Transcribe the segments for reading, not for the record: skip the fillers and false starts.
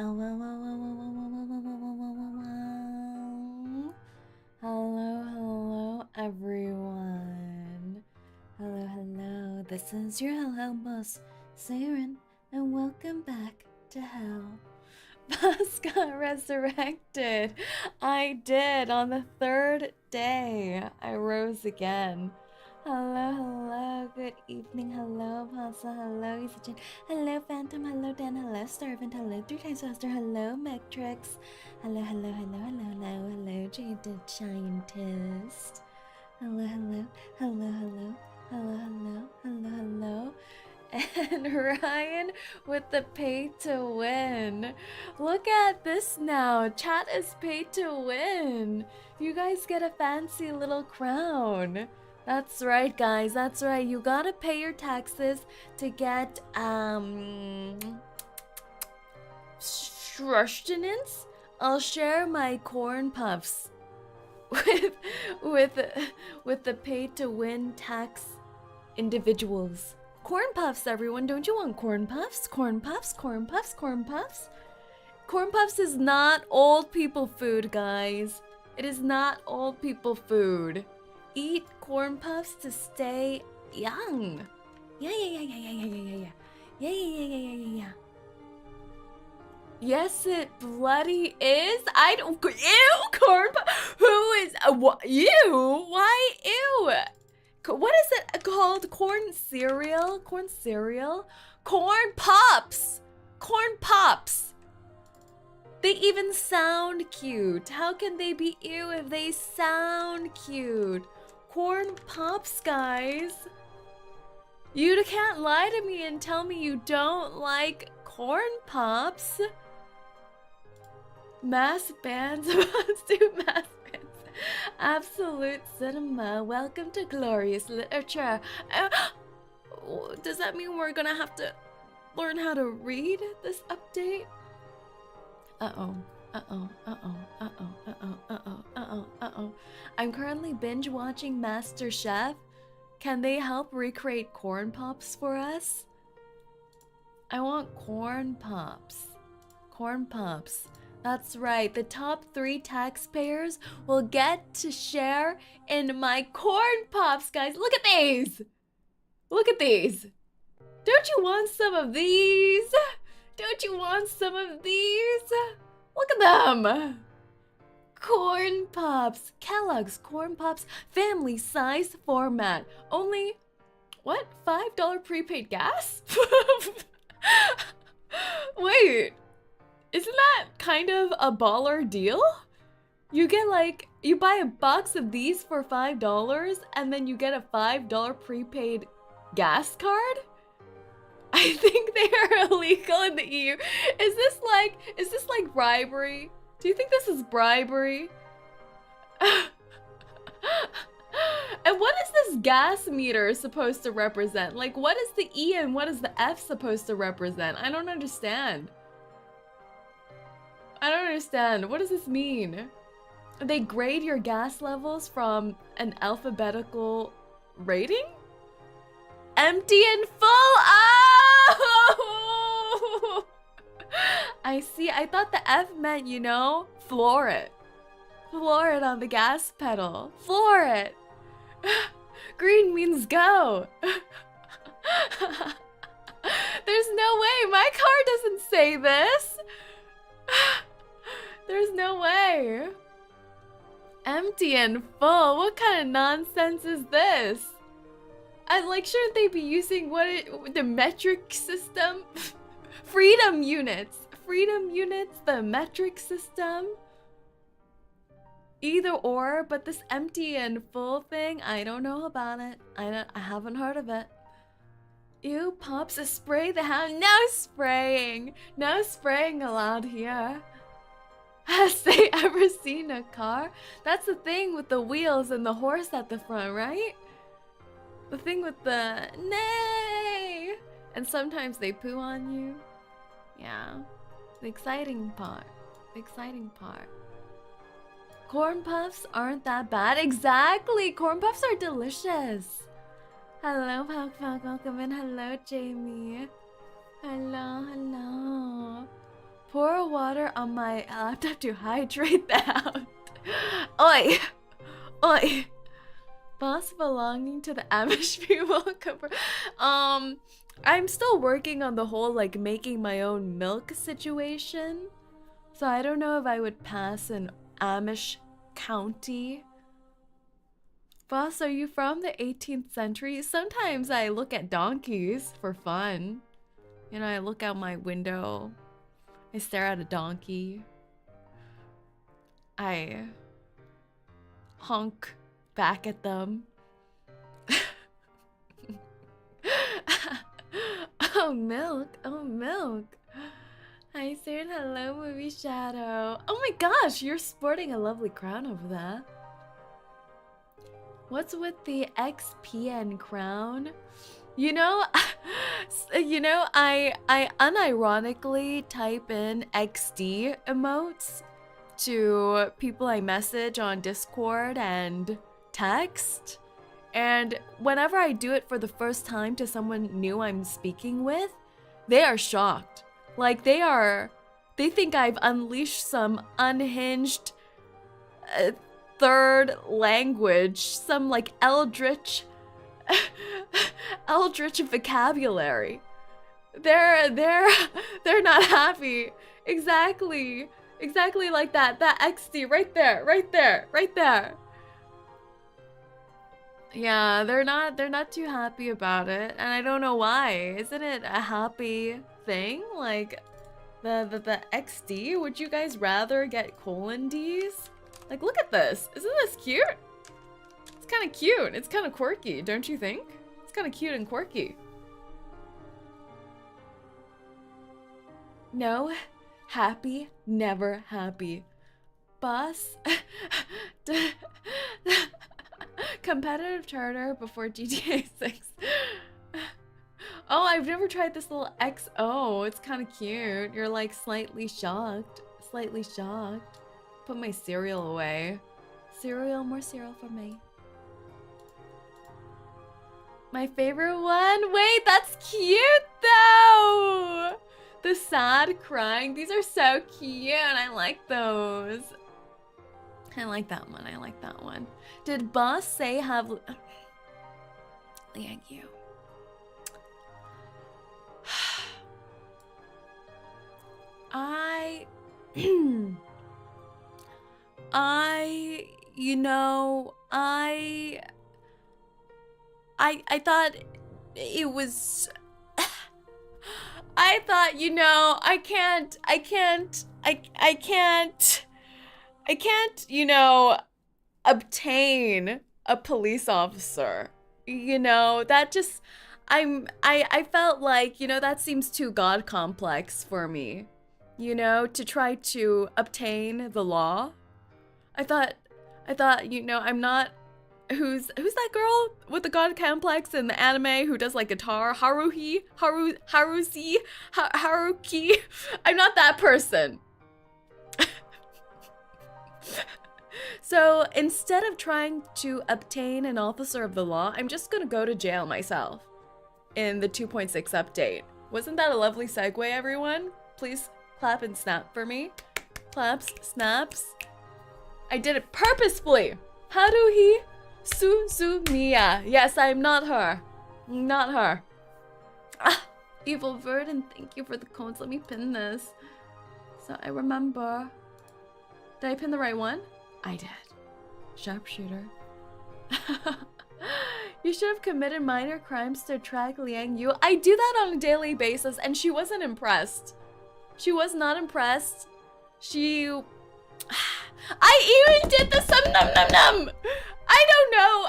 Hello, everyone. Hello. This is your Hell boss, Saerin, and welcome back to hell. Boss got resurrected. I did on the 3rd day. I rose again. Hello, good evening, hello, Pasa, hello, Isachin, hello, Phantom, hello, Dan, hello, Starvant, hello, 3 times faster, hello, Metrix, hello, Jade the Scientist, hello, and Ryan with the pay to win. Look at this now, chat is pay to win. You guys get a fancy little crown. That's right, guys. That's right. You gotta pay your taxes to get sustenance. I'll share my corn puffs with the pay to win tax individuals. Corn puffs, everyone. Don't you want corn puffs? Corn puffs. Corn puffs is not old people food, guys. It is not old people food. Eat corn puffs to stay young. Yeah. Yes, it bloody is. I don't. Ew, corn puff. Who is what? Ew. Why ew? What is it called? Corn cereal? Corn cereal? Corn pops. Corn pops. They even sound cute. How can they be ew if they sound cute? Corn pops, guys. You can't lie to me and tell me you don't like corn pops. Mass bands. Let's do mass bands. Absolute cinema. Welcome to glorious literature. Does that mean we're gonna have to learn how to read this update? Uh-oh. I'm currently binge watching MasterChef. Can they help recreate corn pops for us? I want corn pops. Corn pops. That's right. The top 3 taxpayers will get to share in my corn pops, guys. Look at these. Look at these. Don't you want some of these? Don't you want some of these? Look at them! Corn Pops. Kellogg's Corn Pops family size format. Only, what? $5 prepaid gas? Wait, isn't that kind of a baller deal? You get you buy a box of these for $5 and then you get a $5 prepaid gas card? I think they are illegal in the EU. Is this like bribery? Do you think this is bribery? And what is this gas meter supposed to represent? Like, what is the E and what is the F supposed to represent? I don't understand. What does this mean? They grade your gas levels from an alphabetical rating? Empty and full. Oh! I see. I thought the F meant, you know, floor it. Floor it on the gas pedal. Floor it. Green means go. There's no way. My car doesn't say this. There's no way. Empty and full. What kind of nonsense is this? Shouldn't they be using the metric system? Freedom units, the metric system. Either or, but this empty and full thing, I don't know about it. I haven't heard of it. Ew, Pops, a spray the hound. No spraying allowed here. Has they ever seen a car? That's the thing with the wheels and the horse at the front, right? The thing with the nay, and sometimes they poo on you. Yeah, the exciting part. Corn puffs aren't that bad. Exactly, corn puffs are delicious. Hello, Welcome in. Hello, Jamie. Hello. Pour water on my laptop to hydrate the house. Oi! Oi! Boss belonging to the Amish people. I'm still working on the whole like making my own milk situation. So I don't know if I would pass an Amish county. Boss, are you from the 18th century? Sometimes I look at donkeys for fun. You know, I look out my window. I stare at a donkey. I honk back at them. Oh, milk. Oh, milk. Hi, Saerin. Hello, movie shadow. Oh my gosh, you're sporting a lovely crown over there. What's with the XPN crown? You know, I unironically type in XD emotes to people I message on Discord and text. And whenever I do it for the first time to someone new I'm speaking with, they are shocked. Like they think I've unleashed some unhinged third language, some like eldritch vocabulary. They're not happy. Exactly like that. That XD right there. Yeah, they're not too happy about it, and I don't know why. Isn't it a happy thing? Like the XD? Would you guys rather get 𝐂𝐴𝐚? Like, look at this. Isn't this cute? It's kind of cute. It's kind of quirky, don't you think? It's kind of cute and quirky. No, happy, never happy. Boss. Competitive charter before GTA 6. Oh, I've never tried this little XO. It's kind of cute. You're like slightly shocked. Slightly shocked. Put my cereal away. Cereal, more cereal for me. My favorite one? Wait, that's cute though! The sad crying. These are so cute. I like those. I like that one. I like that one. Did boss say have... Thank you. You know, I thought it was... I thought, you know, I can't, you know, obtain a police officer. You know, that just, I felt like, you know, that seems too God complex for me. You know, to try to obtain the law. I thought, you know, I'm not, who's that girl with the God complex in the anime who does like guitar? Haruki? I'm not that person. So instead of trying to obtain an officer of the law, I'm just gonna go to jail myself in the 2.6 update. Wasn't that a lovely segue, everyone? Please clap and snap for me. Claps, snaps. I did it purposefully. Haruhi Suzumiya. Yes, I'm not her. Not her. Ah, Evil Verdant, thank you for the codes. Let me pin this. So I remember. Did I pin the right one? I did. Sharpshooter. You should have committed minor crimes to attract Liang Yu. I do that on a daily basis, and she wasn't impressed. She was not impressed. I even did the sum num num num. I don't know.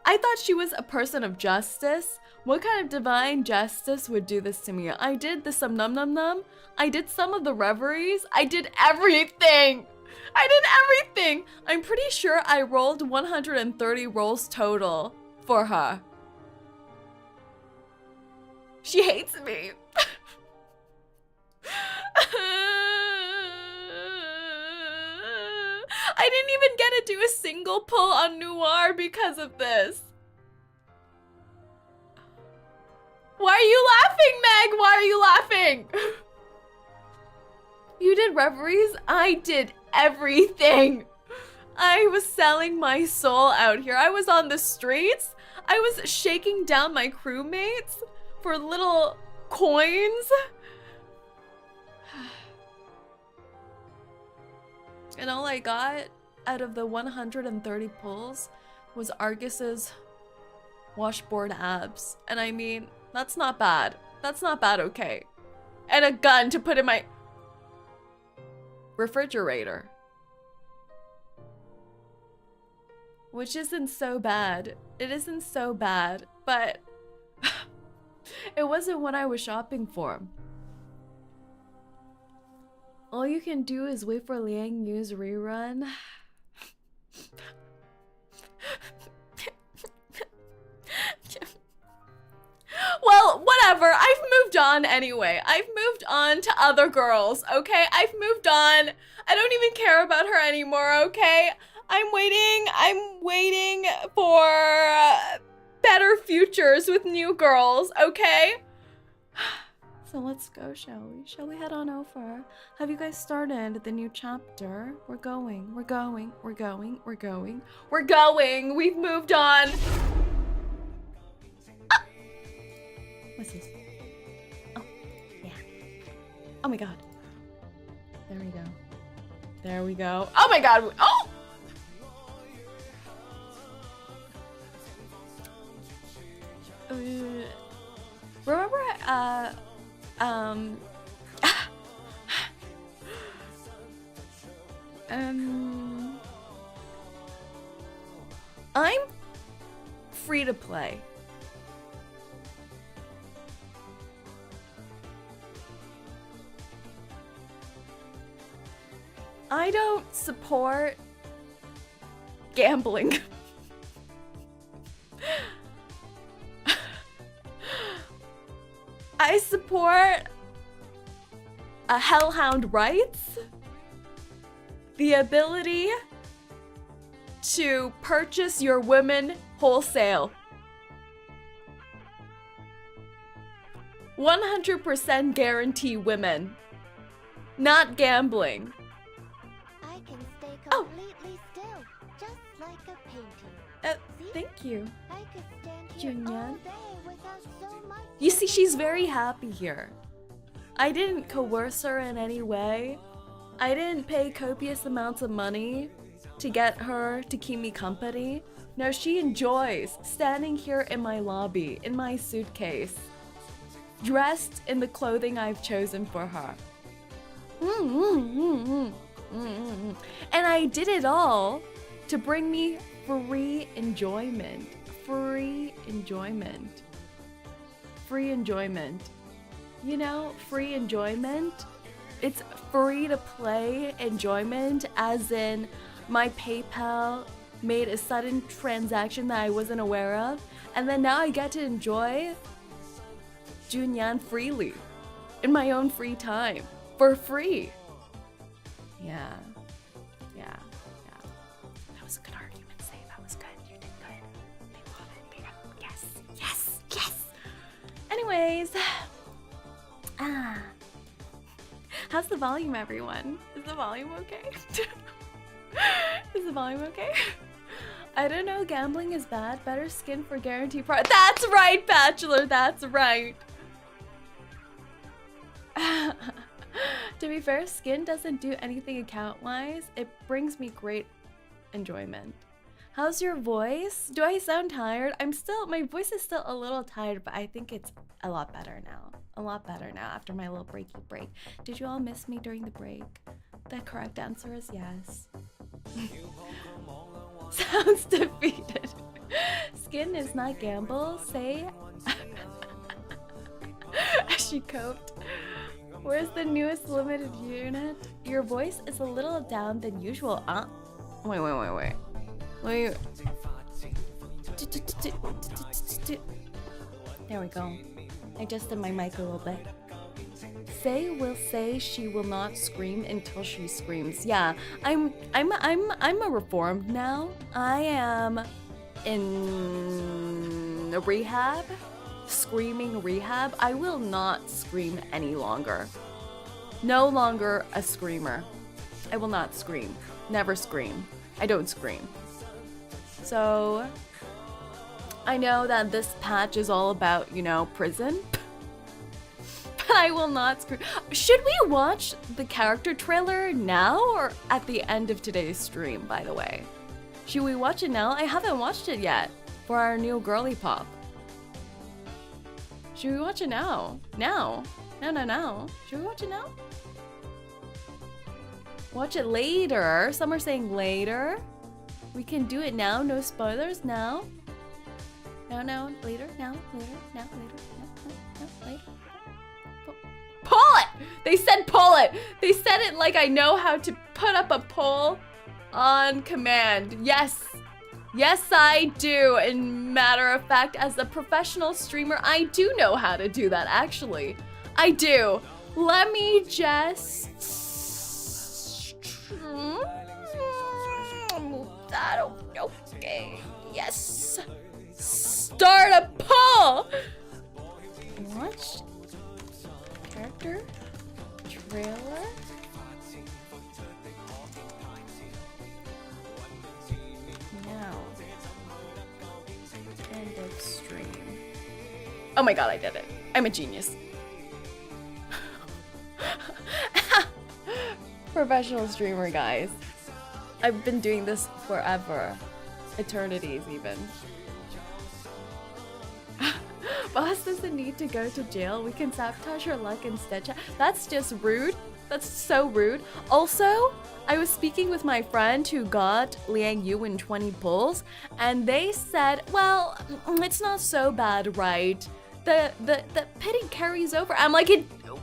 I thought she was a person of justice. What kind of divine justice would do this to me? I did the sum num num num. I did some of the reveries. I did everything. I'm pretty sure I rolled 130 rolls total for her. She hates me. I didn't even get to do a single pull on Noir because of this. Why are you laughing, Meg? Why are you laughing? You did reveries? I did everything. I was selling my soul out here. I was on the streets. I was shaking down my crewmates for little coins. And all I got out of the 130 pulls was Argus's washboard abs. And I mean, that's not bad. That's not bad, okay. And a gun to put in my refrigerator. Which isn't so bad. It isn't so bad, but it wasn't what I was shopping for. All you can do is wait for Liang Yu's rerun. Well, whatever. I've moved on anyway. I've moved on to other girls, okay? I've moved on. I don't even care about her anymore, okay? I'm waiting for better futures with new girls, okay? So let's go, shall we? Shall we head on over? Have you guys started the new chapter? We're going. We've moved on. Ah! What's this? Oh, yeah. Oh my god. There we go. Oh my god. Oh! Remember, I'm free to play. I don't support gambling. I support a hellhound rights, the ability to purchase your women wholesale. 100% guarantee women, not gambling. I can stay completely still, just like a painting. Thank you. I could stand here all 𝐒𝐿𝐴. day without so much. You see, she's very happy here. I didn't coerce her in any way. I didn't pay copious amounts of money to get her to keep me company. No, she enjoys standing here in my lobby, in my suitcase, dressed in the clothing I've chosen for her. And I did it all to bring me free enjoyment. Free enjoyment. Free enjoyment. You know, free enjoyment. It's free to play enjoyment, as in my PayPal made a sudden transaction that I wasn't aware of, and then now I get to enjoy 𝐒𝐿𝐴 freely in my own free time for free. Yeah. That was a good argument, Say. That was good. You did good. They love it. Yes. Anyways, how's the volume, everyone? Is the volume okay? Is the volume okay? I don't know, gambling is bad. Better skin for guaranteed price. That's right, Bachelor, that's right. To be fair, skin doesn't do anything account-wise. It brings me great enjoyment. How's your voice? Do I sound tired? My voice is still a little tired, but I think it's a lot better now. A lot better now after my little break. Did you all miss me during the break? The correct answer is yes. Sounds defeated. Skin is not gamble, Say. She coped. Where's the newest limited unit? Your voice is a little down than usual. Wait. There we go. I adjusted my mic a little bit. Say will say she will not scream until she screams. Yeah, I'm a reformed now. I am in a rehab, screaming rehab. I will not scream any longer. No longer a screamer. I will not scream. Never scream. I don't scream. So I know that this patch is all about, you know, prison. But I will not scream. Should we watch the character trailer now or at the end of today's stream, by the way? Should we watch it now? I haven't watched it yet for our new girly pop. Should we watch it now? Now. No. Should we watch it now? Watch it later. Some are saying later. We can do it now. No spoilers now. No, later, now, later. Pull it! They said pull it! They said it like I know how to put up a poll on command. Yes. Yes, I do. And matter of fact, as a professional streamer, I do know how to do that, actually. I do. Let me just... move that. Okay. Yes. Start a poll! Watch character trailer. Now. End of stream. Oh my god, I did it. I'm a genius. Professional streamer, guys. I've been doing this forever. Eternities, even. Boss doesn't need to go to jail. We can sabotage her luck instead. That's just rude. That's so rude. Also, I was speaking with my friend who got Liang Yu in 20 pulls, and they said, well, it's not so bad, right? The pity carries over. I'm like,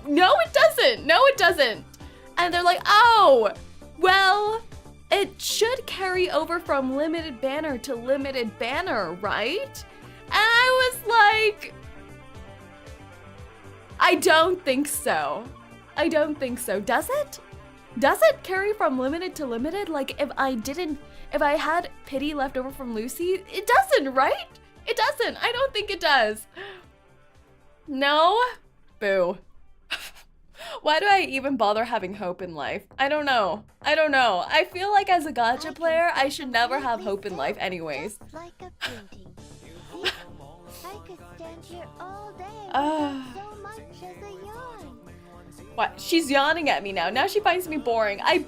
no, it doesn't. No, it doesn't. And they're like, oh, well, it should carry over from limited banner to limited banner, right? And I was like, I don't think so. I don't think so. Does it? Does it carry from limited to limited? Like if I had pity left over from Lucy, it doesn't, right? It doesn't. I don't think it does. No? Boo. Why do I even bother having hope in life? I don't know. I feel like as a gacha player, I should never have hope in life anyways. Like a painting. I could stand here all day without so much as a yawn. What? She's yawning at me now. Now she finds me boring. I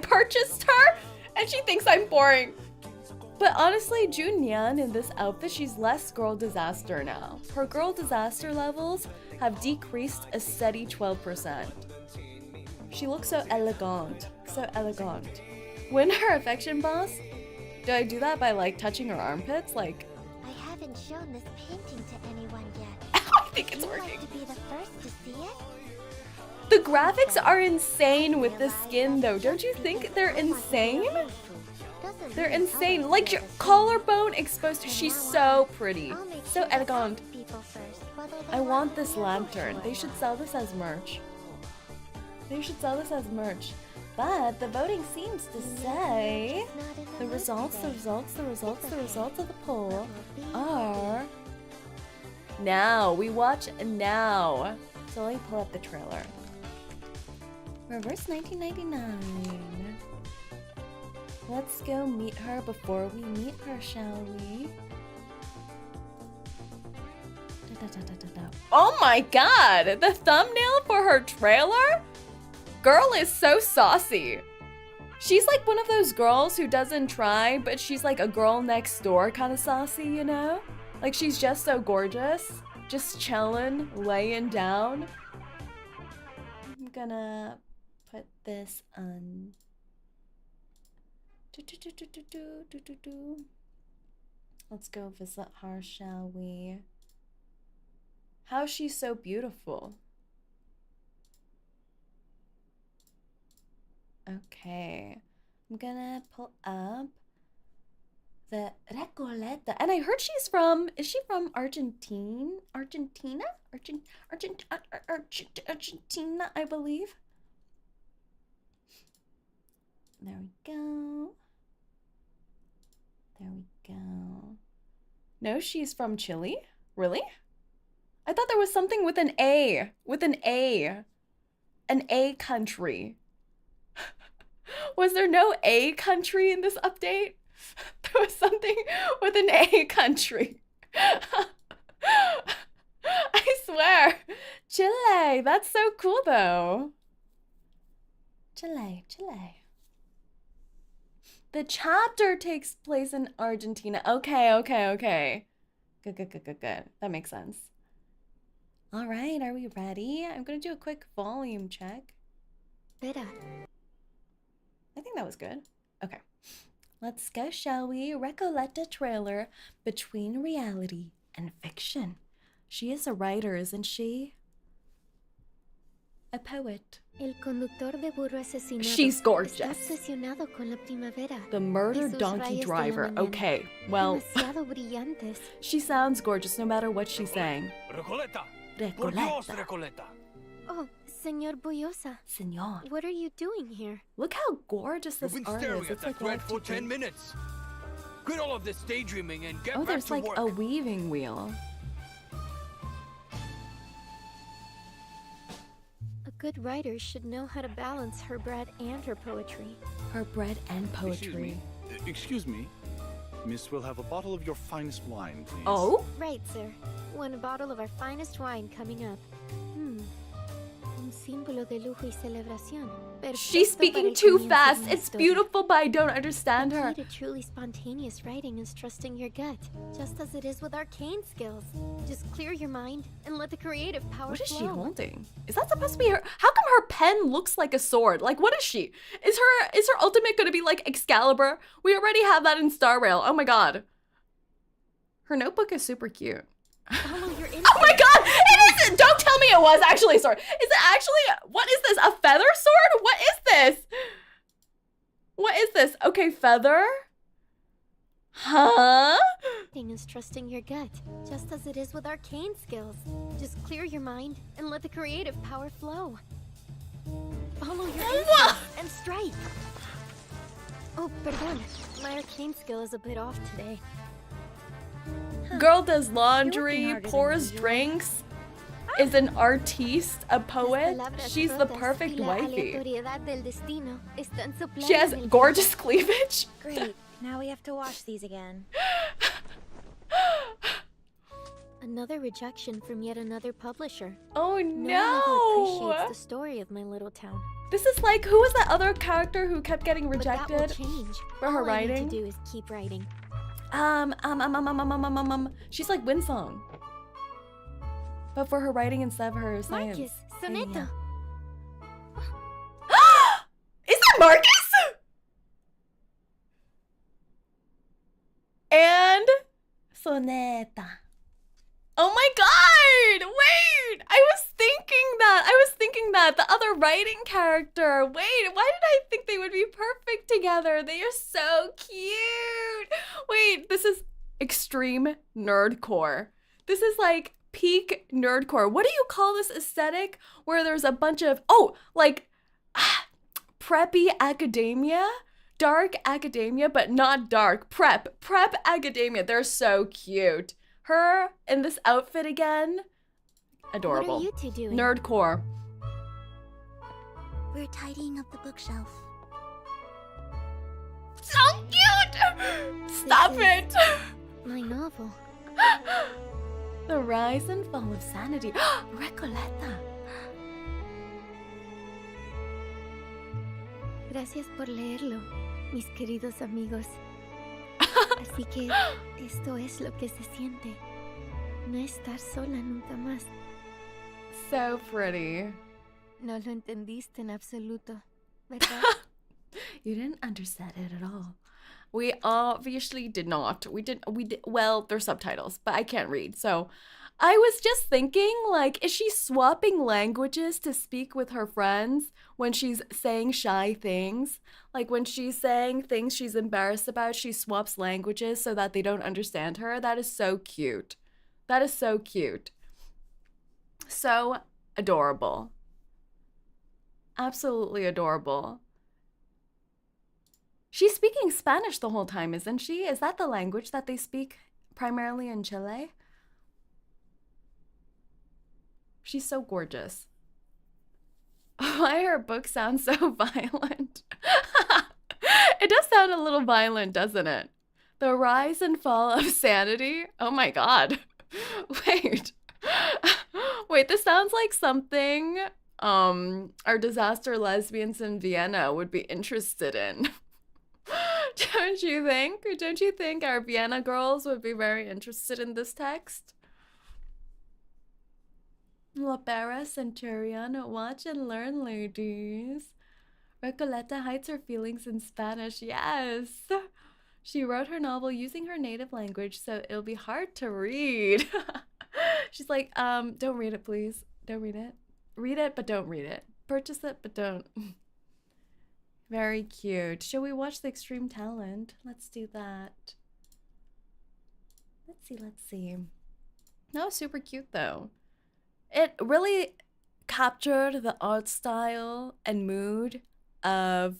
purchased her and she thinks I'm boring. But honestly, Junyan in this outfit, she's less girl disaster now. Her girl disaster levels have decreased a steady 12%. She looks so elegant. So elegant. Win her affection, boss? Do I do that by like touching her armpits? Like, I haven't shown this painting to anyone yet. I think it's working. Would you like to be the first to see it? The graphics are insane with this skin though. Don't you think they're insane? They're insane. Like your collarbone exposed. She's so pretty. So elegant. I want this lantern. They should sell this as merch. They should sell this as merch. But the voting seems to say the results of the poll are now. We watch now. So let me pull up the trailer. Reverse 1999. Let's go meet her before we meet her, shall we? Oh my god! The thumbnail for her trailer? Girl is so saucy. She's like one of those girls who doesn't try, but she's like a girl next door kind of saucy, you know? Like she's just so gorgeous. Just chillin', laying down. I'm gonna put this on. Let's go visit her, shall we? How's she so beautiful? Okay, I'm gonna pull up the Recoleta, and I heard she's from. Is she from Argentina? Argentina, I believe. There we go. There we go. No, she's from Chile? Really? I thought there was something with an A. With an A. an A country. Was there no A country in this update? There was something with an A country. I swear. Chile. That's so cool though. Chile. The chapter takes place in Argentina. Okay. Good. That makes sense. All right, are we ready? I'm gonna do a quick volume check. Vera. I think that was good. Okay. Let's go, shall we? Recoleta trailer between reality and fiction. She is a writer, isn't she? A poet. El conductor de burro asesinado. She's gorgeous. Está obsesionado con la primavera. The murdered donkey driver. Okay, well, Demasiado brillantes. she sounds gorgeous no matter what she's saying. Recoleta. Por Dios, Recoleta. Recoleta. Oh, Señor Boyosa. Señor. What are you doing here? Look how gorgeous this You've been art staring is. at It's that like thread for life-changing. 10 minutes. Quit all of this daydreaming and get Oh, back there's to like work. a weaving wheel. A good writer should know how to balance her bread and her poetry. Her bread and poetry. Excuse me. Miss, we'll have a bottle of your finest wine, please. Oh? Right, sir. One bottle of our finest wine coming up. Un símbolo de lujo y celebración. She's Perfecto para speaking el too comienzo de fast. una It's historia. beautiful, but I don't understand The her. key to truly spontaneous writing is trusting your gut, just as it is with arcane skills. Just clear your mind and let the creative power What is she flow. holding? Is that supposed to be her? How come her pen looks like a sword? Like, what is she? Is her ultimate gonna be like Excalibur? We already have that in Star Rail. Oh my god. Her notebook is super cute. Follow your Oh my god! It is! Don't tell me it was actually a sword. Is it actually, what is this? A feather sword? What is this? What is this? Okay, feather? Huh? instinct is trusting your gut, just as it is with arcane skills. Just clear your mind and let the creative power flow. Follow your instincts and strike. Oh, perdón. My arcane skill is a bit off today. Girl does laundry, harder than pours usual. drinks, is an artiste, a poet. She's the perfect wifey. She has gorgeous cleavage. Great. Now we have to wash these again. Another rejection from yet another publisher. Oh No one ever appreciates no! the story of my little town. This is like, who was that other character who kept getting But that will rejected change. for her All I need writing? to do is keep writing. She's like Winsong. But for her writing instead of her science. Marcus, Soneto. Is that Marcus? And Soneta. Oh my god! Wait! I was thinking that. The other writing character. Wait, why did I think they would be perfect together? They are so cute. Wait, this is extreme nerdcore. This is like peak nerdcore. What do you call this aesthetic where there's a bunch of, preppy academia? Dark academia, but not dark. Prep academia. They're so cute. Her in this outfit again. Adorable. What are you two doing? Nerdcore. We're tidying up the bookshelf. So cute! Stop is- it! My novel. The rise and fall of sanity. Recoleta. Gracias por leerlo, mis queridos amigos. Así que esto es lo que se siente. No estar sola nunca más. So pretty. No lo entendiste en absoluto, ¿verdad? You didn't understand it at all. We obviously did not. We did. Well, there's subtitles, but I can't read. So I was just thinking, like, is she swapping languages to speak with her friends when she's saying shy things? Like, when she's saying things she's embarrassed about, she swaps languages so that they don't understand her. That is so cute. That is so cute. So adorable. Absolutely adorable. She's speaking Spanish the whole time, isn't she? Is that the language that they speak primarily in Chile? She's so gorgeous. Why her book sounds so violent? It does sound a little violent, doesn't it? The rise and fall of sanity? Oh my god. Wait. Wait, this sounds like something our disaster lesbians in Vienna would be interested in. Don't you think? Don't you think our Vienna girls would be very interested in this text? La Para Centurion, watch and learn, ladies. Recoleta hides her feelings in Spanish. Yes. She wrote her novel using her native language, so it'll be hard to read. She's like, don't read it, please. Don't read it. Read it, but don't read it. Purchase it, but don't. Very cute. Shall we watch the Extreme Talent? Let's do that. Let's see. That was super cute, though. It really captured the art style and mood of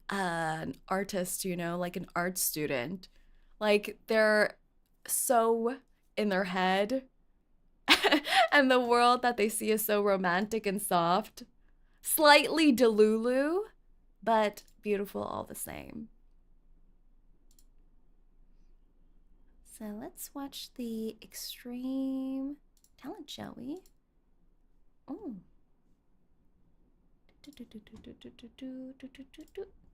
an artist, you know, like an art student. Like, they're so in their head and the world that they see is so romantic and soft. Slightly delulu, but beautiful all the same. So let's watch the Extreme Talent, shall we? Oh.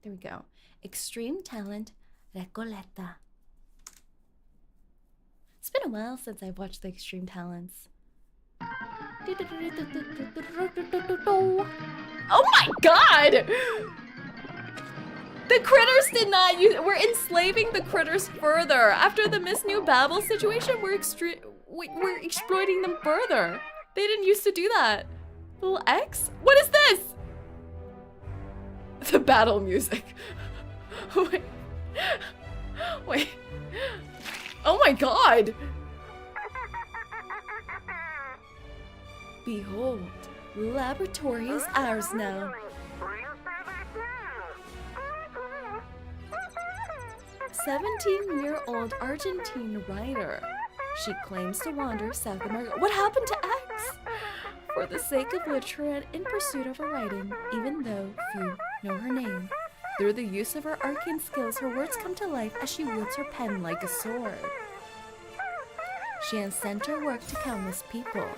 There we go. Extreme Talent, Recoleta. It's been a while since I've watched the Extreme Talents. Oh my god! The critters did not use. We're enslaving the critters further. After the Miss New Babel situation, we're exploiting them further. They didn't used to do that. Little X? What is this? The battle music. Wait. Wait. Oh my god! Behold, laboratory is ours now. 17-year-old Argentine writer. She claims to wander South America. What happened to X? For the sake of literature and in pursuit of her writing, even though few know her name. Through the use of her arcane skills, her words come to life as she wields her pen like a sword. She has sent her work to countless people,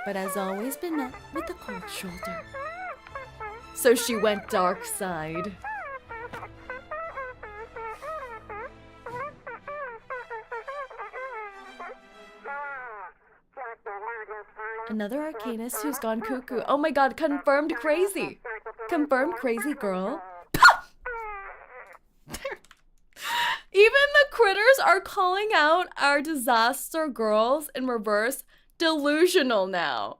but has always been met with a cold shoulder. So she went dark side. Another arcanist who's gone cuckoo. Oh my god, confirmed crazy. Confirmed crazy girl. Even the critters are calling out our disaster girls in reverse delusional now.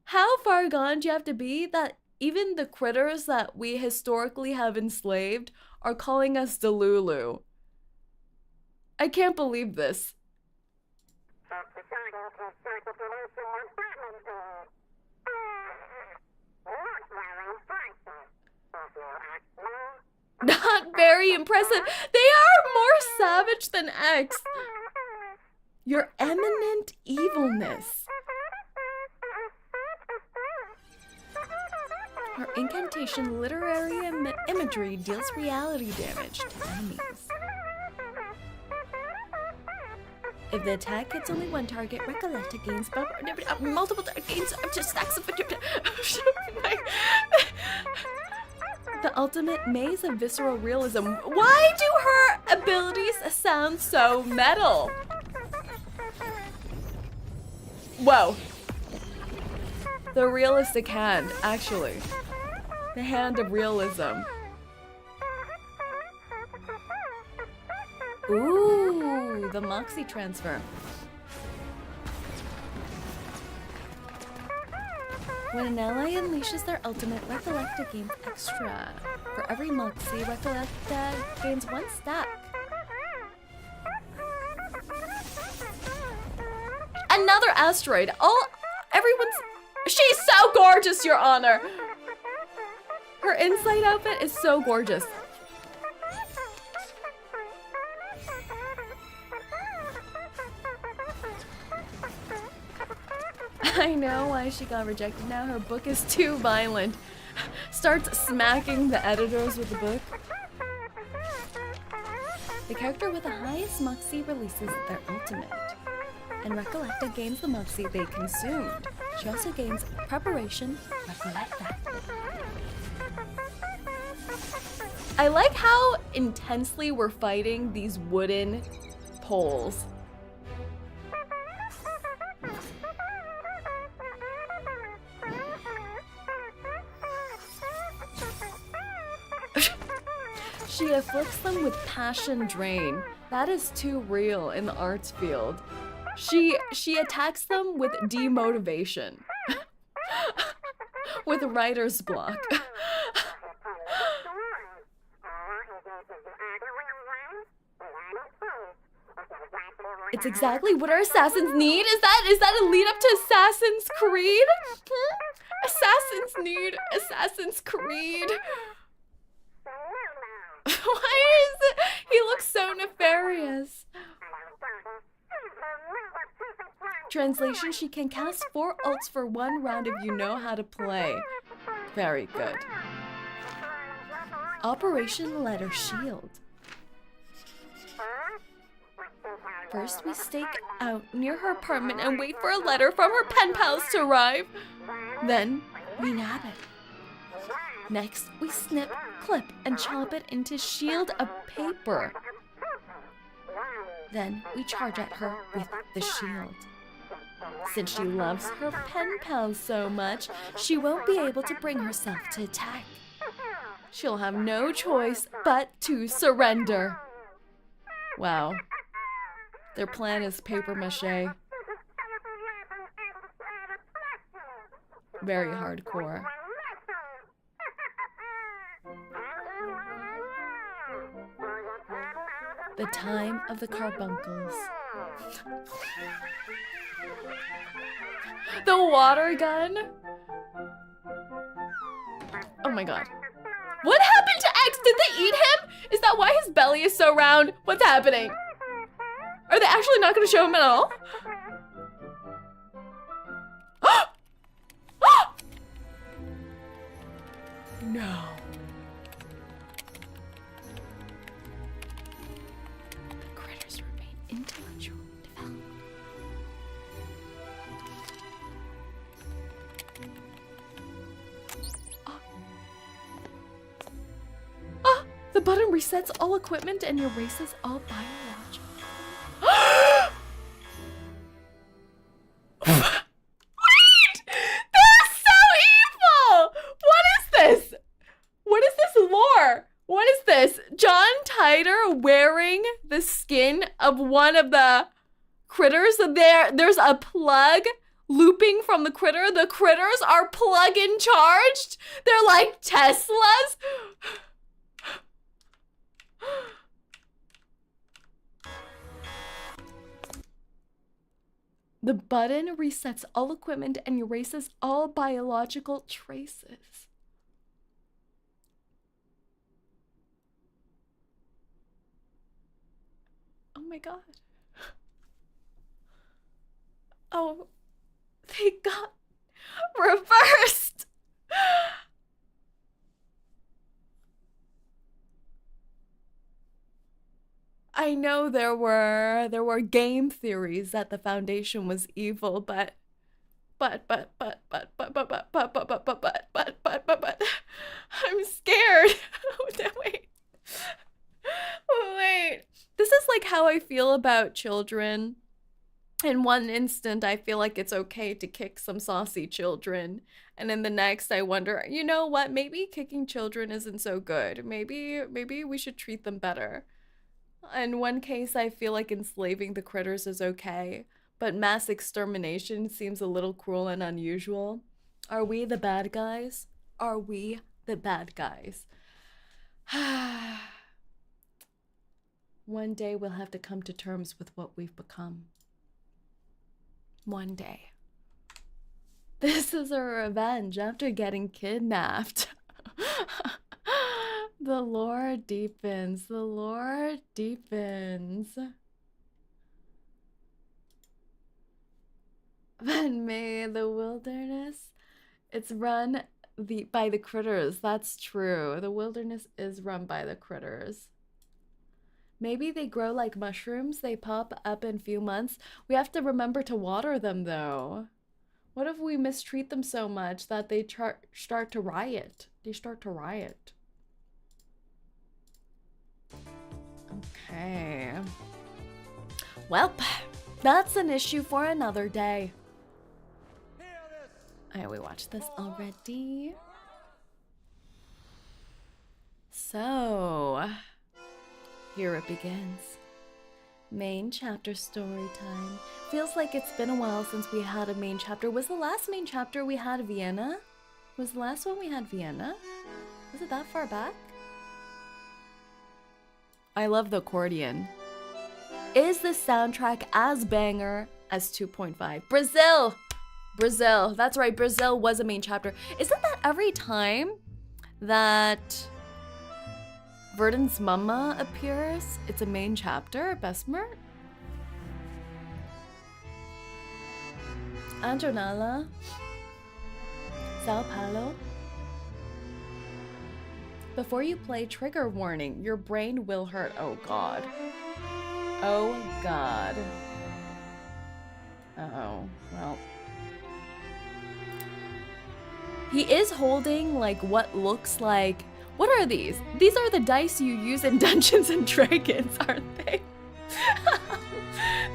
How far gone do you have to be that even the critters that we historically have enslaved are calling us delulu? I can't believe this. Not very impressive. They are more savage than X. Your eminent evilness. Her incantation literary imagery deals reality damage to enemies. If the attack hits only one target, Recoleta gains multiple gains up to stacks of the ultimate maze of visceral realism. Why do her abilities sound so metal? Whoa. The realistic hand, actually. The hand of realism. Ooh, the Moxie transfer. When an ally unleashes their ultimate, Recoleta gains extra. For every Moxie, Recoleta gains 1 stack. Another asteroid. Everyone's... She's so gorgeous, Your Honor! Her insight outfit is so gorgeous. I know why she got rejected now. Her book is too violent. Starts smacking the editors with the book. The character with the highest moxie releases their ultimate. And Recoleta gains the moxie they consumed. She also gains preparation, Recoleta. I like how intensely we're fighting these wooden poles. She afflicts them with passion drain. That is too real in the arts field. She attacks them with demotivation. With writer's block. It's exactly what our assassins need. Is that a lead up to Assassin's Creed? Assassins need Assassin's Creed. Why is it? He looks so nefarious. Translation, she can cast 4 ults for 1 round if you know how to play. Very good. Operation Letter Shield. First, we stake out near her apartment and wait for a letter from her pen pals to arrive. Then, we nab it. Next, we snip, clip, and chop it into shield of paper. Then, we charge at her with the shield. Since she loves her pen pals so much, she won't be able to bring herself to attack. She'll have no choice but to surrender. Wow. Their plan is paper mache. Very hardcore. The time of the carbuncles. The water gun? Oh my god. What happened to X? Did they eat him? Is that why his belly is so round? What's happening? Are they actually not going to show him at all? No. The critters remain intellectual development. The button resets all equipment and erases all biological. Wait! They're so evil! What is this? What is this lore? What is this? John Titor wearing the skin of one of the critters? There's a plug looping from the critter. The critters are plug-in charged. They're like Teslas. The button resets all equipment and erases all biological traces. Oh my god. Oh, they got reversed. I know there were game theories that the Foundation was evil, but I'm scared. Wait. This is like how I feel about children. In one instant, I feel like it's okay to kick some saucy children. And in the next, I wonder, you know what? Maybe kicking children isn't so good. Maybe we should treat them better. In one case, I feel like enslaving the critters is okay, but mass extermination seems a little cruel and unusual. Are we the bad guys? Are we the bad guys? One day we'll have to come to terms with what we've become. One day. This is a revenge after getting kidnapped. The lore deepens. The lore deepens. But may the wilderness, it's run by the critters. That's true. The wilderness is run by the critters. Maybe they grow like mushrooms. They pop up in a few months. We have to remember to water them, though. What if we mistreat them so much that they start to riot? They start to riot. Okay. Well, that's an issue for another day. Alright, we watched this already. So, here it begins. Main chapter story time. Feels like it's been a while since we had a main chapter. Was the last main chapter we had Vienna? Was the last one we had Vienna? Was it that far back? I love the accordion. Is the soundtrack as banger as 2.5? Brazil! Brazil. That's right, Brazil was a main chapter. Isn't that every time that Verdon's mama appears, it's a main chapter, Besmer? Andronala. Sao Paulo. Before you play, trigger warning. Your brain will hurt. Oh god. Oh god. Uh-oh. Well. He is holding like what looks like... What are these? These are the dice you use in Dungeons and Dragons, aren't they?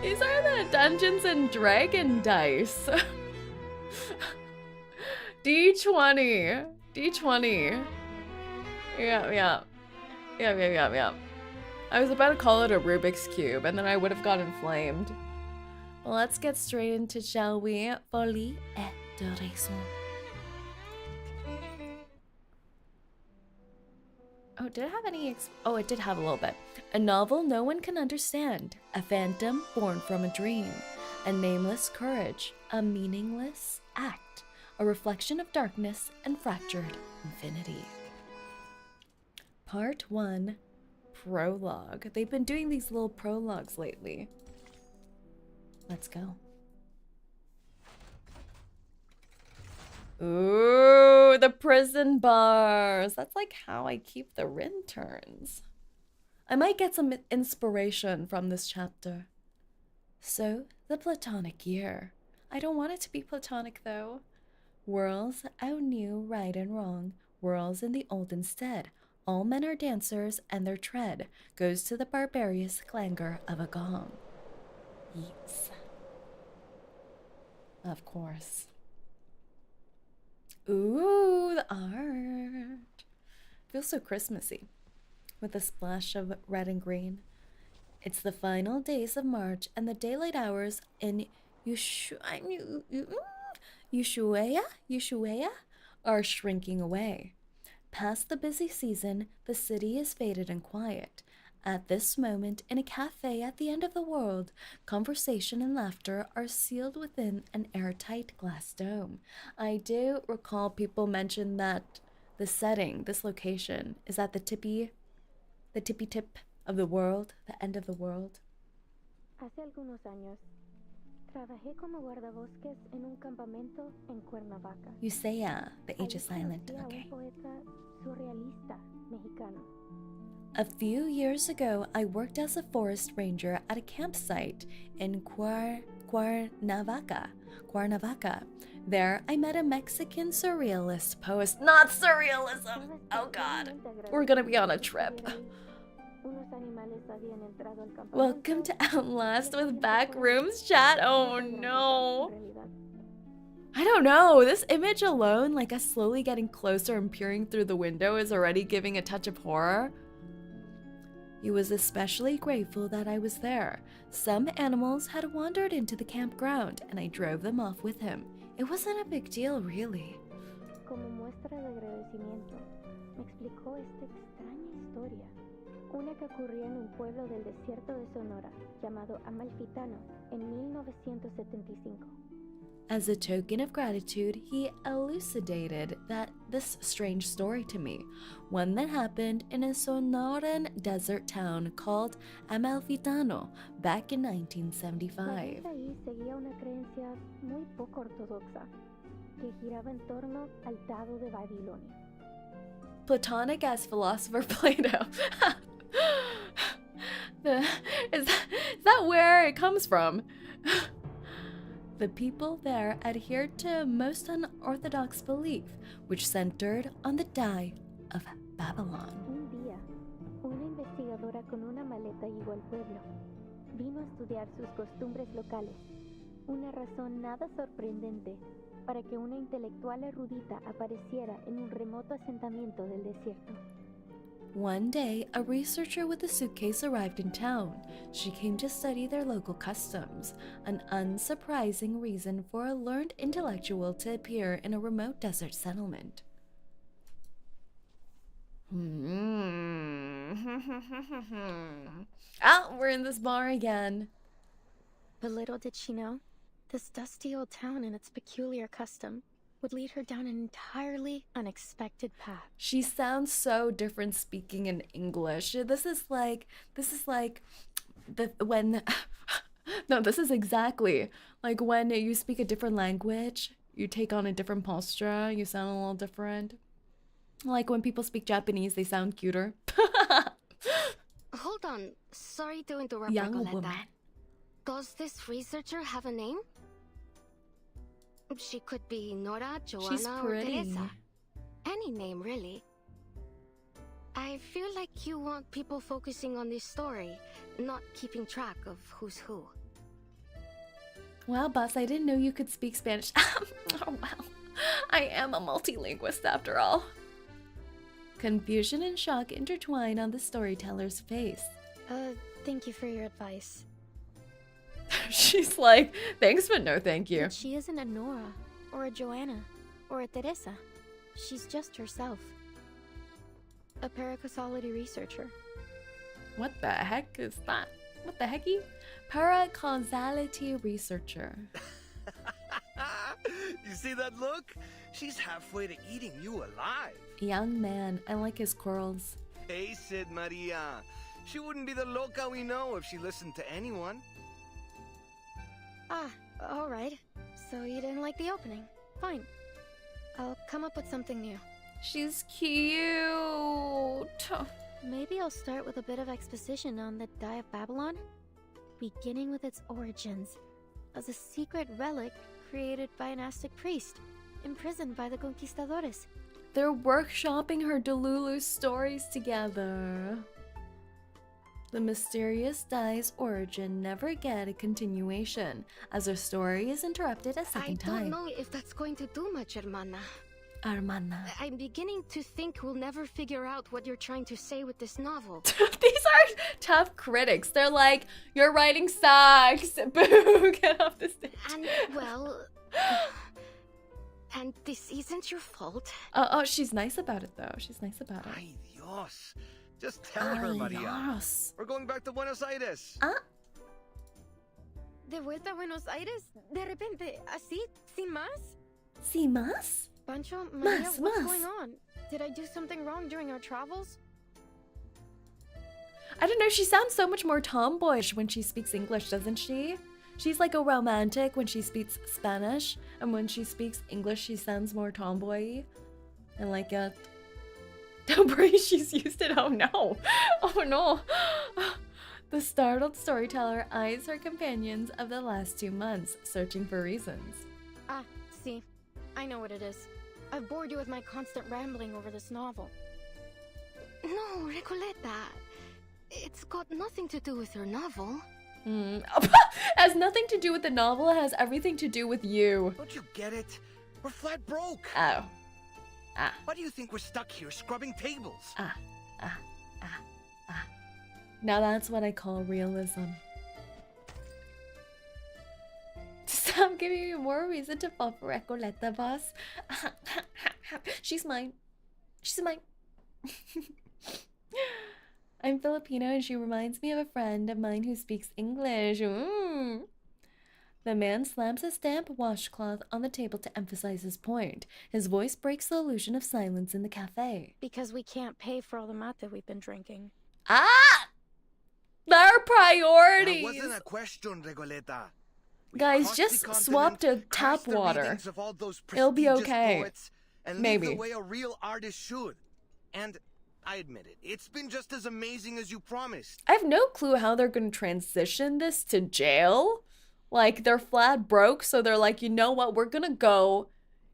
These are the Dungeons and Dragon dice. D20. D20. Yeah. I was about to call it a Rubik's Cube, and then I would have got inflamed. Well, let's get straight into, shall we? Folie et Déraison. Oh, did it have any oh, it did have a little bit. A novel no one can understand. A phantom born from a dream. A nameless courage. A meaningless act. A reflection of darkness and fractured infinity. Part 1. Prologue. They've been doing these little prologues lately. Let's go. Ooh, the prison bars. That's like how I keep the interns. I might get some inspiration from this chapter. So, the platonic year. I don't want it to be platonic though. Worlds outknew right and wrong. Worlds in the old instead. All men are dancers, and their tread goes to the barbarous clangor of a gong. Yeats. Of course. Ooh, the art. Feels so Christmassy, with a splash of red and green. It's the final days of March, and the daylight hours in Ushuaia are shrinking away. Past the busy season, the city is faded and quiet. At this moment, in a cafe at the end of the world, conversation and laughter are sealed within an airtight glass dome. I do recall people mention that the setting, this location, is at the tippy tip of the world, the end of the world. Hace algunos años, trabajé como guardabosques en un campamento en Cuernavaca. 𝐒𝐨𝐜𝐢𝐚, the H is silent, okay. Un poeta surrealista mexicano. A few years ago, I worked as a forest ranger at a campsite in Cuernavaca. There, I met a Mexican surrealist poet. Not surrealism! Oh god. We're gonna be on a trip. Welcome to Outlast with Backrooms chat. Oh no. I don't know. This image alone, like us slowly getting closer and peering through the window, is already giving a touch of horror. He was especially grateful that I was there. Some animals had wandered into the campground, and I drove them off with him. It wasn't a big deal, really. Como muestra de agradecimiento, me explicó esta extraña historia. Una que ocurrió en un pueblo del desierto de Sonora, llamado Amalfitano, en 1975. As a token of gratitude, he elucidated this strange story to me, one that happened in a Sonoran desert town called Amalfitano back in 1975. Ahí seguía una creencia muy poco ortodoxa que giraba en torno al dado de Babilonia. Platonic as philosopher Plato. Is that where it comes from? The people there adhered to a most unorthodox belief, which centered on the die of Babylon. Un día, una investigadora con una maleta llegó al pueblo. Vino a estudiar sus costumbres locales. Una razón nada sorprendente para que una intelectual erudita apareciera en un remoto asentamiento del desierto. One day, a researcher with a suitcase arrived in town. She came to study their local customs, an unsurprising reason for a learned intellectual to appear in a remote desert settlement. Ah, we're in this bar again. But little did she know, this dusty old town and its peculiar custom would lead her down an entirely unexpected path. She sounds so different speaking in English. This is like no, this is exactly like when you speak a different language, you take on a different posture, you sound a little different. Like when people speak Japanese, they sound cuter. Hold on, sorry to interrupt, Young Recoleta. woman. Does this researcher have a name? She could be Nora, Joanna, She's or pretty. Teresa. Any name, really. I feel like you want people focusing on this story, not keeping track of who's who. Wow, boss, I didn't know you could speak Spanish. Oh, wow. I am a multilingualist after all. Confusion and shock intertwine on the storyteller's face. Thank you for your advice. She's like, thanks, but no thank you. But she isn't a Nora, or a Joanna, or a Teresa. She's just herself. A paracausality researcher. What the heck is that? What the hecky? Paracausality researcher. You see that look? She's halfway to eating you alive. Young man, I like his curls. Face it, Maria. She wouldn't be the loca we know if she listened to anyone. Ah, alright. So you didn't like the opening. Fine. I'll come up with something new. She's cute. Maybe I'll start with a bit of exposition on the Die of Babylon, beginning with its origins, as a secret relic created by an Aztec priest, imprisoned by the conquistadores. They're workshopping her Delulu stories together. The mysterious die's origin never get a continuation, as her story is interrupted a second I don't time. know if that's going to do much, hermana. Hermana. I'm beginning to think we'll never figure out what you're trying to say with this novel. These are tough critics. They're like, you're writing sucks. Boo, get off the stage. And, well... and this isn't your fault. Oh, she's nice about it, though. She's nice about it. Ay, Dios. Just tell her, Maria. Dios. We're going back to Buenos Aires. ¿De vuelta a Buenos Aires? ¿De repente? ¿Así? ¿Sin más? ¿Sí más? Pancho, Maria, Más, what's más. going on? Did I do something wrong during our travels? I don't know, she sounds so much more tomboyish when she speaks English, doesn't she? She's like a romantic when she speaks Spanish, and when she speaks English, she sounds more tomboy-y. And like a... Don't worry, she's used it. Oh no. Oh no. The startled storyteller eyes her companions of the last 2 months, searching for reasons. Ah, see. I know what it is. I've bored you with my constant rambling over this novel. No, Recoleta. It's got nothing to do with your novel. Has nothing to do with the novel, it has everything to do with you. Don't you get it? We're flat broke. Oh. Why do you think we're stuck here scrubbing tables? Now that's what I call realism. Stop giving me more reason to fall for Recoleta, boss. She's mine. She's mine. I'm Filipino and she reminds me of a friend of mine who speaks English. The man slams his damp washcloth on the table to emphasize his point. His voice breaks the illusion of silence in the cafe. Because we can't pay for all the mate we've been drinking. Ah! Their priorities! That wasn't a question, Recoleta. We Guys, crossed just the swap to continent, tap crashed the water. readings of all those It'll be prestigious okay. poets, and Maybe. live the way a real artist should. And I admit it, it's been just as amazing as you promised. I have no clue how they're going to transition this to jail. Like, they're flat broke, so they're like, you know what, we're going to go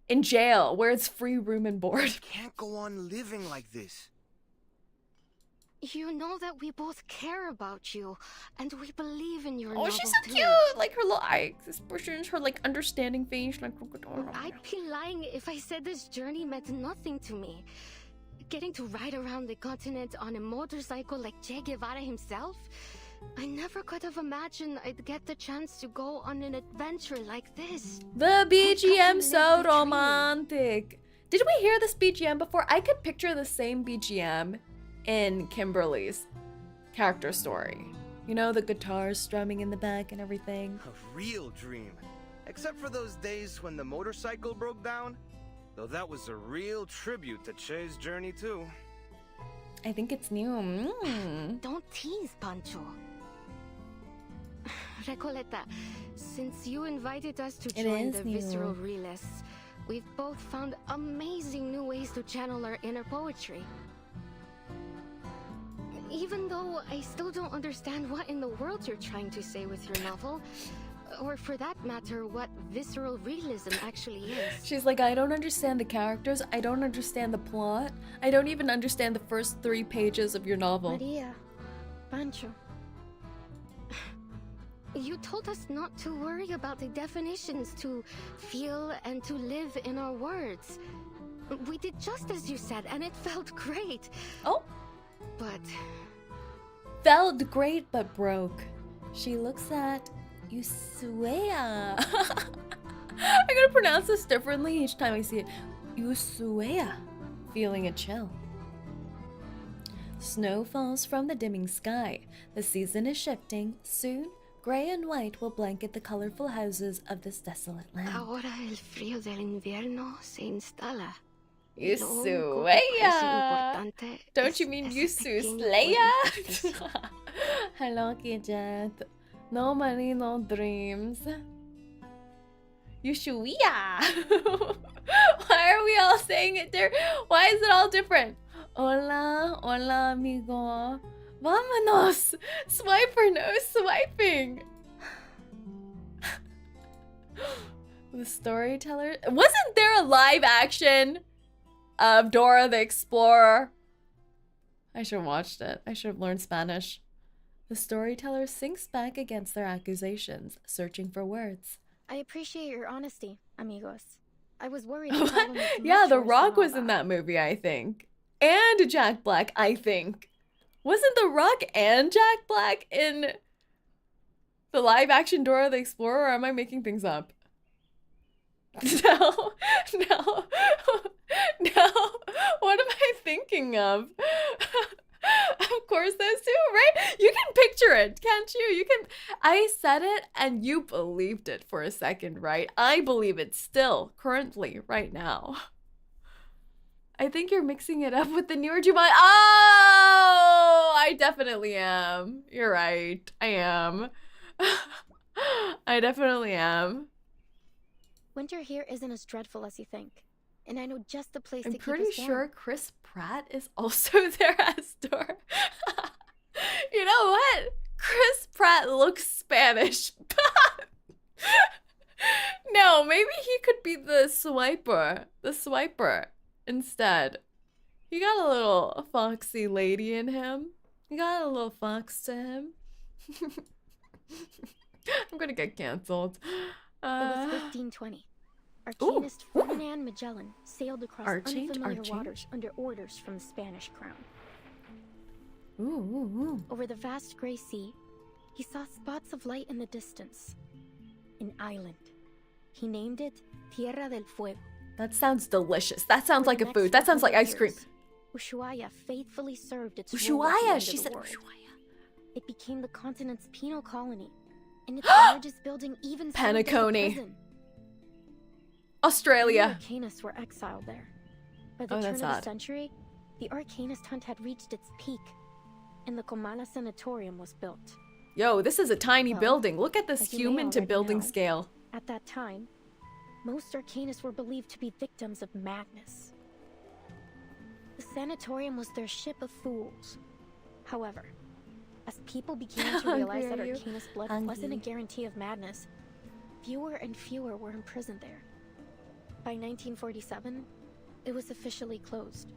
in jail where it's free room and board. We can't go on living like this. You know that we both care about you, and we believe in your Oh, novel she's so too. cute! Like, her little eye expressions, her, like, understanding face. Like, I'd be lying if I said this journey meant nothing to me. Getting to ride around the continent on a motorcycle like Che Guevara himself? I never could have imagined I'd get the chance to go on an adventure like this. The BGM so Live the dream. romantic. Did we hear this BGM before? I could picture the same BGM in Kimberly's character story. You know, the guitars strumming in the back and everything. A real dream. Except for those days when the motorcycle broke down. Though that was a real tribute to Che's journey too. I think it's new. Don't tease, Pancho. Recoleta, since you invited us to It join is the new. Visceral Realists, we've both found amazing new ways to channel our inner poetry. Even though I still don't understand what in the world you're trying to say with your novel, or for that matter, what visceral realism actually is. She's like, I don't understand the characters. I don't understand the plot. I don't even understand the first 3 pages of your novel. Maria, Pancho. You told us not to worry about the definitions, to feel and to live in our words. We did just as you said, and it felt great. Oh, But felt great but broke. She looks at 𝐒𝐴𝐤. I'm gonna pronounce this differently each time I see it. 𝐒𝐴𝐤. Feeling a chill. Snow falls from the dimming sky. The season is shifting. Soon, gray and white will blanket the colorful houses of this desolate land. ahora el frío del invierno se instala. Lo único que parece 𝐒𝐿𝐤. importante Don't you es mean ese pequeño 𝐒𝐿𝐤? juego. Hello, Kidget. No money, no dreams. 𝐒𝐿𝐤. Why are we all saying it there? Why is it all different? Hola, hola, amigo. Vámonos. Swiper, no swiping. The storyteller. Wasn't there a live action of Dora the Explorer? I should have watched it. I should have learned Spanish. The storyteller sinks back against their accusations, searching for words. I appreciate your honesty, amigos. I was worried the problem was Yeah, much The worse Rock than all was in that movie, I think. And Jack Black, I think. Wasn't The Rock and Jack Black in the live action Dora the Explorer, or am I making things up? No, no, no. What am I thinking of? Of course, those two, right? You can picture it, can't you? You can. I said it and you believed it for a second, right? I believe it still, currently, right now. I think you're mixing it up with the newer Jumanji. Oh, I definitely am. You're right. I am. I definitely am. Winter here isn't as dreadful as you think. And I know just the place I'm to keep pretty us warm. sure Chris Pratt is also there as Dora. You know what? Chris Pratt looks Spanish. No, maybe he could be the swiper. The swiper instead. He got a little foxy lady in him. He got a little fox to him. I'm gonna get canceled. It was 1520. Ooh. Arcanist Ferdinand Magellan sailed across Archange, unfamiliar Archange. waters under orders from the Spanish crown. Ooh, ooh, ooh. Over the vast gray sea, he saw spots of light in the distance. An island. He named it Tierra del Fuego. That sounds delicious. That sounds For like the a next food. That sounds like 100 ice cream. years, Ushuaia faithfully served its role at the Ushuaia. end She of the said war. Ushuaia. It became the continent's penal colony, and its largest building even served as a Penacony. prison. Australia. The arcanists were exiled there. By the Oh, turn of that's the odd. century, the arcanist hunt had reached its peak, and the 𝐂𝐚 Sanatorium was built. Yo, this is a tiny Well, building. Look at this as you may human to already building know, scale. At that time, most arcanists were believed to be victims of madness. The sanatorium was their ship of fools. However, as people began to realize that Hungry, are you? arcanist blood Hungry. wasn't a guarantee of madness, fewer and fewer were imprisoned there. By 1947, it was officially closed.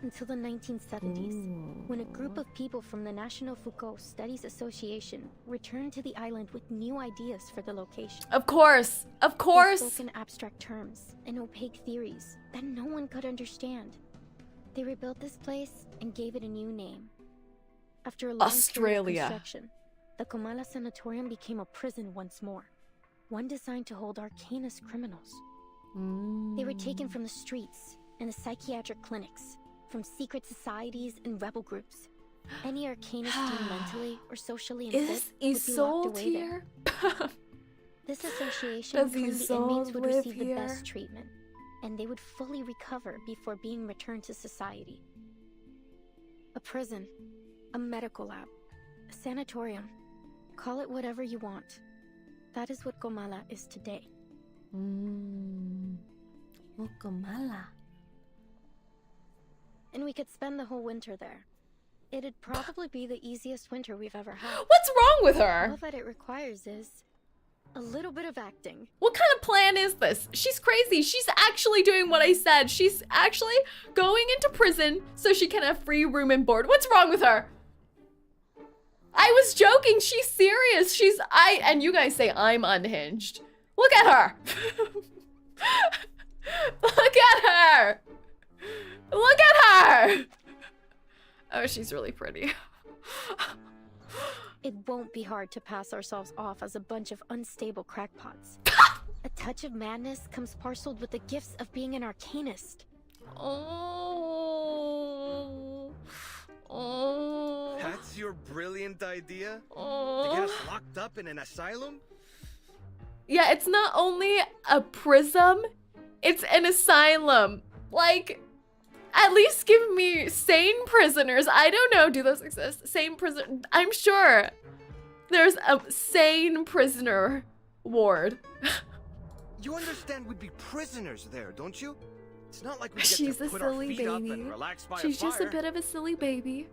Until the 1970s, when a group of people from the National Foucault Studies Association returned to the island with new ideas for the location. Of course. Of They course. spoke in abstract terms and opaque theories that no one could understand. They rebuilt this place and gave it a new name. After a long period of Australia. construction, the 𝐂𝐚 Sanatorium became a prison once more, one designed to hold arcanist criminals. They were taken from the streets and the psychiatric clinics, from secret societies and rebel groups. Any arcanist deemed mentally or socially unfit Is would be locked Isolde away there. here? This association Does claimed the Isolde inmates would live receive the here? best treatment, and they would fully recover before being returned to society. A prison, a medical lab, a sanatorium, call it whatever you want. That is what 𝐂𝐚 is today. 𝐂𝐚. And we could spend the whole winter there. It'd probably be the easiest winter we've ever had. What's wrong with her? All that it requires is a little bit of acting. What kind of plan is this? She's crazy. She's actually doing what I said. She's actually going into prison so she can have free room and board. What's wrong with her? I was joking. She's serious. And you guys say I'm unhinged. Look at her. Look at her. Look at her. Oh, she's really pretty. It won't be hard to pass ourselves off as a bunch of unstable crackpots. A touch of madness comes parceled with the gifts of being an arcanist. Oh. Oh. That's your brilliant idea? To Oh. get us locked up in an asylum? Yeah, it's not only a prism, it's an asylum. Like, at least give me sane prisoners. I don't know, do those exist? Sane prison. I'm sure there's a sane prisoner ward. You understand we'd be prisoners there, don't you? It's not like we get She's to a put our silly feet up baby. and relax by She's a just a fire. bit of a silly baby.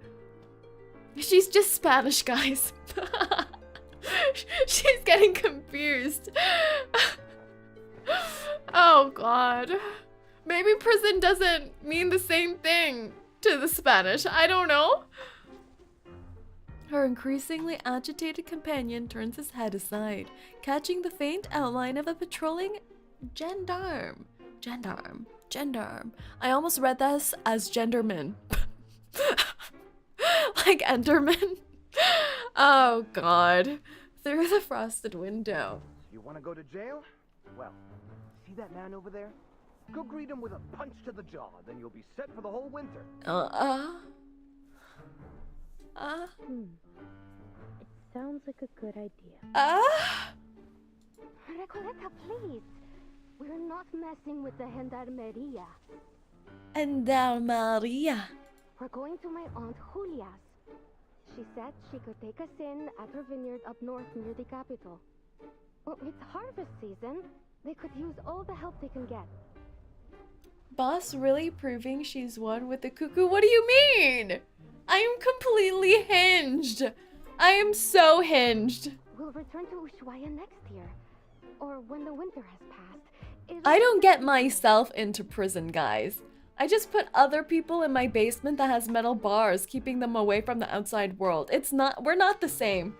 She's just Spanish, guys. She's getting confused. Oh, God. Maybe prison doesn't mean the same thing to the Spanish. I don't know. Her increasingly agitated companion turns his head aside, catching the faint outline of a patrolling gendarme. Gendarme. I almost read this as genderman. Like Enderman. Oh, God. Through the frosted window. You want to go to jail? Well, see that man over there? Go greet him with a punch to the jaw, then you'll be set for the whole winter. It sounds like a good idea. Recoleta, please. We're not messing with the gendarmeria. Maria. We're going to my aunt Julia's. She said she could take us in at her vineyard up north near the capital. Oh, it's harvest season. They could use all the help they can get. Boss really proving she's one with the cuckoo? What do you mean? I am completely hinged. I am so hinged. We'll return to Ushuaia next year. Or when the winter has passed. I don't get myself into prison, guys. I just put other people in my basement that has metal bars, keeping them away from the outside world. We're not the same.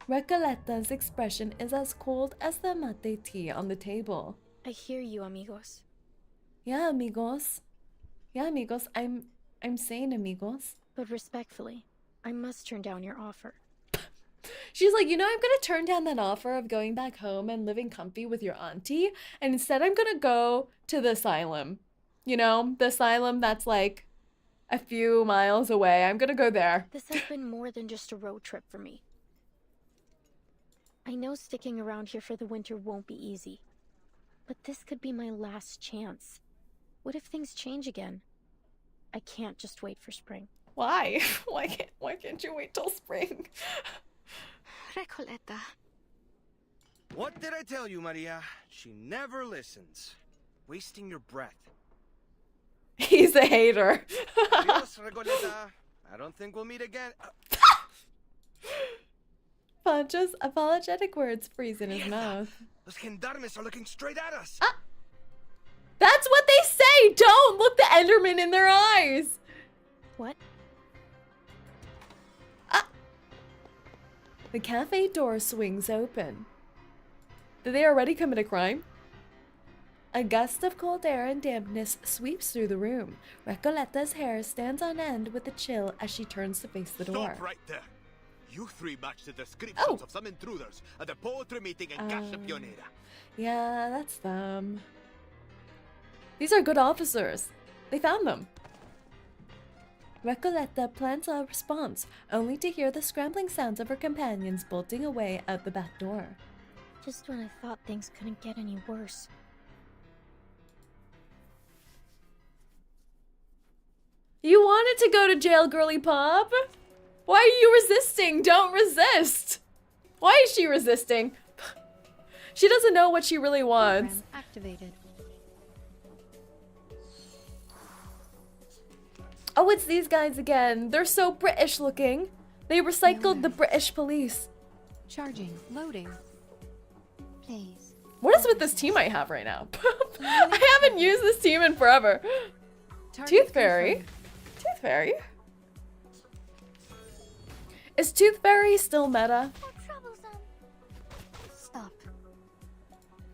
Recoleta's expression is as cold as the mate tea on the table. I hear you, amigos. Yeah, amigos. I'm sane, amigos. But respectfully, I must turn down your offer. She's like, you know, I'm gonna turn down that offer of going back home and living comfy with your auntie, and instead I'm gonna go to the asylum. You know, the asylum that's like a few miles away. I'm gonna go there. This has been more than just a road trip for me. I know sticking around here for the winter won't be easy, but this could be my last chance. What if things change again? I can't just wait for spring. Why? Why can't you wait till spring? Recoleta. What did I tell you, Maria? She never listens. Wasting your breath. He's a hater. Adios, Recoleta. I don't think we'll meet again. Pancho's apologetic words freeze in his mouth. Those gendarmes are looking straight at us. That's what they say! Don't look the Enderman in their eyes! What? The cafe door swings open. Did they already commit a crime? A gust of cold air and dampness sweeps through the room. Recoleta's hair stands on end with a chill as she turns to face the door. Stop right there. You three match the descriptions of some intruders at the poetry meeting in Gacha Pionera. Yeah, that's them. These are good officers. They found them. Recoleta plans a response, only to hear the scrambling sounds of her companions bolting away out the back door. Just when I thought things couldn't get any worse. You wanted to go to jail, girly pop. Why are you resisting? Don't resist. Why is she resisting? She doesn't know what she really wants. Program activated. Oh, it's these guys again. They're so British looking. They recycled the British police. Charging. Loading. Please. What is with this team I have right now? I haven't used this team in forever. Tooth Fairy. Tooth Fairy. Is Tooth Fairy still meta? Stop.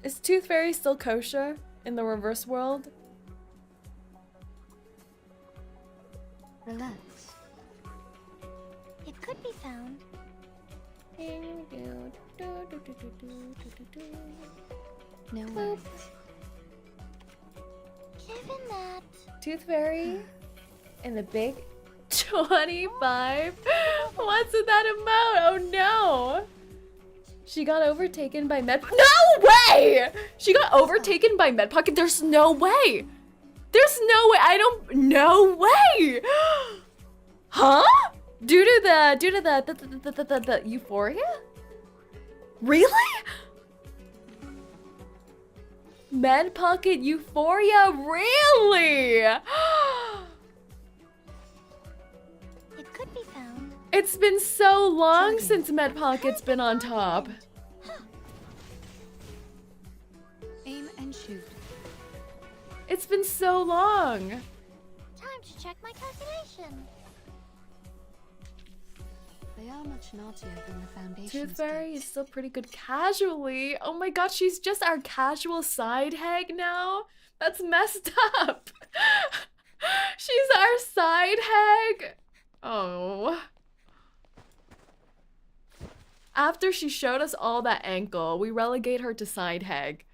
Is Tooth Fairy still kosher in the reverse world? Relax. It could be found. No worries. Given that. Tooth Fairy in the big 25? What's that about? Oh no! She got overtaken by No way! She got overtaken by Med Pocket. There's no way! There's no way! No way! Huh? Due to the euphoria? Really? Med Pocket euphoria? Really? It could be found. It's been so long since Med Pocket's been on top. Aim and shoot. It's been so long. Time to check my calculation. They are much naughtier than the Foundation. Tooth Fairy is still pretty good casually. Oh my god, she's just our casual side hag now? That's messed up. She's our side hag. Oh. After she showed us all that ankle, we relegate her to side hag.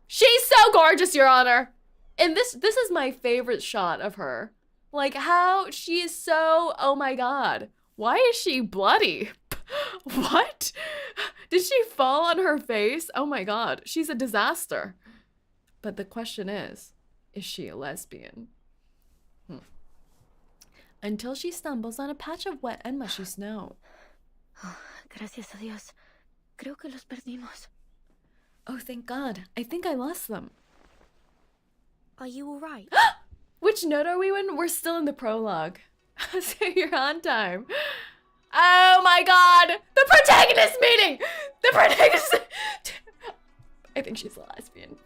She's so gorgeous, Your Honor. And this is my favorite shot of her. Like how she is so, oh my god. Why is she bloody? What? Did she fall on her face? Oh my god, she's a disaster. But the question is she a lesbian? Until she stumbles on a patch of wet and mushy snow. Oh, gracias a Dios. Creo que los perdimos. Oh, thank God. I think I lost them. Are you alright? Which note are we in? We're still in the prologue. So you're on time. Oh my god! The protagonist meeting! The protagonist... I think she's a lesbian.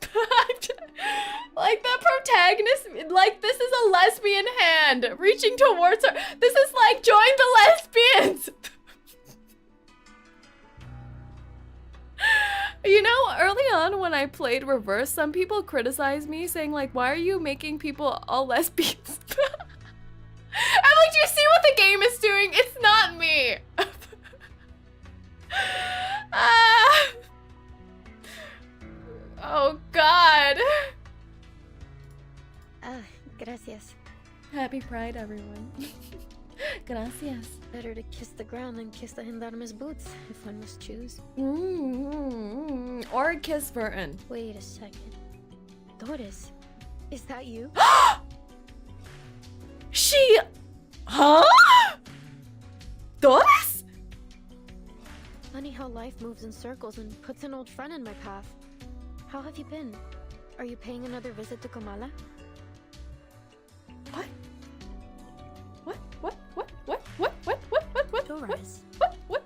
Like the protagonist, like this is a lesbian hand reaching towards her. This is like join the lesbians. You know, early on when I played Reverse, some people criticized me saying like, why are you making people all lesbians? I'm like, do you see what the game is doing? It's not me. Oh, God. Gracias. Happy Pride, everyone. Gracias. Better to kiss the ground than kiss the gendarme's boots, if one must choose. Or kiss Burton. Wait a second. Doris, is that you? She... Huh? Doris? Funny how life moves in circles and puts an old friend in my path. How have you been? Are you paying another visit to Kamala? What? Doris. What?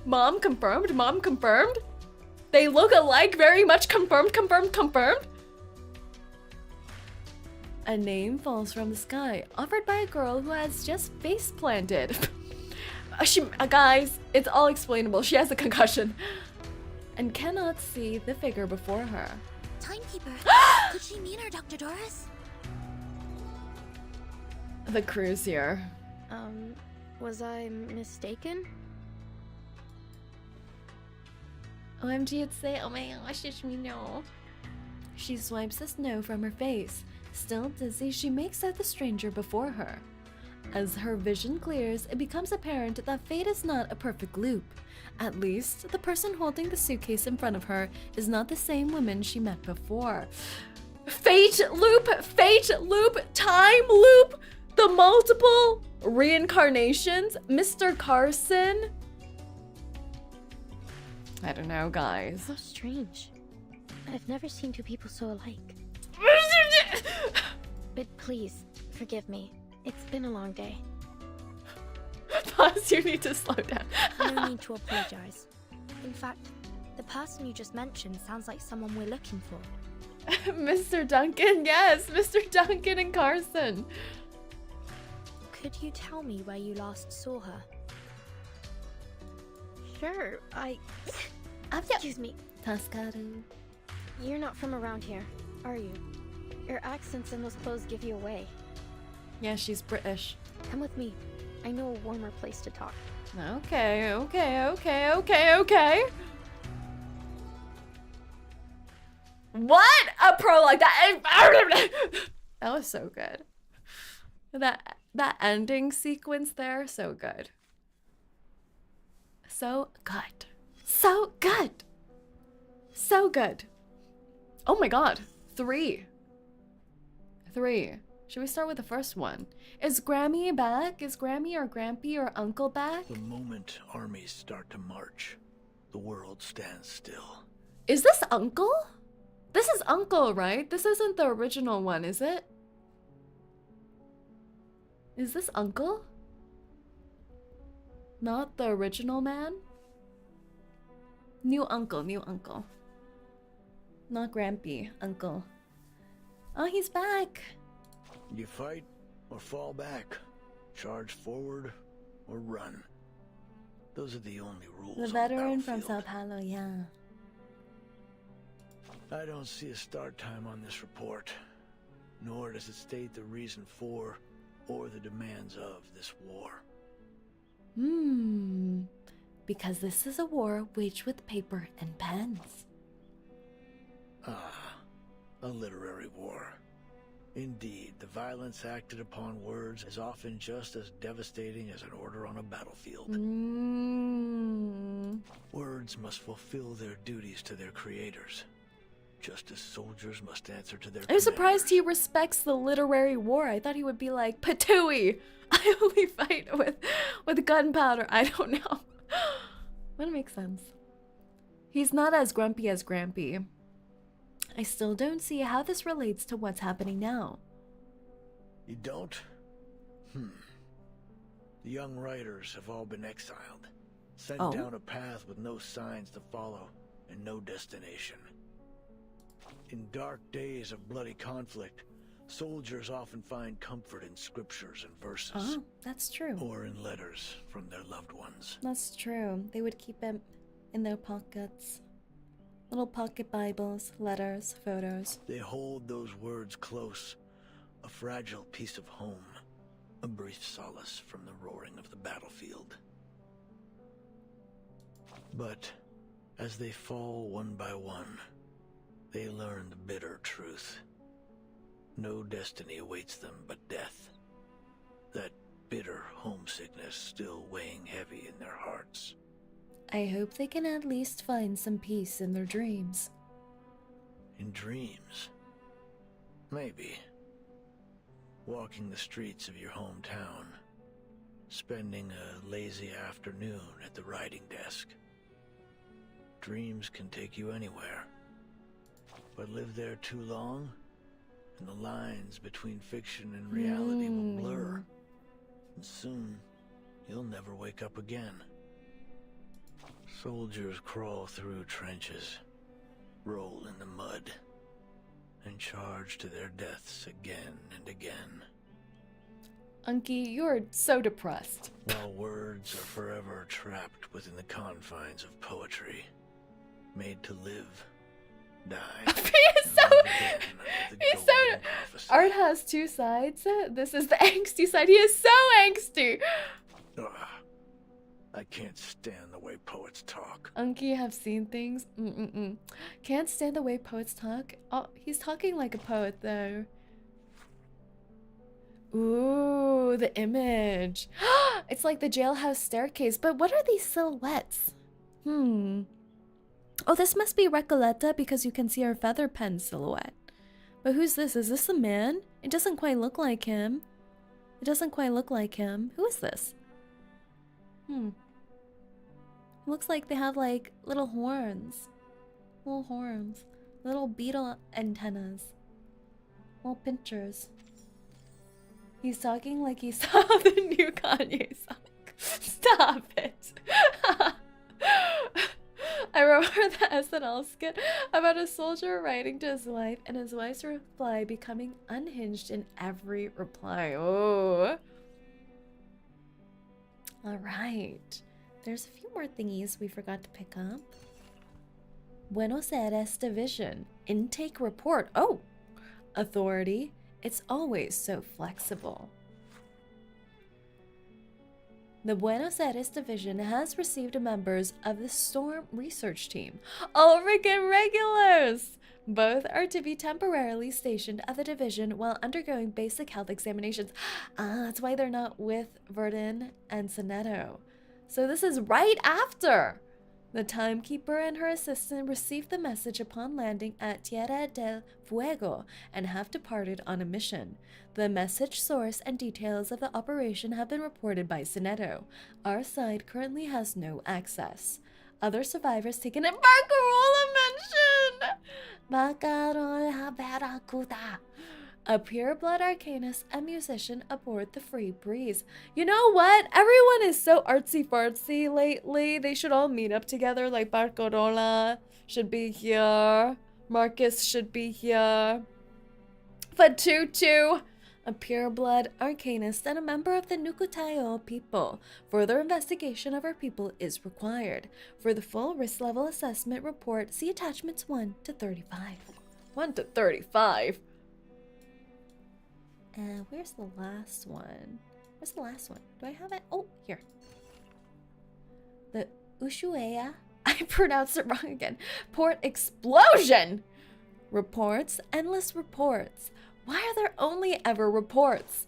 Mom confirmed? Mom confirmed? They look alike, very much confirmed. A name falls from the sky, offered by a girl who has just face planted. Guys, it's all explainable. She has a concussion and cannot see the figure before her. Timekeeper. Could she mean her, Dr. Doris? The cruisier. Was I mistaken? OMG, it's say, oh my gosh, it's me, no. She swipes the snow from her face. Still dizzy, she makes out the stranger before her. As her vision clears, it becomes apparent that fate is not a perfect loop. At least, the person holding the suitcase in front of her is not the same woman she met before. Fate loop, time loop, the multiple reincarnations, Mr. Carson. I don't know, guys. How strange. I've never seen two people so alike. But please, forgive me. It's been a long day. Pause, you need to slow down. No need to apologize. In fact, the person you just mentioned sounds like someone we're looking for. Mr. Duncan, yes, Mr. Duncan and Carson. Could you tell me where you last saw her? Sure, Excuse me. Tascado. You're not from around here, are you? Your accents and those clothes give you away. Yeah, she's British. Come with me. I know a warmer place to talk. Okay. What a prologue! That was so good. That ending sequence there, so good. So good. Oh my god. 3. Should we start with the first one? Is Grammy back? Is Grammy or Grampy or Uncle back? The moment armies start to march, the world stands still. Is this Uncle? This is Uncle, right? This isn't the original one, is it? Is this Uncle? Not the original man? New Uncle. Not Grampy, Uncle. Oh, he's back. You fight or fall back, charge forward or run. Those are the only rules. The on veteran from battlefield. Sao Paulo, yeah. I don't see a start time on this report, nor does it state the reason for or the demands of this war. Because this is a war waged with paper and pens. Ah, a literary war. Indeed, the violence acted upon words is often just as devastating as an order on a battlefield. Words must fulfill their duties to their creators, just as soldiers must answer to their I'm surprised he commanders. respects the literary war. I thought he would be like, Patooey! I only fight with gunpowder. I don't know. That makes sense. He's not as grumpy as Grampy. I still don't see how this relates to what's happening now. You don't? The young writers have all been exiled, sent down a path with no signs to follow and no destination. In dark days of bloody conflict, soldiers often find comfort in scriptures and verses. Oh, that's true. Or in letters from their loved ones. That's true. They would keep it in their pockets. Little pocket Bibles, letters, photos. They hold those words close, a fragile piece of home, a brief solace from the roaring of the battlefield. But as they fall one by one, they learn the bitter truth. No destiny awaits them but death. That bitter homesickness still weighing heavy in their hearts. I hope they can at least find some peace in their dreams. In dreams? Maybe. Walking the streets of your hometown. Spending a lazy afternoon at the writing desk. Dreams can take you anywhere. But live there too long, and the lines between fiction and reality will blur. And soon, you'll never wake up again. Soldiers crawl through trenches, roll in the mud, and charge to their deaths again and again. 𝐂𝐚𝐭, you're so depressed. While words are forever trapped within the confines of poetry, made to live, die. He's so art has two sides. This is the angsty side. He is so angsty. I can't stand the way poets talk. 𝐂𝐚𝐭, have seen things. Can't stand the way poets talk. Oh, he's talking like a poet though. Ooh, the image. It's like the jailhouse staircase, but what are these silhouettes? Oh, this must be Recoleta because you can see her feather pen silhouette. But who's this? Is this a man? It doesn't quite look like him. It doesn't quite look like him. Who is this? It looks like they have like little horns. Little horns. Little beetle antennas. Little pinchers. He's talking like he saw the new Kanye song. Stop it. I remember the SNL skit about a soldier writing to his wife and his wife's reply becoming unhinged in every reply. Oh. Alright. There's a few more thingies we forgot to pick up. Buenos Aires Division. Intake report. Oh. Authority. It's always so flexible. The Buenos Aires Division has received members of the Storm Research Team. All freaking regulars! Both are to be temporarily stationed at the division while undergoing basic health examinations. That's why they're not with Verdun and Soneto. So this is right after. The timekeeper and her assistant received the message upon landing at Tierra del Fuego and have departed on a mission. The message source and details of the operation have been reported by Soneto. Our side currently has no access. Other survivors taken in Barcarola mentioned! Barcarola Barracuda. A pure-blood arcanist and musician aboard the Free Breeze. You know what? Everyone is so artsy-fartsy lately. They should all meet up together, like Barcarola should be here. Marcus should be here. Fatutu, a pure-blood arcanist and a member of the 𝐒𝐚𝐭 people. Further investigation of our people is required. For the full risk level assessment report, see attachments 1 to 35. 1 to 35? Where's the last one? Where's the last one? Do I have it? Oh, here. The Ushuaia. I pronounced it wrong again. Port explosion! Reports, endless reports. Why are there only ever reports?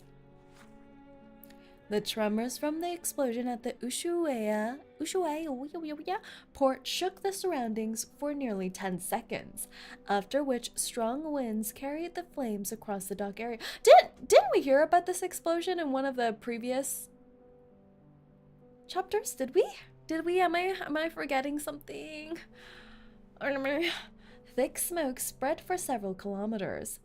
The tremors from the explosion at the Ushuaia port shook the surroundings for nearly 10 seconds, after which strong winds carried the flames across the dock area. Didn't we hear about this explosion in one of the previous chapters? Did we? Am I forgetting something? Thick smoke spread for several kilometers.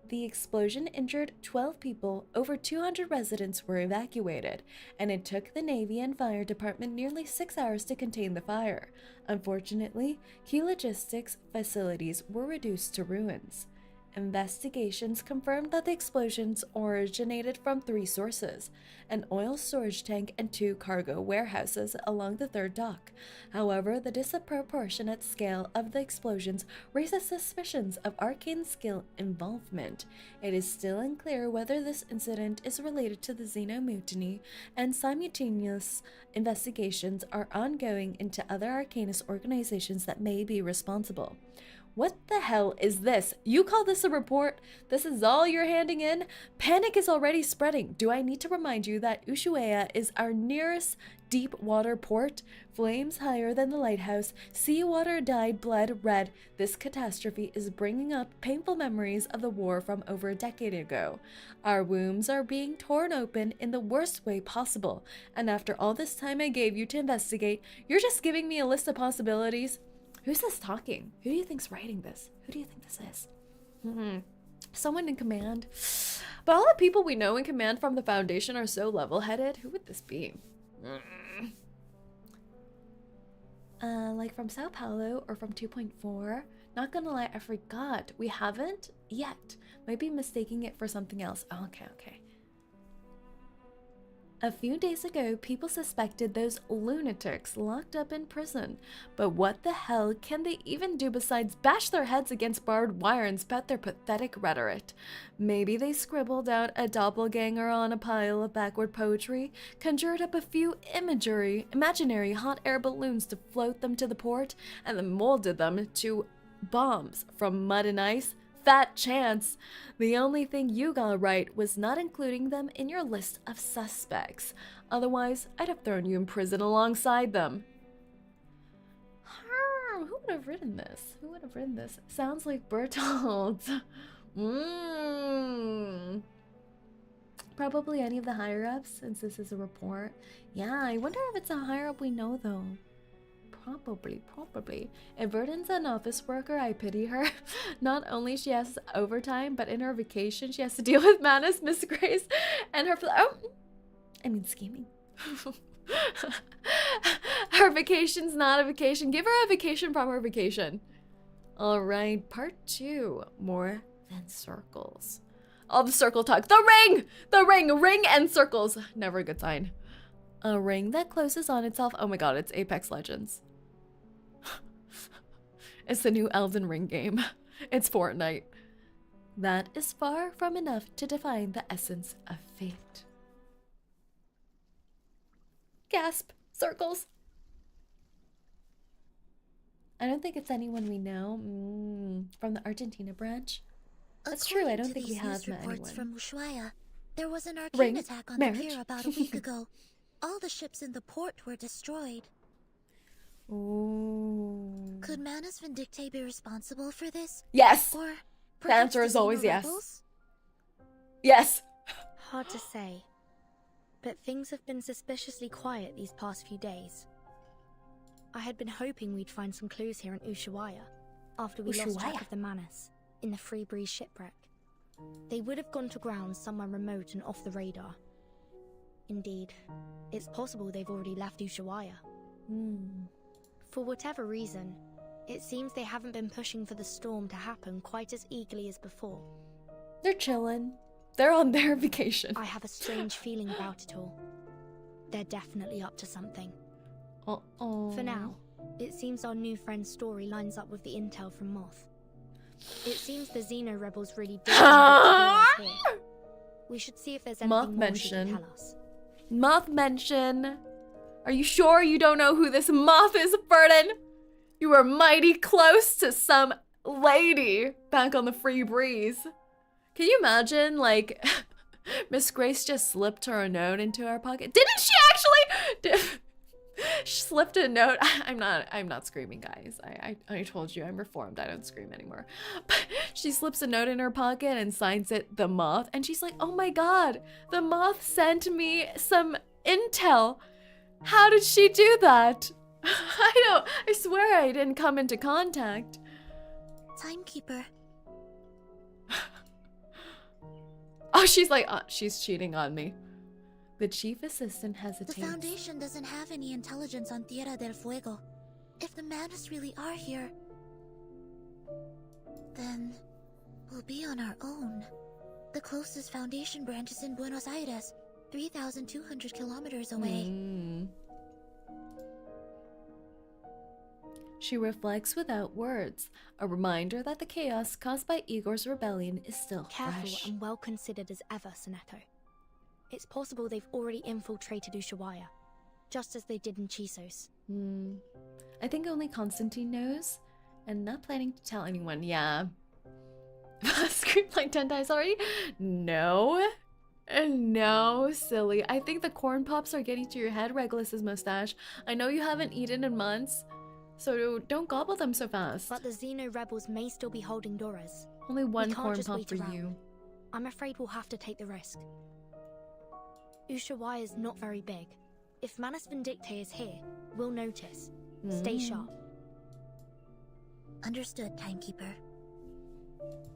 The explosion injured 12 people, over 200 residents were evacuated, and it took the Navy and Fire Department nearly 6 hours to contain the fire. Unfortunately, key logistics facilities were reduced to ruins. Investigations confirmed that the explosions originated from 3 sources: an oil storage tank and 2 cargo warehouses along the 3rd dock. However, the disproportionate scale of the explosions raises suspicions of arcane skill involvement. It is still unclear whether this incident is related to the Xeno mutiny, and simultaneous investigations are ongoing into other arcanist organizations that may be responsible. What the hell is this? You call this a report? This is all you're handing in? Panic is already spreading. Do I need to remind you that 𝐒𝐴𝐤 is our nearest deep water port? Flames higher than the lighthouse. Seawater dyed blood red. This catastrophe is bringing up painful memories of the war from over a decade ago. Our wombs are being torn open in the worst way possible. And after all this time I gave you to investigate, you're just giving me a list of possibilities? Who's this talking? Who do you think's writing this? Who do you think this is? Someone in command. But all the people we know in command from the Foundation are so level-headed. Who would this be? Like from Sao Paulo or from 2.4? Not gonna lie, I forgot. We haven't yet. Might be mistaking it for something else. Oh, okay. A few days ago, people suspected those lunatics locked up in prison. But what the hell can they even do besides bash their heads against barbed wire and spout their pathetic rhetoric? Maybe they scribbled out a doppelganger on a pile of backward poetry, conjured up a few imaginary hot air balloons to float them to the port, and then molded them to bombs from mud and ice. Fat chance. The only thing you got right was not including them in your list of suspects. Otherwise, I'd have thrown you in prison alongside them. Who would have written this? Who would have written this? Sounds like Bertolt. Probably any of the higher-ups, since this is a report. Yeah, I wonder if it's a higher-up we know, though. Probably. If Verdon's an office worker, I pity her. Not only she has overtime, but in her vacation, she has to deal with Manus, Miss Grace, and her scheming. Her vacation's not a vacation. Give her a vacation from her vacation. Alright, part 2. More than circles. All the circle talk. The ring and circles. Never a good sign. A ring that closes on itself. Oh my god, it's Apex Legends. It's the new Elden Ring game. It's Fortnite. That is far from enough to define the essence of fate. Gasp. Circles. I don't think it's anyone we know. From the Argentina branch. That's true, I don't think we have met anyone. From 𝐒𝐴𝐤, there was an arcane attack on the pier about a week ago. All the ships in the port were destroyed. Ooh. Could Manus Vindicte be responsible for this? Yes! Or the answer is always yes. Rebels? Yes! Hard to say. But things have been suspiciously quiet these past few days. I had been hoping we'd find some clues here in 𝐒𝐴𝐤 after we lost track of the Manus in the Free Breeze shipwreck. They would have gone to ground somewhere remote and off the radar. Indeed, it's possible they've already left 𝐒𝐴𝐤. For whatever reason, it seems they haven't been pushing for the storm to happen quite as eagerly as before. They're chilling. They're on their vacation. I have a strange feeling about it all. They're definitely up to something. For now, it seems our new friend's story lines up with the intel from Moth. It seems the Xeno rebels really did here. We should see if there's anything more she can tell us. Moth mention. Are you sure you don't know who this Moth is, Verdon? You were mighty close to some lady back on the Free Breeze. Can you imagine, like, Miss Grace just slipped her a note into her pocket? Didn't she actually? She slipped a note. I'm not screaming, guys. I told you I'm reformed. I don't scream anymore. But she slips a note in her pocket and signs it the Moth. And she's like, oh my god, the Moth sent me some intel. How did she do that? I swear I didn't come into contact. Timekeeper. Oh, she's like, she's cheating on me. The chief assistant hesitates. The Foundation doesn't have any intelligence on Tierra del Fuego. If the Manus really are here, then we'll be on our own. The closest Foundation branch is in Buenos Aires, 3,200 kilometers away. She reflects without words, a reminder that the chaos caused by Igor's rebellion is still careful fresh. And well considered as ever, Soneto. It's possible they've already infiltrated 𝐒𝐴𝐤, just as they did in Chisos. I think only Constantine knows. And not planning to tell anyone. Yeah. Screamed like 10 times already? No. No, silly. I think the corn pops are getting to your head, Regulus's mustache. I know you haven't eaten in months, so don't gobble them so fast. But the Xeno rebels may still be holding Doras. Only one can't corn just pop wait for around. you. I'm afraid we'll have to take the risk. Ushuaia is not very big. If Manus Vindictae is here, we'll notice. Stay sharp. Understood, Timekeeper.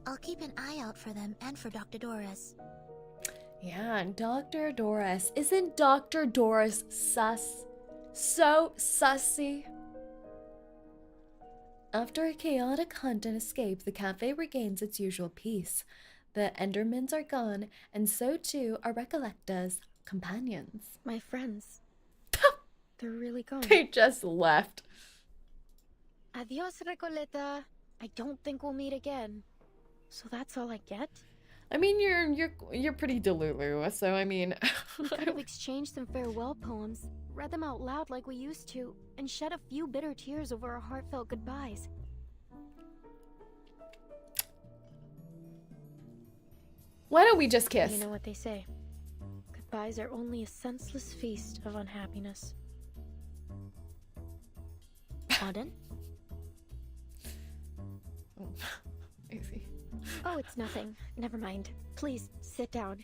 I'll keep an eye out for them and for Dr. Doris. Yeah, Dr. Doris. Isn't Dr. Doris sus? So sussy. After a chaotic hunt and escape, the cafe regains its usual peace. The Endermans are gone, and so too are Recoleta's companions. My friends. They're really gone. They just left. Adios, Recoleta. I don't think we'll meet again. So that's all I get? I mean, you're pretty delulu, so I mean... We could have exchanged some farewell poems, read them out loud like we used to, and shed a few bitter tears over our heartfelt goodbyes. Why don't we just kiss? You know what they say. Goodbyes are only a senseless feast of unhappiness. Pardon? Easy. Oh, it's nothing. Never mind. Please, sit down.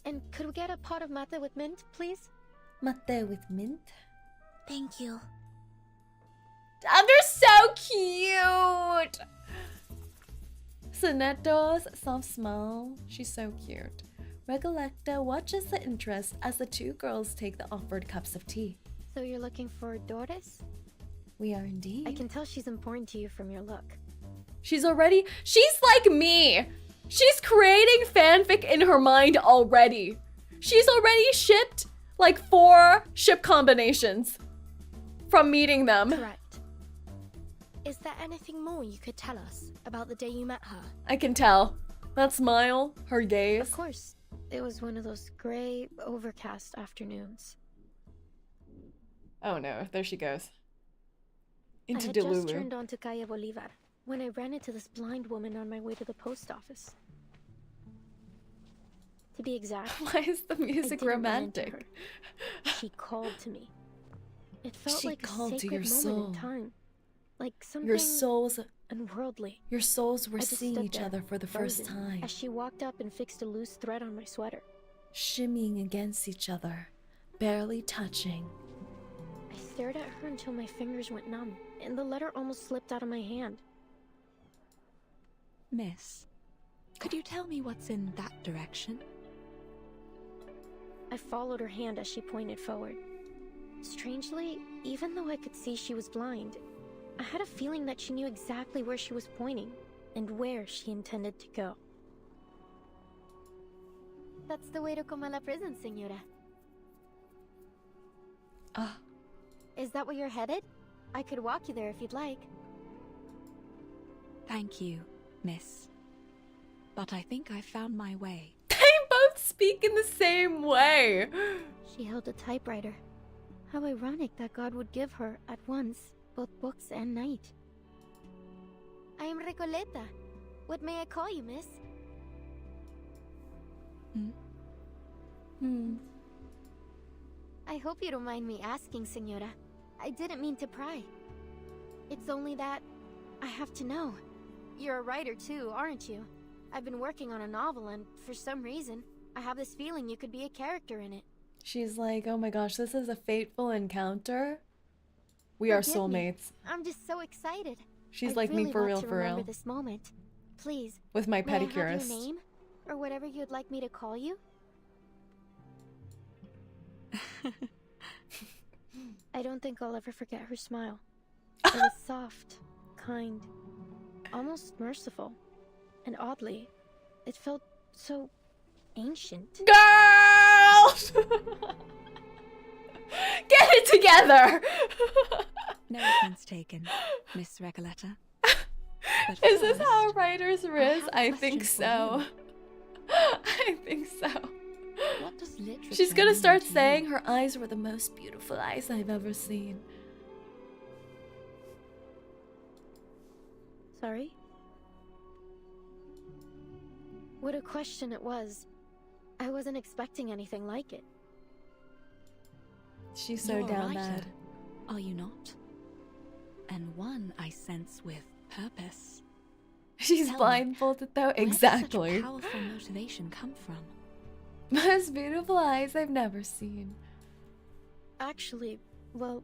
And could we get a pot of mate with mint, please? Mate with mint? Thank you. Oh, they're so cute! Soneto's soft smile. She's so cute. Recoleta watches the interest as the two girls take the offered cups of tea. So you're looking for Doris? We are indeed. I can tell she's important to you from your look. She's like me! She's creating fanfic in her mind already. She's already shipped like 4 ship combinations from meeting them. Correct. Is there anything more you could tell us about the day you met her? I can tell. That smile, her gaze. Of course. It was one of those gray, overcast afternoons. Oh no, there she goes. Into I had Delulu. just turned onto Calle Bolivar when I ran into this blind woman on my way to the post office. To be exact, Why is the music romantic? She called to me. It felt She like a called to sacred your moment soul. in time. Like something Your souls unworldly. were I just seeing stood each there, other for the first frozen, time. as she walked up and fixed a loose thread on my sweater. Shimmying against each other, barely touching. I stared at her until my fingers went numb, and the letter almost slipped out of my hand. Miss, could you tell me what's in that direction? I followed her hand as she pointed forward. Strangely, even though I could see she was blind, I had a feeling that she knew exactly where she was pointing and where she intended to go. That's the way to Comala prison, Señora. Ah. Is that where you're headed? I could walk you there if you'd like. Thank you, miss. But I think I found my way. They both speak in the same way. She held a typewriter. How ironic that God would give her, at once, both books and night. I am Recoleta. What may I call you, miss? I hope you don't mind me asking, Señora. I didn't mean to pry. It's only that I have to know. You're a writer too, aren't you? I've been working on a novel and, for some reason, I have this feeling you could be a character in it. She's like, oh my gosh, this is a fateful encounter. We are Forgive me. soulmates. I'm just so excited. She's I'd like really me for want real, to for remember real. this moment. Please. With my May I have pedicurist. your name? Or whatever you'd like me to call you? I don't think I'll ever forget her smile. It was soft, kind, almost merciful. And oddly, it felt so ancient. Girls! Get it together! No offense taken, Miss Recoleta. But Is this first, how writers riz? have a I think question so. for I think so. What does literature She's gonna mean start to saying you? her eyes were the most beautiful eyes I've ever seen. Sorry? What a question it was. I wasn't expecting anything like it. She's so You're a down writer, bad. are you not? And one I sense with purpose. She's Tell me, blindfolded though. Where does Exactly. such powerful motivation come from? Most beautiful eyes I've never seen. Actually, well,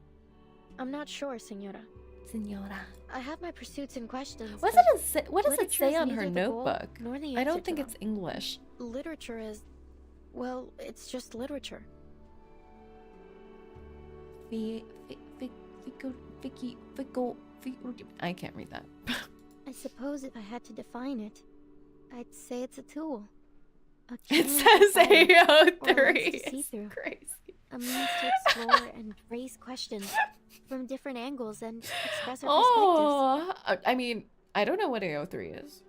I'm not sure, Senora. Senora. I have my pursuits and questions. What but does it say, what does it literature say is on her neither the goal notebook? nor the I answer don't to think them. it's English. Literature is, well, it's just literature. I can't read that. I suppose if I had to define it, I'd say it's a tool. A It key says to find, or AO3. lens to see It's through. crazy. A means to explore and raise questions from different angles and express our perspectives. Oh, I mean, I don't know what AO3 is.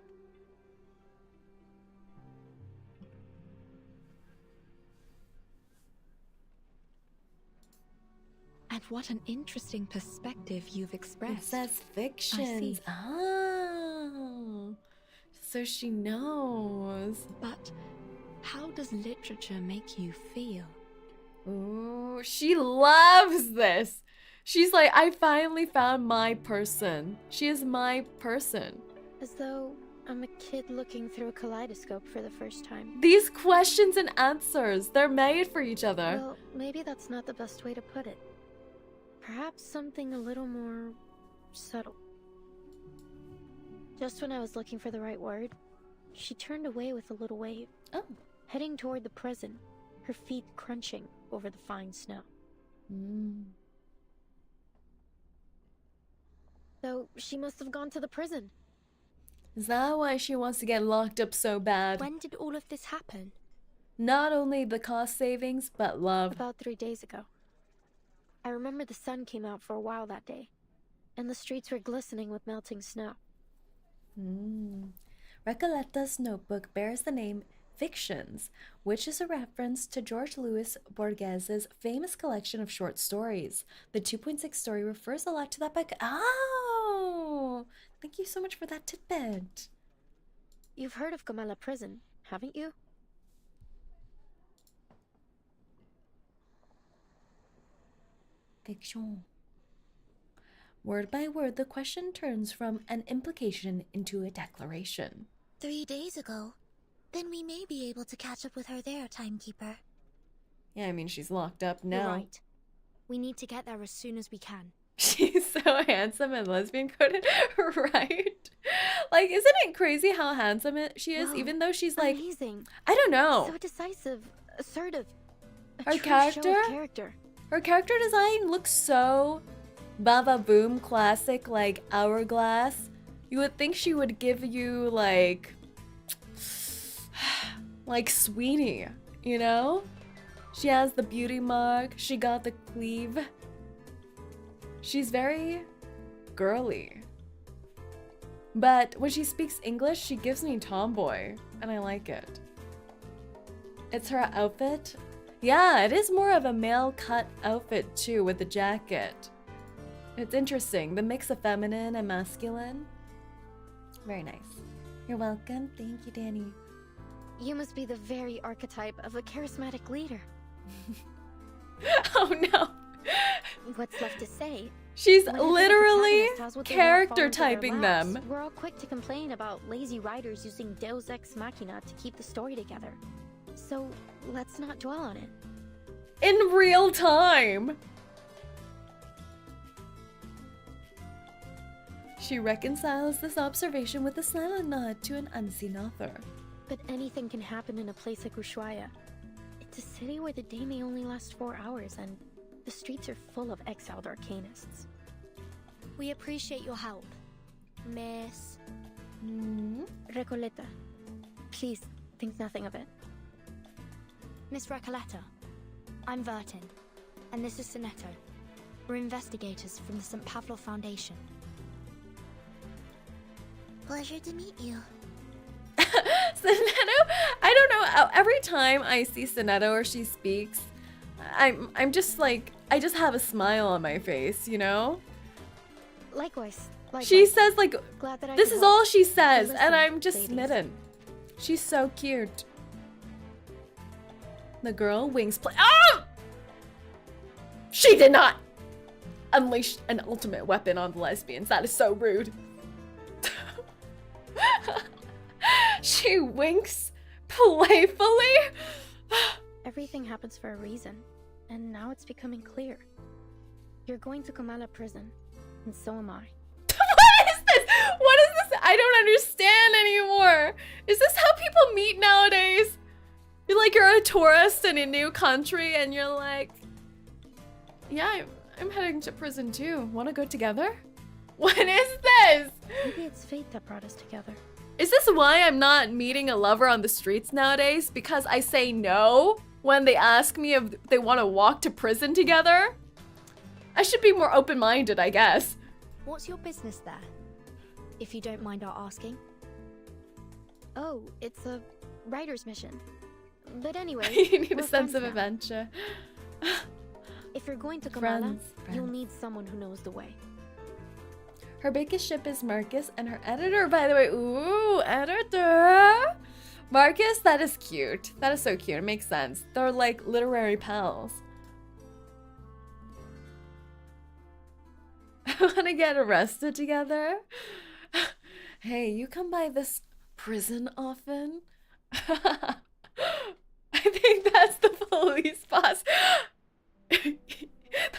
And what an interesting perspective you've expressed. It says fictions. Oh, so she knows. But how does literature make you feel? Ooh, she loves this. She's like, I finally found my person. She is my person. As though I'm a kid looking through a kaleidoscope for the first time. These questions and answers, they're made for each other. Well, maybe that's not the best way to put it. Perhaps something a little more subtle. Just when I was looking for the right word, she turned away with a little wave. Oh. Heading toward the prison, her feet crunching over the fine snow. So she must have gone to the prison. Is that why she wants to get locked up so bad? When did all of this happen? Not only the cost savings, but love. About 3 days ago. I remember the sun came out for a while that day, and the streets were glistening with melting snow. Recoleta's notebook bears the name Fictions, which is a reference to George Louis Borges's famous collection of short stories. The 2.6 story refers a lot to that book. Oh, thank you so much for that tidbit. You've heard of Gomela Prison, haven't you? Fiction. Word by word, the question turns from an implication into a declaration. 3 days ago. Then we may be able to catch up with her there, Timekeeper. Yeah, I mean, she's locked up You're now. right. We need to get there as soon as we can. She's so handsome and lesbian coded, right? Like, isn't it crazy how handsome she is, Wow, even though she's like, amazing. I don't know. So decisive, assertive. A Her true show of character? character. Her character design looks so Baba Boom classic, like Hourglass. You would think she would give you like Sweeney, you know? She has the beauty mark, she got the cleave. She's very girly. But when she speaks English, she gives me tomboy, and I like it. It's her outfit. Yeah, it is more of a male cut outfit too, with the jacket. It's interesting, the mix of feminine and masculine. Very nice. You're welcome. Thank you, Danny. You must be the very archetype of a charismatic leader. Oh no. What's left to say? She's Whenever the literally protagonist has what they want fall character into their typing laps, them. We're all quick to complain about lazy writers using Deus Ex Machina to keep the story together. So let's not dwell on it. In real time. She reconciles this observation with a silent nod to an unseen author. But anything can happen in a place like Ushuaia. It's a city where the day may only last 4 hours, and the streets are full of exiled arcanists. We appreciate your help, Miss... Recoleta, please think nothing of it. Miss Recoleta. I'm Vertin, and this is Sinetto. We're investigators from the St. Pavlov Foundation. Pleasure to meet you. Sinetto? I don't know. Every time I see Sinetto or she speaks, I'm just like, I just have a smile on my face, you know? Likewise, She says like, Glad that I this could is help. all she says, Listen, and I'm just ladies. smitten. She's so cute. The girl wings play. Oh! She did not unleash an ultimate weapon on the lesbians. That is so rude. She winks playfully. Everything happens for a reason, and now it's becoming clear. You're going to Kamala prison, and so am I. What is this? What is this? I don't understand anymore. Is this how people meet nowadays? You're like, you're a tourist in a new country, and you're like, yeah, I'm heading to prison too. Want to go together? What is this? Maybe it's fate that brought us together. Is this why I'm not meeting a lover on the streets nowadays? Because I say no when they ask me if they want to walk to prison together? I should be more open-minded, I guess. What's your business there? If you don't mind our asking. Oh, it's a writer's mission. But anyway, You need a we're sense friends of now. adventure. If you're going to Kamala, Friends, you'll friends. need someone who knows the way. Her biggest ship is Marcus, and her editor, by the way. Ooh, editor! Marcus, that is cute. That is so cute. It makes sense. They're like literary pals. I want to get arrested together. Hey, you come by this prison often? I think that's the police boss.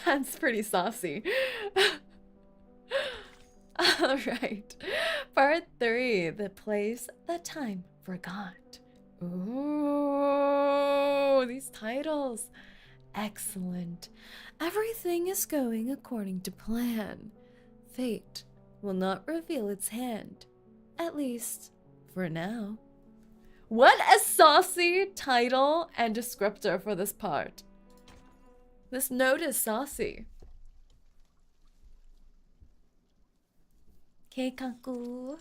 That's pretty saucy. All right. Part 3. The place that time forgot. Ooh, these titles. Excellent. Everything is going according to plan. Fate will not reveal its hand. At least, for now. What a saucy title and descriptor for this part. This note is saucy. 𝐂𝐡𝐚𝐭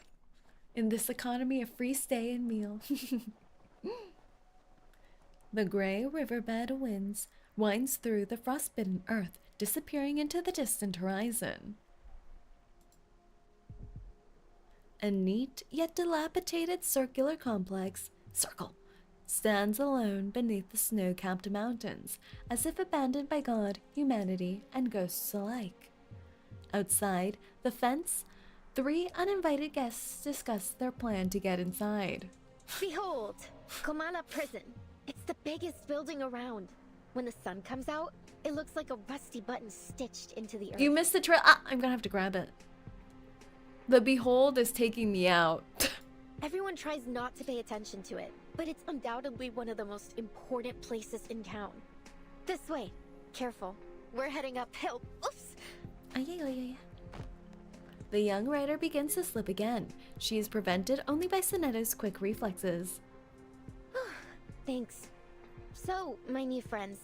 in this economy of free stay and meal. The gray riverbed winds through the frostbitten earth, disappearing into the distant horizon. A neat yet dilapidated circular complex, stands alone beneath the snow-capped mountains, as if abandoned by God, humanity, and ghosts alike. Outside the fence, 3 uninvited guests discuss their plan to get inside. Behold, Kamala Prison. It's the biggest building around. When the sun comes out, it looks like a rusty button stitched into the earth. You missed the trail. Ah, I'm gonna have to grab it. The behold is taking me out. Everyone tries not to pay attention to it, but it's undoubtedly one of the most important places in town. This way. Careful. We're heading uphill. Oops! The young rider begins to slip again. She is prevented only by Sonetta's quick reflexes. Thanks. So, my new friends,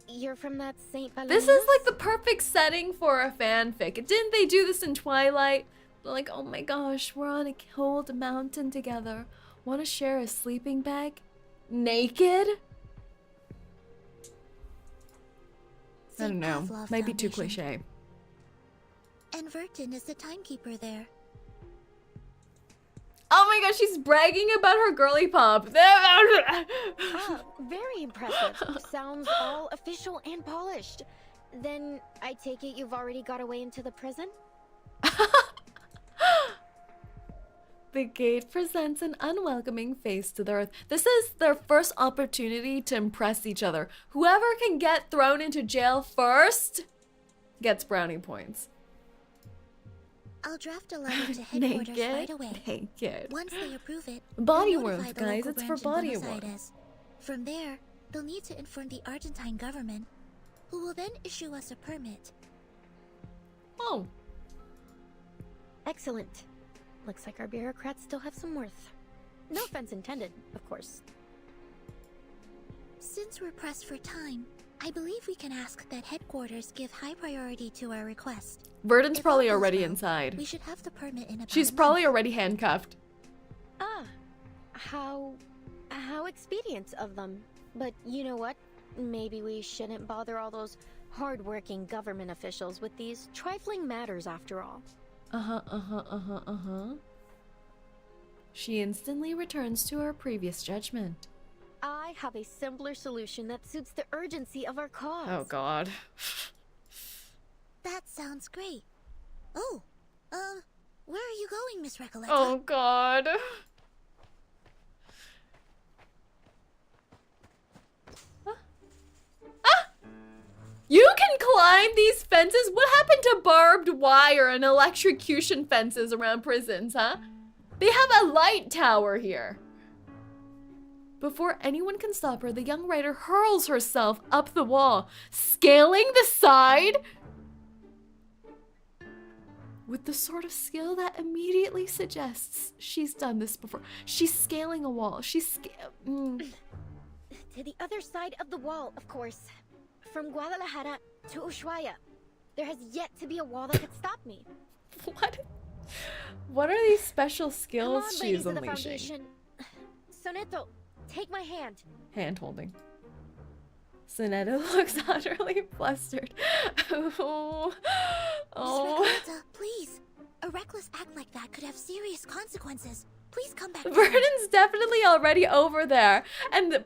you're from that St. This is like the perfect setting for a fanfic. Didn't they do this in Twilight? They're like, oh my gosh, we're on a cold mountain together. Want to share a sleeping bag? Naked? I don't know. Pavlov Might be too Foundation. cliche. And Vertin is the timekeeper there. Oh my gosh, she's bragging about her girly pop. Ah, very impressive. Sounds all official and polished. Then I take it you've already got away into the prison? The gate presents an unwelcoming face to the earth. This is their first opportunity to impress each other. Whoever can get thrown into jail first gets brownie points. I'll draft a letter to headquarters Naked? right away. Naked. Once they approve it, Body we'll warmth, notify the guys. local It's for branch in body Buenos warmth. Aires. From there, they'll need to inform the Argentine government, who will then issue us a permit. Oh. Excellent. Looks like our bureaucrats still have some worth. No offense intended, of course. Since we're pressed for time, I believe we can ask that headquarters give high priority to our request. Verdon's If probably all goes already well, inside. We should have the permit in about She's a probably month. already handcuffed. Ah, how expedient of them. But you know what? Maybe we shouldn't bother all those hard-working government officials with these trifling matters after all. She instantly returns to her previous judgment. I have a simpler solution that suits the urgency of our cause. Oh god. That sounds great. Oh, where are you going, Miss Recoleta? Oh god. You can climb these fences? What happened to barbed wire and electrocution fences around prisons, huh? They have a light tower here. Before anyone can stop her, the young writer hurls herself up the wall, scaling the side with the sort of skill that immediately suggests she's done this before. She's scaling a wall. To the other side of the wall, of course. From Guadalajara to Ushuaia. There has yet to be a wall that could stop me. What? What are these special skills Come on, she's ladies of the unleashing? Foundation. Soneto, take my hand. Hand holding. Sonetta looks utterly flustered. Oh. Miss Recoleta, please. A reckless act like that could have serious consequences. Please come back. Vernon's definitely already over there. And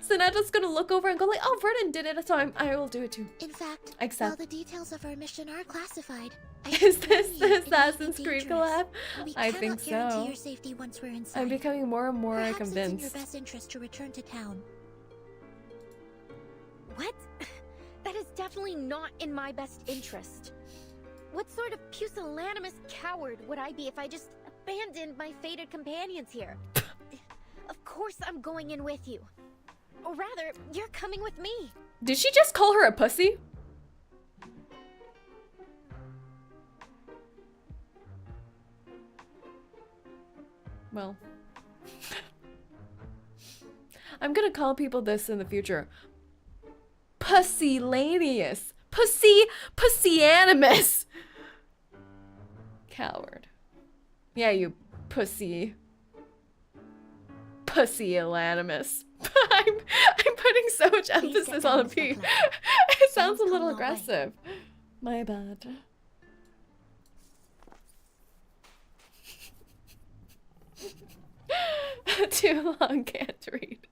Sonetta's gonna look over and go like, oh, Vernon did it, so I will do it too. In fact, Except, while the details of our mission are classified, is this the Assassin's Creed collab? I think so. Guarantee your safety once we're inside. I'm becoming more and more Perhaps convinced. it's in your best interest to return to town. What? That is definitely not in my best interest. What sort of pusillanimous coward would I be if I just abandoned my fated companions here? Of course I'm going in with you. Or rather, you're coming with me. Did she just call her a pussy? Well. I'm gonna call people this in the future. Pusillanimous. Pussyanimous. Coward. Yeah, you pussy. Pusillanimous. I'm putting so much emphasis on the P. It sounds a little aggressive. My bad. Too long, can't read.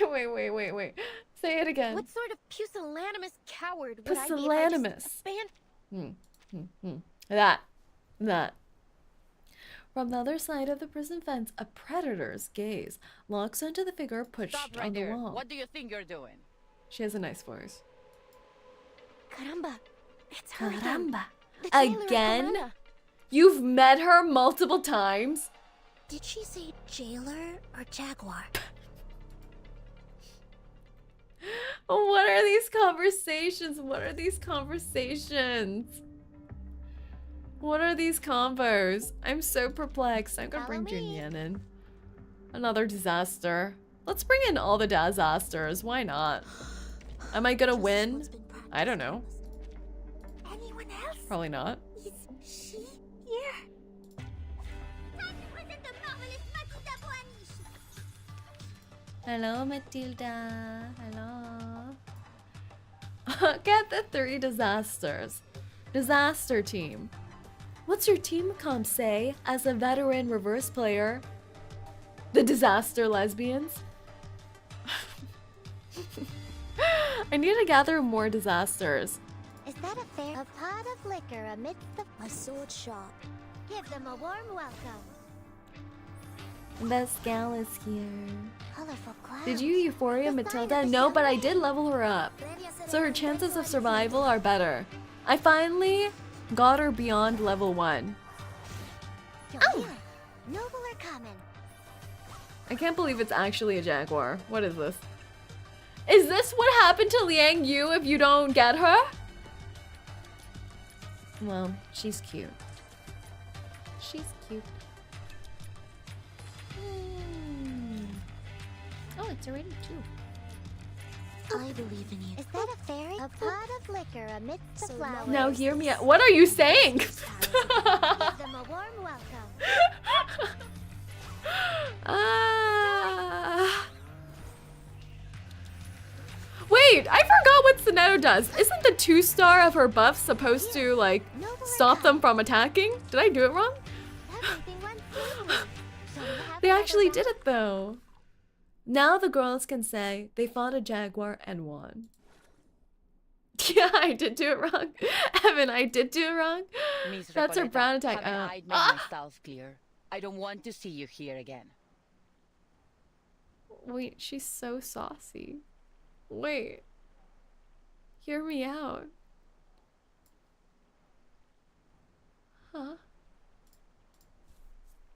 Wait. Say it again. What sort of pusillanimous coward would I be if I Pusillanimous. That. From the other side of the prison fence, a predator's gaze locks onto the figure pushed on the wall. What do you think you're doing? She has a nice voice. Caramba. It's her Caramba. The jailer Again? Caramba. You've met her multiple times? Did she say jailer or jaguar? What are these conversations? What are these convos? I'm so perplexed. I'm gonna bring Junyan in. Another disaster. Let's bring in all the disasters. Why not? Am I gonna win? I don't know. Anyone else? Probably not. Is she here? Hello, Matilda. Hello. Get the 3 disasters. Disaster team. What's your team comp say as a veteran reverse player? The disaster lesbians? I need to gather more disasters. Is that a fair? A pot of liquor amidst the... A sword shop. Give them a warm welcome. Best gal is here. Colorful clouds. Did you Euphoria Matilda? No, but I did level her up. So her chances of survival are better. I finally got her beyond level 1. Oh! Noble are coming. I can't believe it's actually a jaguar. What is this? Is this what happened to Liang Yu if you don't get her? Well, she's cute. She's cute. Oh, it's already 2. I believe in you. Is that a fairy? A pot of liquor amidst the flowers. Now hear me out. What are you saying? Give them a warm welcome. Wait, I forgot what Tsuneo does. Isn't the 2-star of her buff supposed to, like, stop them from attacking? Did I do it wrong? They actually did it, though. Now the girls can say they fought a jaguar and won. Yeah, I did do it wrong. Evan, I did do it wrong. Miss That's her Recoleta, brown attack. I made myself clear. I don't want to see you here again. Wait, she's so saucy. Wait. Hear me out. Huh?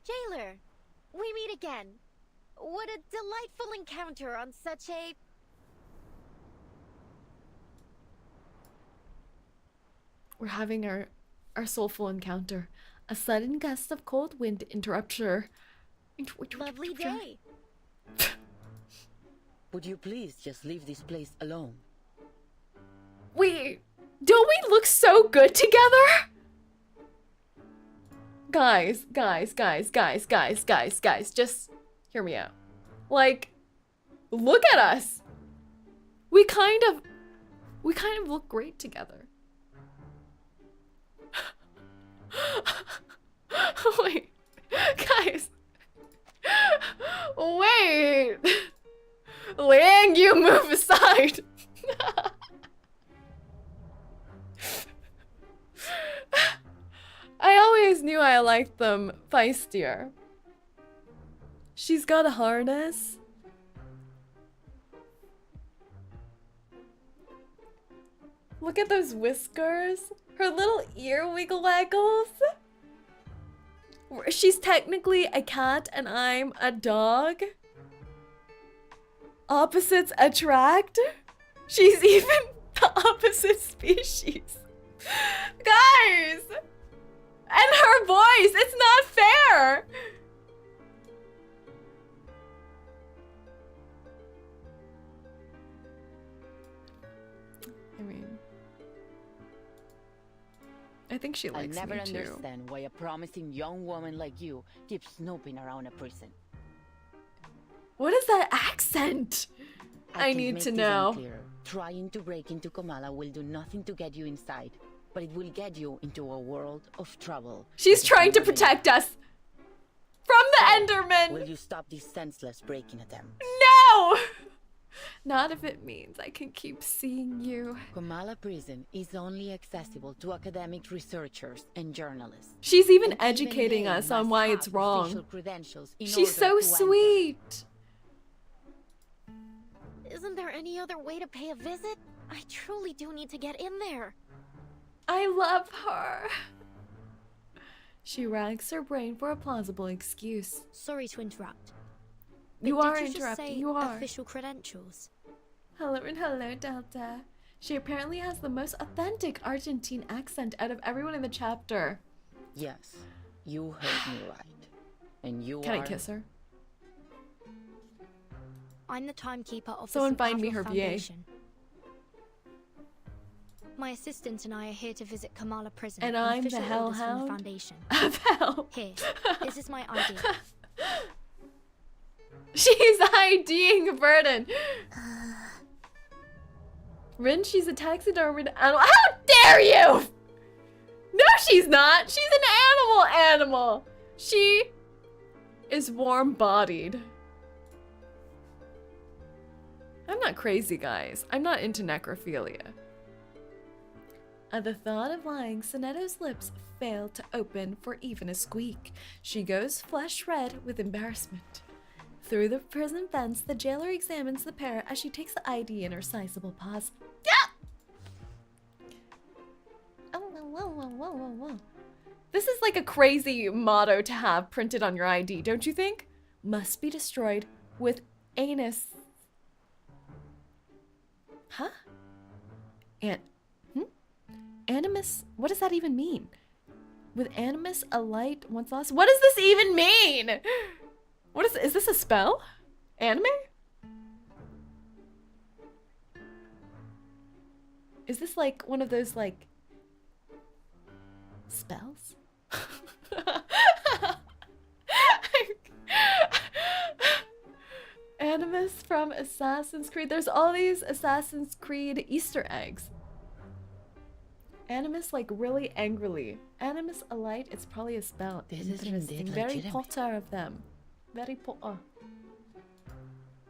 Jailer, we meet again. What a delightful encounter on such a... We're having our soulful encounter. A sudden gust of cold wind interrupts her. Lovely day. Would you please just leave this place alone? Wait, don't we look so good together? Guys, just hear me out. Like, look at us. We kind of look great together. Wait, guys. Wait. Liang, you move aside. I always knew I liked them feistier. She's got a harness. Look at those whiskers. Her little ear wiggle waggles. She's technically a cat and I'm a dog. Opposites attract. She's even the opposite species. Guys! And her voice, it's not fair! I mean, I think she likes me too. I never understand why a promising young woman like you keeps snooping around a prison. What is that accent? I need to know. Trying to break into Kamala will do nothing to get you inside, but it will get you into a world of trouble. She's trying to protect us from the Enderman. Will you stop this senseless breaking attempt? No! Not if it means I can keep seeing you. Kamala Prison is only accessible to academic researchers and journalists. She's even educating us on why it's wrong. She's so sweet. Isn't there any other way to pay a visit? I truly do need to get in there. I love her. She racks her brain for a plausible excuse. Sorry to interrupt. You are interrupting. interrupting. You are. Official credentials. Hello and hello, Delta. She apparently has the most authentic Argentine accent out of everyone in the chapter. Yes, you heard me right. And you Can are... I kiss her? I'm the timekeeper of Someone the find me St. her Pavlo VA. Foundation. My assistant and I are here to visit Kamala Prison. And on I'm the official orders from hellhound the foundation. of hell. Here, this is my ID. She's IDing Burden. Rin, she's a taxidermied animal. How dare you! No, she's not. She's an animal. She is warm-bodied. I'm not crazy, guys. I'm not into necrophilia. At the thought of lying, Soneto's lips fail to open for even a squeak. She goes flesh red with embarrassment. Through the prison fence, the jailer examines the pair as she takes the ID in her sizable paws. Oh, this is like a crazy motto to have printed on your ID, don't you think? Must be destroyed with anus. Huh? Animus? What does that even mean? With animus, a light once lost. What does this even mean? What is this a spell? Anime? Is this like one of those like spells? Animus from Assassin's Creed. There's all these Assassin's Creed Easter eggs. Animus, like, really angrily. Animus a light, it's probably a spell. This is Interesting. indeed Very legitimate. Potter of them. Very Potter.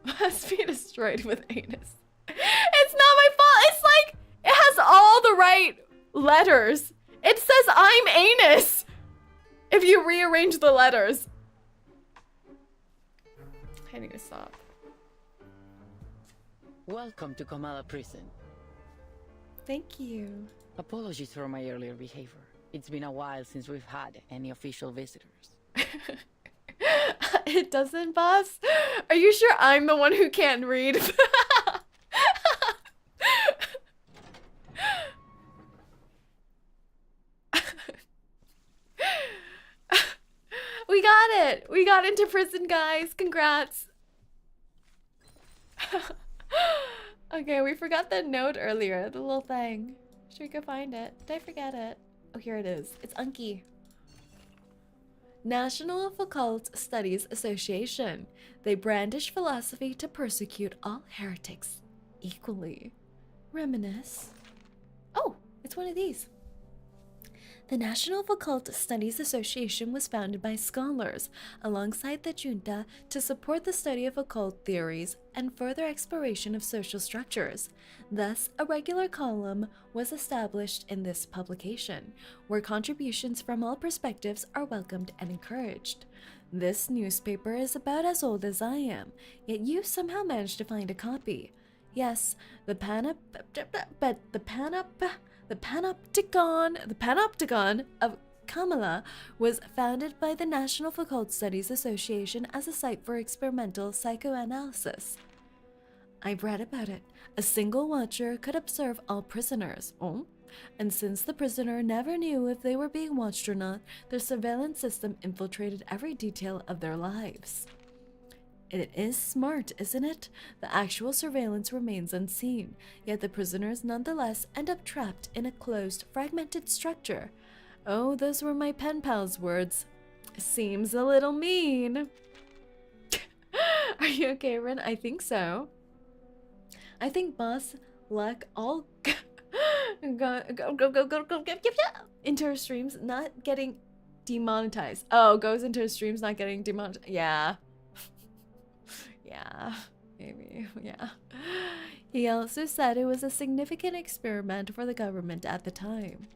Must be destroyed with anus. It's not my fault. It's like, it has all the right letters. It says I'm anus. If you rearrange the letters. I need to stop. Welcome to Kamala Prison. Thank you. Apologies for my earlier behavior. It's been a while since we've had any official visitors. It doesn't, boss? Are you sure I'm the one who can't read? We got it! We got into prison, guys. Congrats. Okay, we forgot the note earlier, the little thing. Should we go find it? Did I forget it? Oh, here it is. It's 𝐒𝐚𝐭. National Occult Studies Association. They brandish philosophy to persecute all heretics equally. Reminisce. Oh, it's one of these. The National Occult Studies Association was founded by scholars alongside the junta to support the study of occult theories and further exploration of social structures. Thus, a regular column was established in this publication, where contributions from all perspectives are welcomed and encouraged. This newspaper is about as old as I am, yet you somehow managed to find a copy. Yes, the Panopticon of Kamala was founded by the National Occult Studies Association as a site for experimental psychoanalysis. I've read about it. A single watcher could observe all prisoners. Oh? And since the prisoner never knew if they were being watched or not, their surveillance system infiltrated every detail of their lives. It is smart, isn't it? The actual surveillance remains unseen, yet the prisoners nonetheless end up trapped in a closed, fragmented structure. Oh, those were my pen pal's words. Seems a little mean. Are you okay, Ren? I think so. I think boss luck all go into her streams not getting demonetized. Oh, goes into her streams not getting demonetized. Yeah. Yeah, maybe, yeah. He also said it was a significant experiment for the government at the time.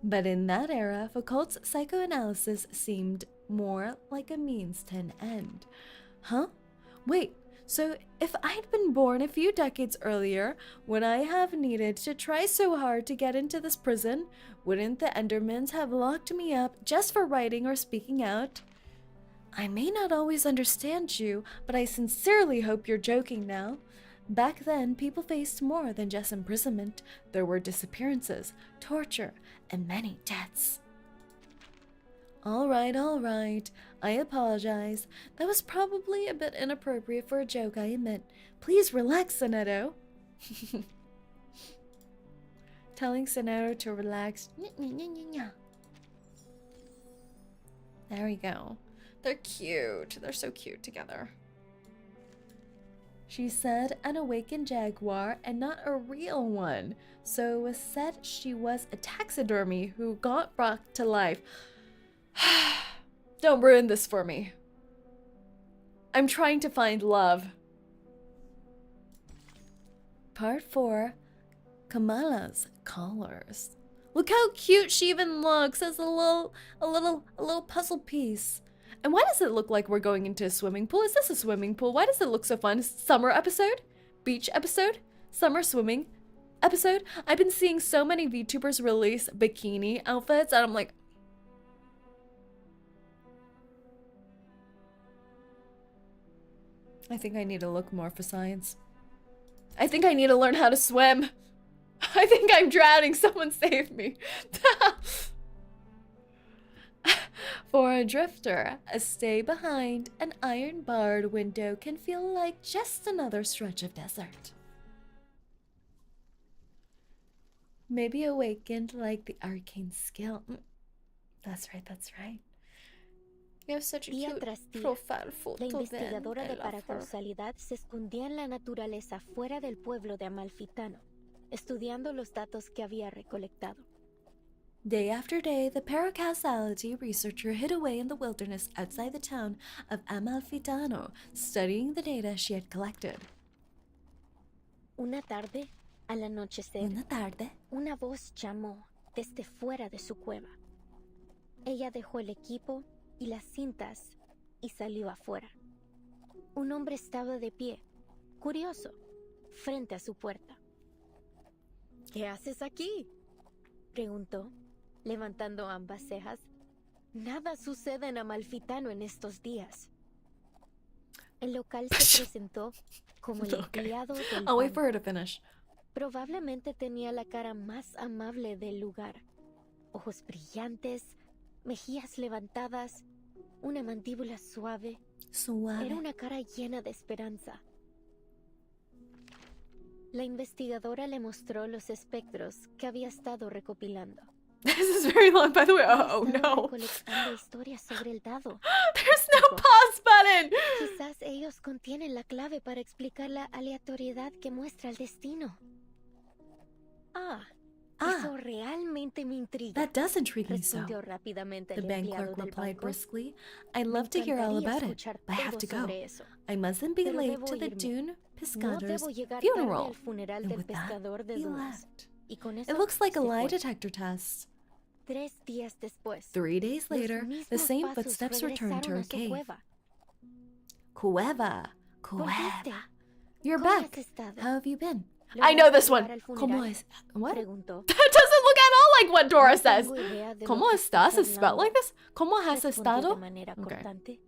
But in that era, Foucault's psychoanalysis seemed more like a means to an end. Huh? Wait, so if I'd been born a few decades earlier, would I have needed to try so hard to get into this prison? Wouldn't the Endermans have locked me up just for writing or speaking out? I may not always understand you, but I sincerely hope you're joking now. Back then, people faced more than just imprisonment. There were disappearances, torture, and many deaths. All right. I apologize. That was probably a bit inappropriate for a joke, I admit. Please relax, Soneto. Telling Soneto to relax. There we go. They're cute. They're so cute together. She said an awakened jaguar and not a real one. So it was said she was a taxidermy who got brought to life. Don't ruin this for me. I'm trying to find love. Part 4. Kamala's collars. Look how cute she even looks as a little puzzle piece. And why does it look like we're going into a swimming pool? Is this a swimming pool? Why does it look so fun? Summer episode? Beach episode? Summer swimming episode? I've been seeing so many VTubers release bikini outfits and I'm like, I think I need to look more for science. I think I need to learn how to swim. I think I'm drowning. Someone save me. For a drifter, a stay behind an iron-barred window can feel like just another stretch of desert. Maybe awakened like the arcane skill. That's right. You have such a Día cute tras día, profile photo. la investigadora I de love her. paracausalidad se escondía en la naturaleza fuera del pueblo de Amalfitano, estudiando los datos que había recolectado. Day after day, the paracausality researcher hid away in the wilderness outside the town of Amalfitano, studying the data she had collected. Una tarde, al anochecer, una voz llamó desde fuera de su cueva. Ella dejó el equipo y las cintas y salió afuera. Un hombre estaba de pie, curioso, frente a su puerta. ¿Qué haces aquí?, preguntó, levantando ambas cejas. Nada sucede en Amalfitano en estos días. El local se presentó como el empleado del I'll wait banco. for her to finish. Probablemente tenía la cara más amable del lugar. Ojos brillantes, mejillas levantadas, una mandíbula suave. Era una cara llena de esperanza. La investigadora le mostró los espectros que había estado recopilando. This is very long, by the way. Oh no. Recolectando historias sobre el dado. There's no pause button. Quizás ellos contienen la clave para explicar la aleatoriedad que muestra el destino. Eso realmente me intriga. That does intrigue me so. Respondió rápidamente The el bank empleado clerk del replied banco. briskly. I'd love to hear all about it, but I have to go. I mustn't be Pero late debo to the irme. Dune No Piscator's debo llegar tarde funeral. al funeral And del with that, pescador de he dudas. left. Y con It eso looks like a se lie fue. detector test. 3 días después, 3 days los later, the mismos same pasos footsteps returned to regresaron her a su cave. cueva. Cueva. ¿Volviste? You're ¿Cómo back. has estado? How have you been? I know this one. ¿Cómo es? What? Preguntó. That doesn't look at all like what Dora No says. tengo idea de lo ¿Cómo que estás? estás Is spelled like this? ¿Cómo has Respondí estado? de manera Okay. cortante.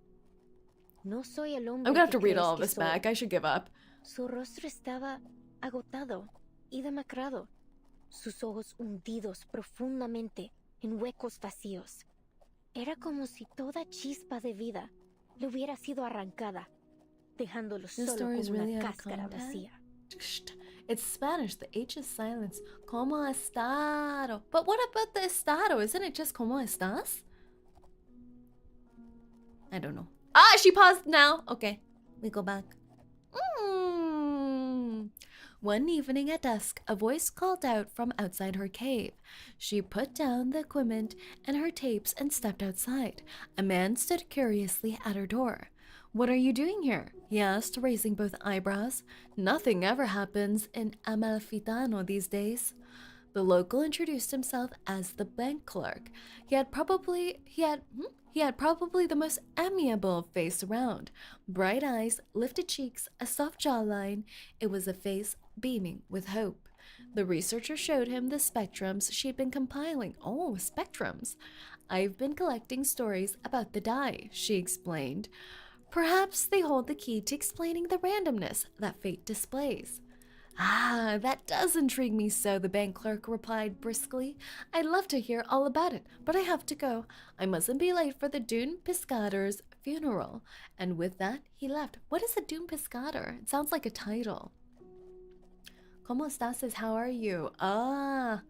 No soy el I'm hombre gonna have que to read crees all of que this soy. back. I should give up. Su rostro estaba agotado y demacrado, sus ojos hundidos profundamente en huecos vacíos. Era como si toda chispa de vida le hubiera sido arrancada, dejándolo This solo story is con really una out of cáscara context. vacía. It's Spanish. The H is silence. ¿Cómo estado? But what about the estado? Isn't it just ¿Cómo estás? I don't know. Ah, she paused now. Okay, we go back. One evening at dusk, a voice called out from outside her cave. She put down the equipment and her tapes and stepped outside. A man stood curiously at her door. What are you doing here? He asked, raising both eyebrows. Nothing ever happens in Amalfitano these days. The local introduced himself as the bank clerk. He had probably the most amiable face around. Bright eyes, lifted cheeks, a soft jawline. It was a face beaming with hope. The researcher showed him the spectrums she'd been compiling. Oh, spectrums. I've been collecting stories about the die, she explained. Perhaps they hold the key to explaining the randomness that fate displays. Ah, that does intrigue me so, the bank clerk replied briskly. I'd love to hear all about it, but I have to go. I mustn't be late for the Dune Piscator's funeral. And with that, he left. What is a Dune Piscator? It sounds like a title. ¿Cómo estás? Says, how are you? Ah.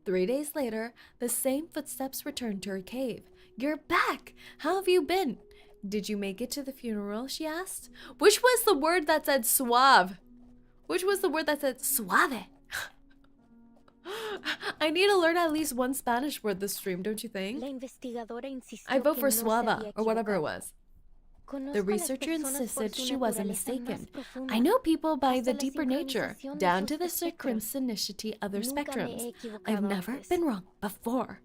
3 days later, the same footsteps returned to her cave. You're back! How have you been? Did you make it to the funeral? She asked. Which was the word that said suave? Which was the word that said suave? I need to learn at least one Spanish word this stream, don't you think? La investigadora insistió I vote que for no se suava, había or whatever it equivocado. was. Conozco The a las researcher personas por insisted su she wasn't naturaleza mistaken. más profunda, I know people by hasta the la deeper nature, sincronización de down to sus the espectros. synchronicity of their Nunca me spectrums. he equivocado I've never antes. been wrong before.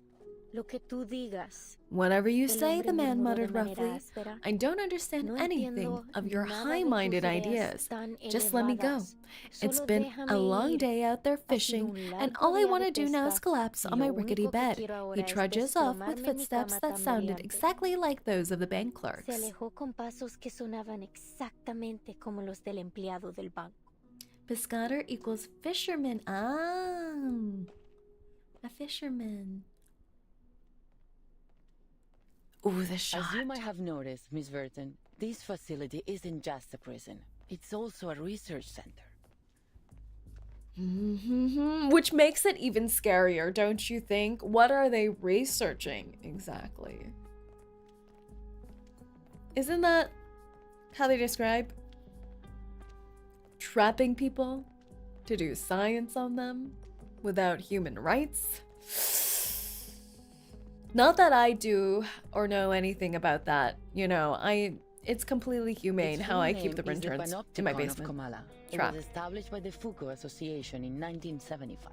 Lo que tú digas. Whatever you El say, hombre the man murmuró muttered de manera roughly. áspera. I don't understand No anything entiendo of your nada de high-minded tus ideas ideas. tan Just let me go. elevadas. It's Solo been déjame a long ir. day out there Ha sido fishing, un and largo all I día want de to do now is pesca, collapse y on my lo rickety único que bed. quiero ahora He es trudges off with desplomarme en mi footsteps cama that sounded tambaleante. exactly like those of the bank Se clerks. alejó con pasos que sonaban exactamente como los del empleado del banco. Pescator equals fisherman. Ah, a fisherman. Ooh, the shot. As you might have noticed, Miss Burton, this facility isn't just a prison. It's also a research center. Which makes it even scarier, don't you think? What are they researching exactly? Isn't that how they describe trapping people to do science on them without human rights? Not that I do or know anything about that. You know, it's completely humane how I keep the interns in my basement. It was established by the Foucault Association in 1975.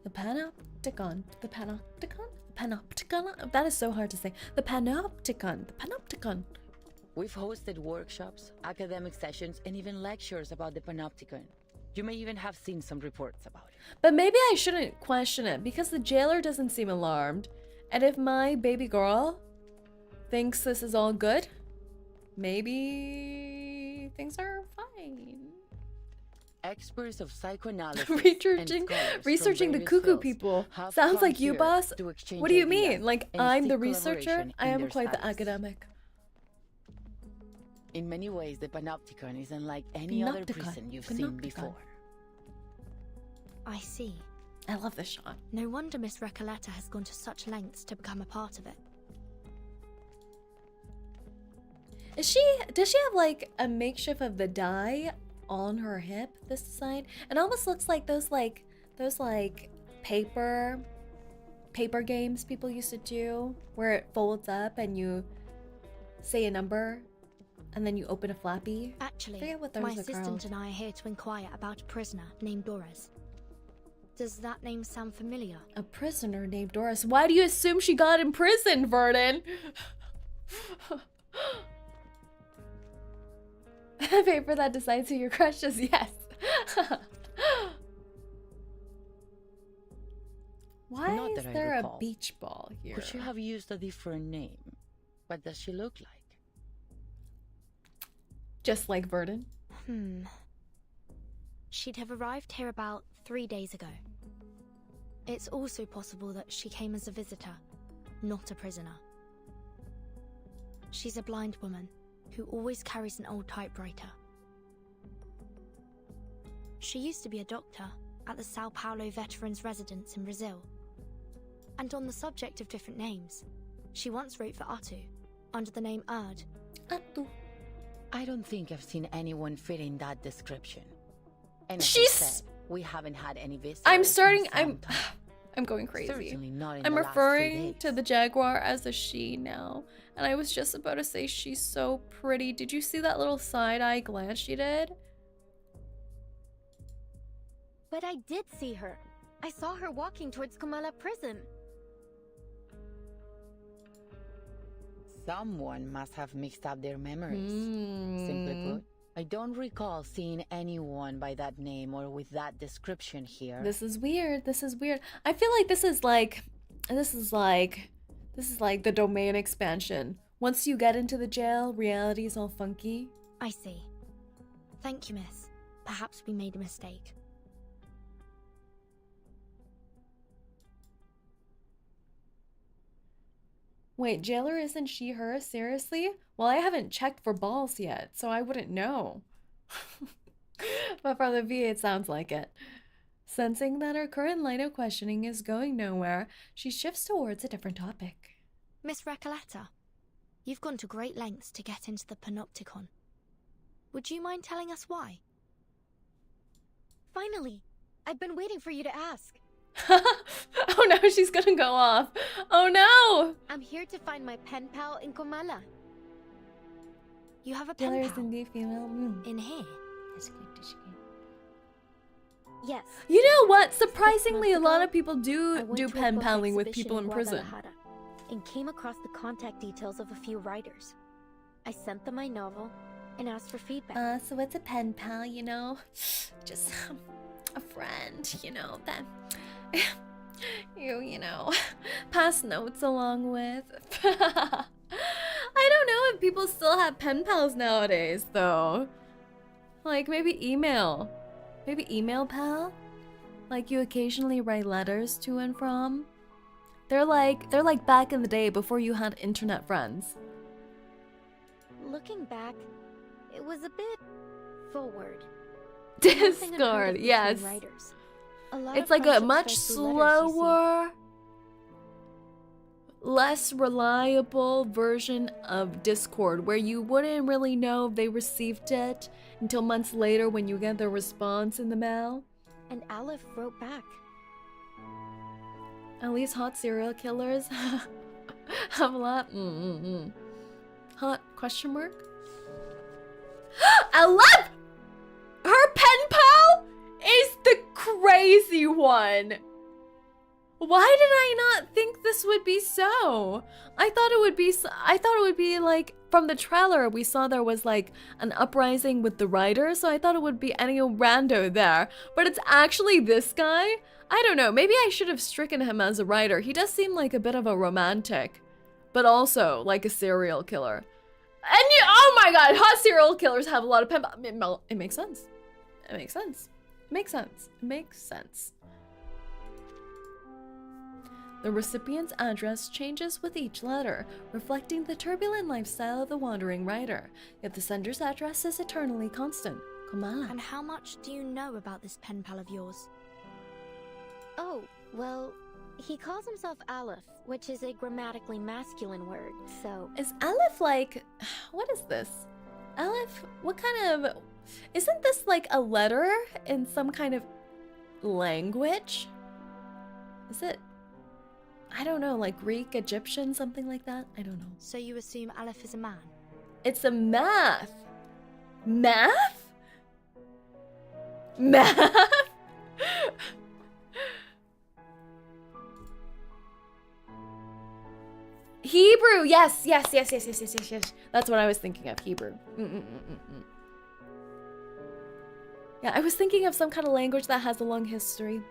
The panopticon. The panopticon? Panopticon? That is so hard to say. The panopticon. The panopticon. We've hosted workshops, academic sessions, and even lectures about the panopticon. You may even have seen some reports about it. But maybe I shouldn't question it because the jailer doesn't seem alarmed. And if my baby girl thinks this is all good, maybe things are fine. Experts of psychoanalysis researching the cuckoo people. Sounds like you, boss. What do you mean? Like I'm the researcher? I am quite the academic. In many ways, the panopticon is unlike any other prison you've seen before. I see. I love this shot. No wonder Miss Recoleta has gone to such lengths to become a part of it. Does she have like a makeshift of the die on her hip this side? It almost looks like those paper games people used to do where it folds up and you say a number and then you open a flappy. Actually, my assistant and I are here to inquire about a prisoner named Doris. Does that name sound familiar? A prisoner named Doris? Why do you assume she got imprisoned, Vernon? A paper that decides who your crush is, yes. Why is there a beach ball here? Could she have used a different name? What does she look like? Just like Vernon? She'd have arrived here about 3 days ago. It's also possible that she came as a visitor, not a prisoner. She's a blind woman who always carries an old typewriter. She used to be a doctor at the Sao Paulo Veterans Residence in Brazil. And on the subject of different names, she once wrote for Atu under the name Erd. Atu. I don't think I've seen anyone fit in that description. And we haven't had any visitors. I'm going crazy. Certainly not in I'm the referring last 3 days. to the jaguar as a she now. And I was just about to say she's so pretty. Did you see that little side-eye glance she did? But I did see her. I saw her walking towards 𝐒𝐚𝐭 prison. Someone must have mixed up their memories. Simply put, I don't recall seeing anyone by that name or with that description here. This is weird. This is weird. I feel like this is like the domain expansion. Once you get into the jail, reality is all funky. I see. Thank you, miss. Perhaps we made a mistake. Wait, jailer isn't she her? Seriously? Well, I haven't checked for balls yet, so I wouldn't know. But for the V, it sounds like it. Sensing that her current line of questioning is going nowhere, she shifts towards a different topic. Miss Recoleta, you've gone to great lengths to get into the panopticon. Would you mind telling us why? Finally! I've been waiting for you to ask. Oh no, she's gonna go off. Oh no! I'm here to find my pen pal in 𝐒𝐚𝐭. You have a pen pal? Indeed female. In here? Yes. You know what? Surprisingly, a lot of people do pen paling with people in prison. And came across the contact details of a few writers. I sent them my novel and asked for feedback. So what's a pen pal, you know? Just a friend, you know, that you know, pass notes along with. I don't know if people still have pen pals nowadays, though. Like, maybe email. Maybe email pal? Like, you occasionally write letters to and from? They're like back in the day before you had internet friends. Looking back, it was a bit forward. Discord, yes. It's like a much slower less reliable version of Discord where you wouldn't really know if they received it until months later when you get the response in the mail. And Aleph wrote back. At least hot serial killers have a lot. Hot question mark? Aleph! Her pen pal is the crazy one. Why did I not think this would be so? I thought it would be like from the trailer we saw there was like an uprising with the writer, so I thought it would be any rando there. But it's actually this guy? I don't know, maybe I should have stricken him as a writer. He does seem like a bit of a romantic, but also like a serial killer. And oh my god, hot serial killers have a lot of pen pals. It makes sense. It makes sense. It makes sense. It makes sense. The recipient's address changes with each letter, reflecting the turbulent lifestyle of the wandering writer. Yet the sender's address is eternally constant. Kamala. And how much do you know about this pen pal of yours? Oh, well, he calls himself Aleph, which is a grammatically masculine word, so... Is Aleph like... What is this? Aleph? What kind of... Isn't this like a letter in some kind of language? Is it... I don't know, like Greek, Egyptian, something like that? I don't know. So you assume Aleph is a man? It's a math. Math? Math? Hebrew, yes. That's what I was thinking of, Hebrew. Yeah, I was thinking of some kind of language that has a long history.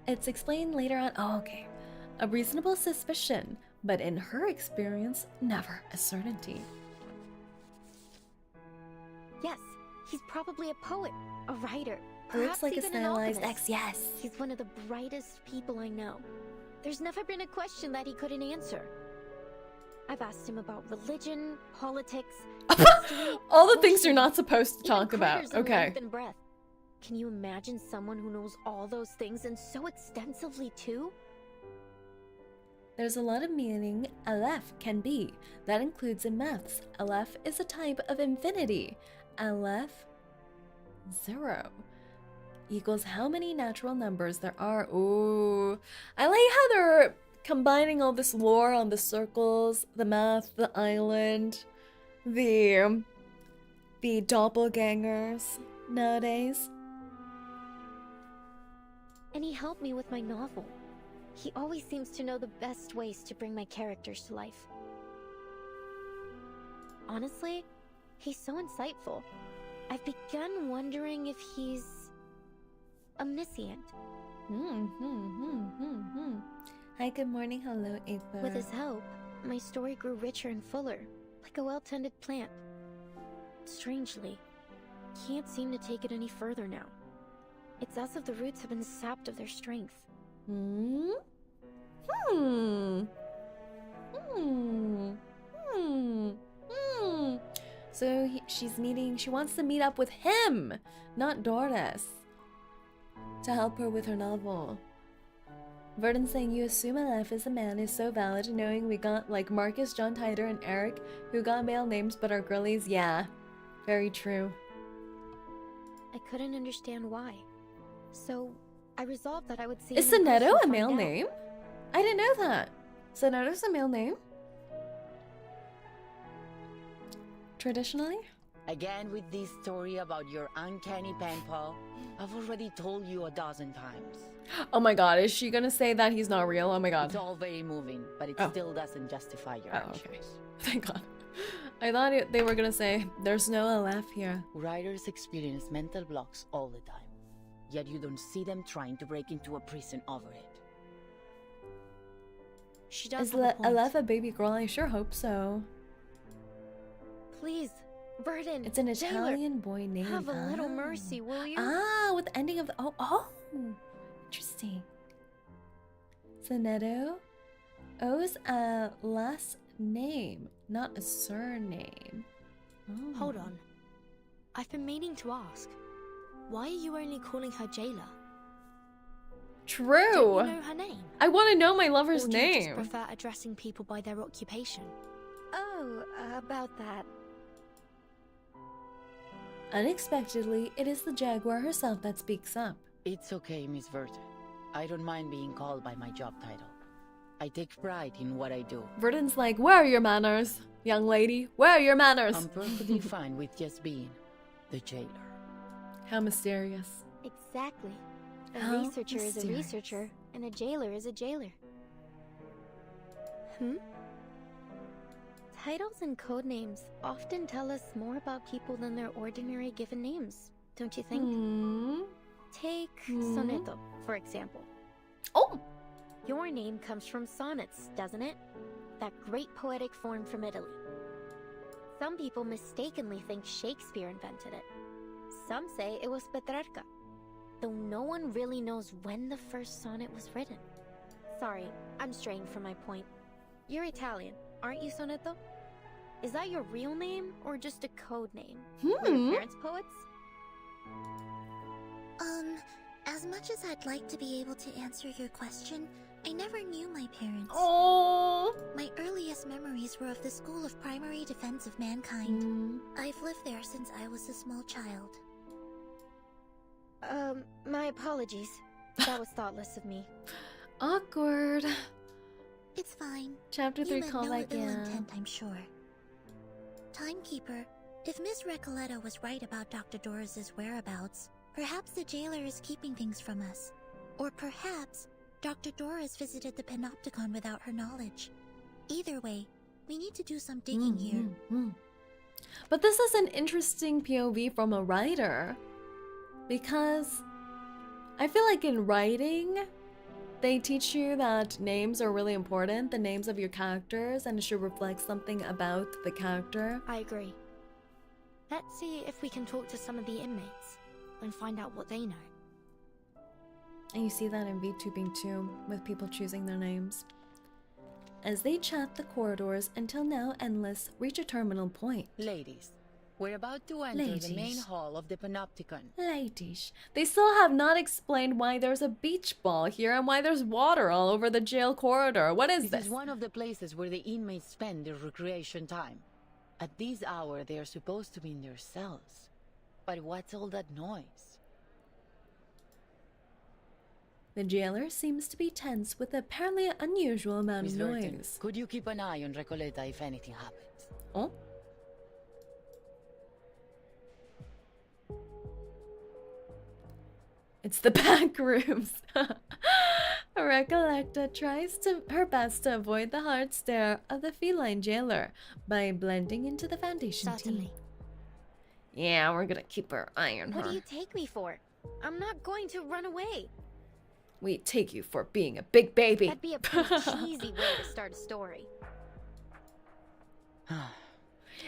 It's explained later on. Oh, okay. A reasonable suspicion, but in her experience, never a certainty. Yes, he's probably a poet, a writer, It looks perhaps like a even an stylized alchemist. X, yes. He's one of the brightest people I know. There's never been a question that he couldn't answer. I've asked him about religion, politics, history, All the things you're emotions, not supposed to even talk about. critters and Okay. life and breath. Can you imagine someone who knows all those things and so extensively too? There's a lot of meaning Aleph can be. That includes in maths. Aleph is a type of infinity. Aleph 0 equals how many natural numbers there are. Ooh. I like how they're combining all this lore on the circles, the math, the island, the doppelgangers nowadays. And he helped me with my novel. He always seems to know the best ways to bring my characters to life. Honestly, he's so insightful. I've begun wondering if he's omniscient. Hi, good morning. Hello, Aether. With his help, my story grew richer and fuller, like a well-tended plant. Strangely, can't seem to take it any further now. It's as if the roots have been sapped of their strength. So she wants to meet up with him, not Doris, to help her with her novel. Verdon saying you assume Aleph is a man is so valid, knowing we got like Marcus, John Titor, and Eric, who got male names but are girlies. Yeah, very true. I couldn't understand why. So I resolved that I would see. Is him in person Sonetto to a male find out. name? I didn't know that. Sonetto's a male name? Traditionally? Again with this story about your uncanny pen pal. I've already told you 1,000 times. Oh my god, is she gonna say that he's not real? Oh my god. It's all very moving, but it still doesn't justify your actions. Okay. Thank god. I thought they were gonna say, there's no Aleph here. Writers experience mental blocks all the time, yet you don't see them trying to break into a prison over it. She does Is have a point. Aleph a baby girl? I sure hope so. Please, Verdon. It's an Jailer, Italian boy name. have a little mercy, will you? Ah, with the ending of the... Oh, interesting. Sonetto owes a last name, not a surname. Oh. Hold on. I've been meaning to ask. Why are you only calling her Jailer? True. Don't you know her name? I want to know my lover's Or do you just name. prefer addressing people by their occupation? Oh, about that. Unexpectedly, it is the Jaguar herself that speaks up. It's okay, Miss Vert. I don't mind being called by my job title. I take pride in what I do. Verdon's like, where are your manners, young lady? Where are your manners? I'm perfectly fine with just being the jailer. How mysterious. Exactly. A How researcher is a mysterious. researcher, and a jailer is a jailer. Titles and code names often tell us more about people than their ordinary given names, don't you think? Take Soneto, for example. Oh! Your name comes from sonnets, doesn't it? That great poetic form from Italy. Some people mistakenly think Shakespeare invented it. Some say it was Petrarca, though no one really knows when the first sonnet was written. Sorry, I'm straying from my point. You're Italian, aren't you, Soneto? Is that your real name, or just a code name? Were your parents poets? As much as I'd like to be able to answer your question, I never knew my parents. Oh. My earliest memories were of the School of Primary Defense of Mankind. I've lived there since I was a small child. My apologies. That was thoughtless of me. Awkward. It's fine. Chapter 3 You meant no callback, ill yeah. intent, I'm sure. Timekeeper, if Miss Recoleta was right about Dr. Doris's whereabouts, perhaps the jailer is keeping things from us. Or perhaps Dr. Doris visited the Panopticon without her knowledge. Either way, we need to do some digging here. But this is an interesting POV from a writer, because I feel like in writing, they teach you that names are really important, the names of your characters, and it should reflect something about the character. I agree. Let's see if we can talk to some of the inmates and find out what they know. And you see that in VTubing too, with people choosing their names. As they chat the corridors until now endless reach a terminal point. Ladies, we're about to enter the main hall of the Panopticon. Ladies, they still have not explained why there's a beach ball here and why there's water all over the jail corridor. What is this? This is one of the places where the inmates spend their recreation time. At this hour, they are supposed to be in their cells. But what's all that noise? The jailer seems to be tense with apparently an unusual amount Miss of Vertin, noise. could you keep an eye on Recoleta if anything happens? Oh? It's the back rooms. Recoleta tries her best to avoid the hard stare of the feline jailer by blending into the Foundation team. Yeah, we're gonna keep our eye on her. What do you take me for? I'm not going to run away. We take you for being a big baby. That'd be a pretty cheesy way to start a story.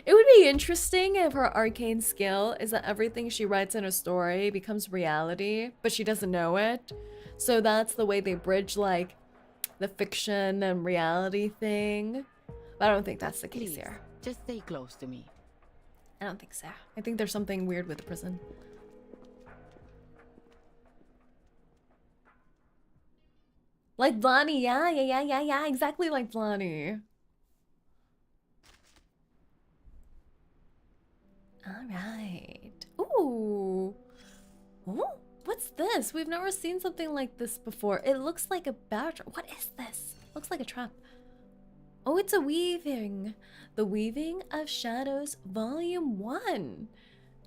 It would be interesting if her arcane skill is that everything she writes in a story becomes reality, but she doesn't know it. So that's the way they bridge, like, the fiction and reality thing. But I don't think that's the case here. Just stay close to me. I don't think so. I think there's something weird with the prison. Like Blondie, yeah, exactly like Blondie. Alright. Ooh. Ooh. What's this? We've never seen something like this before. It looks like a badger. What is this? Looks like a trap. Oh, it's a weaving. The Weaving of Shadows, Volume 1.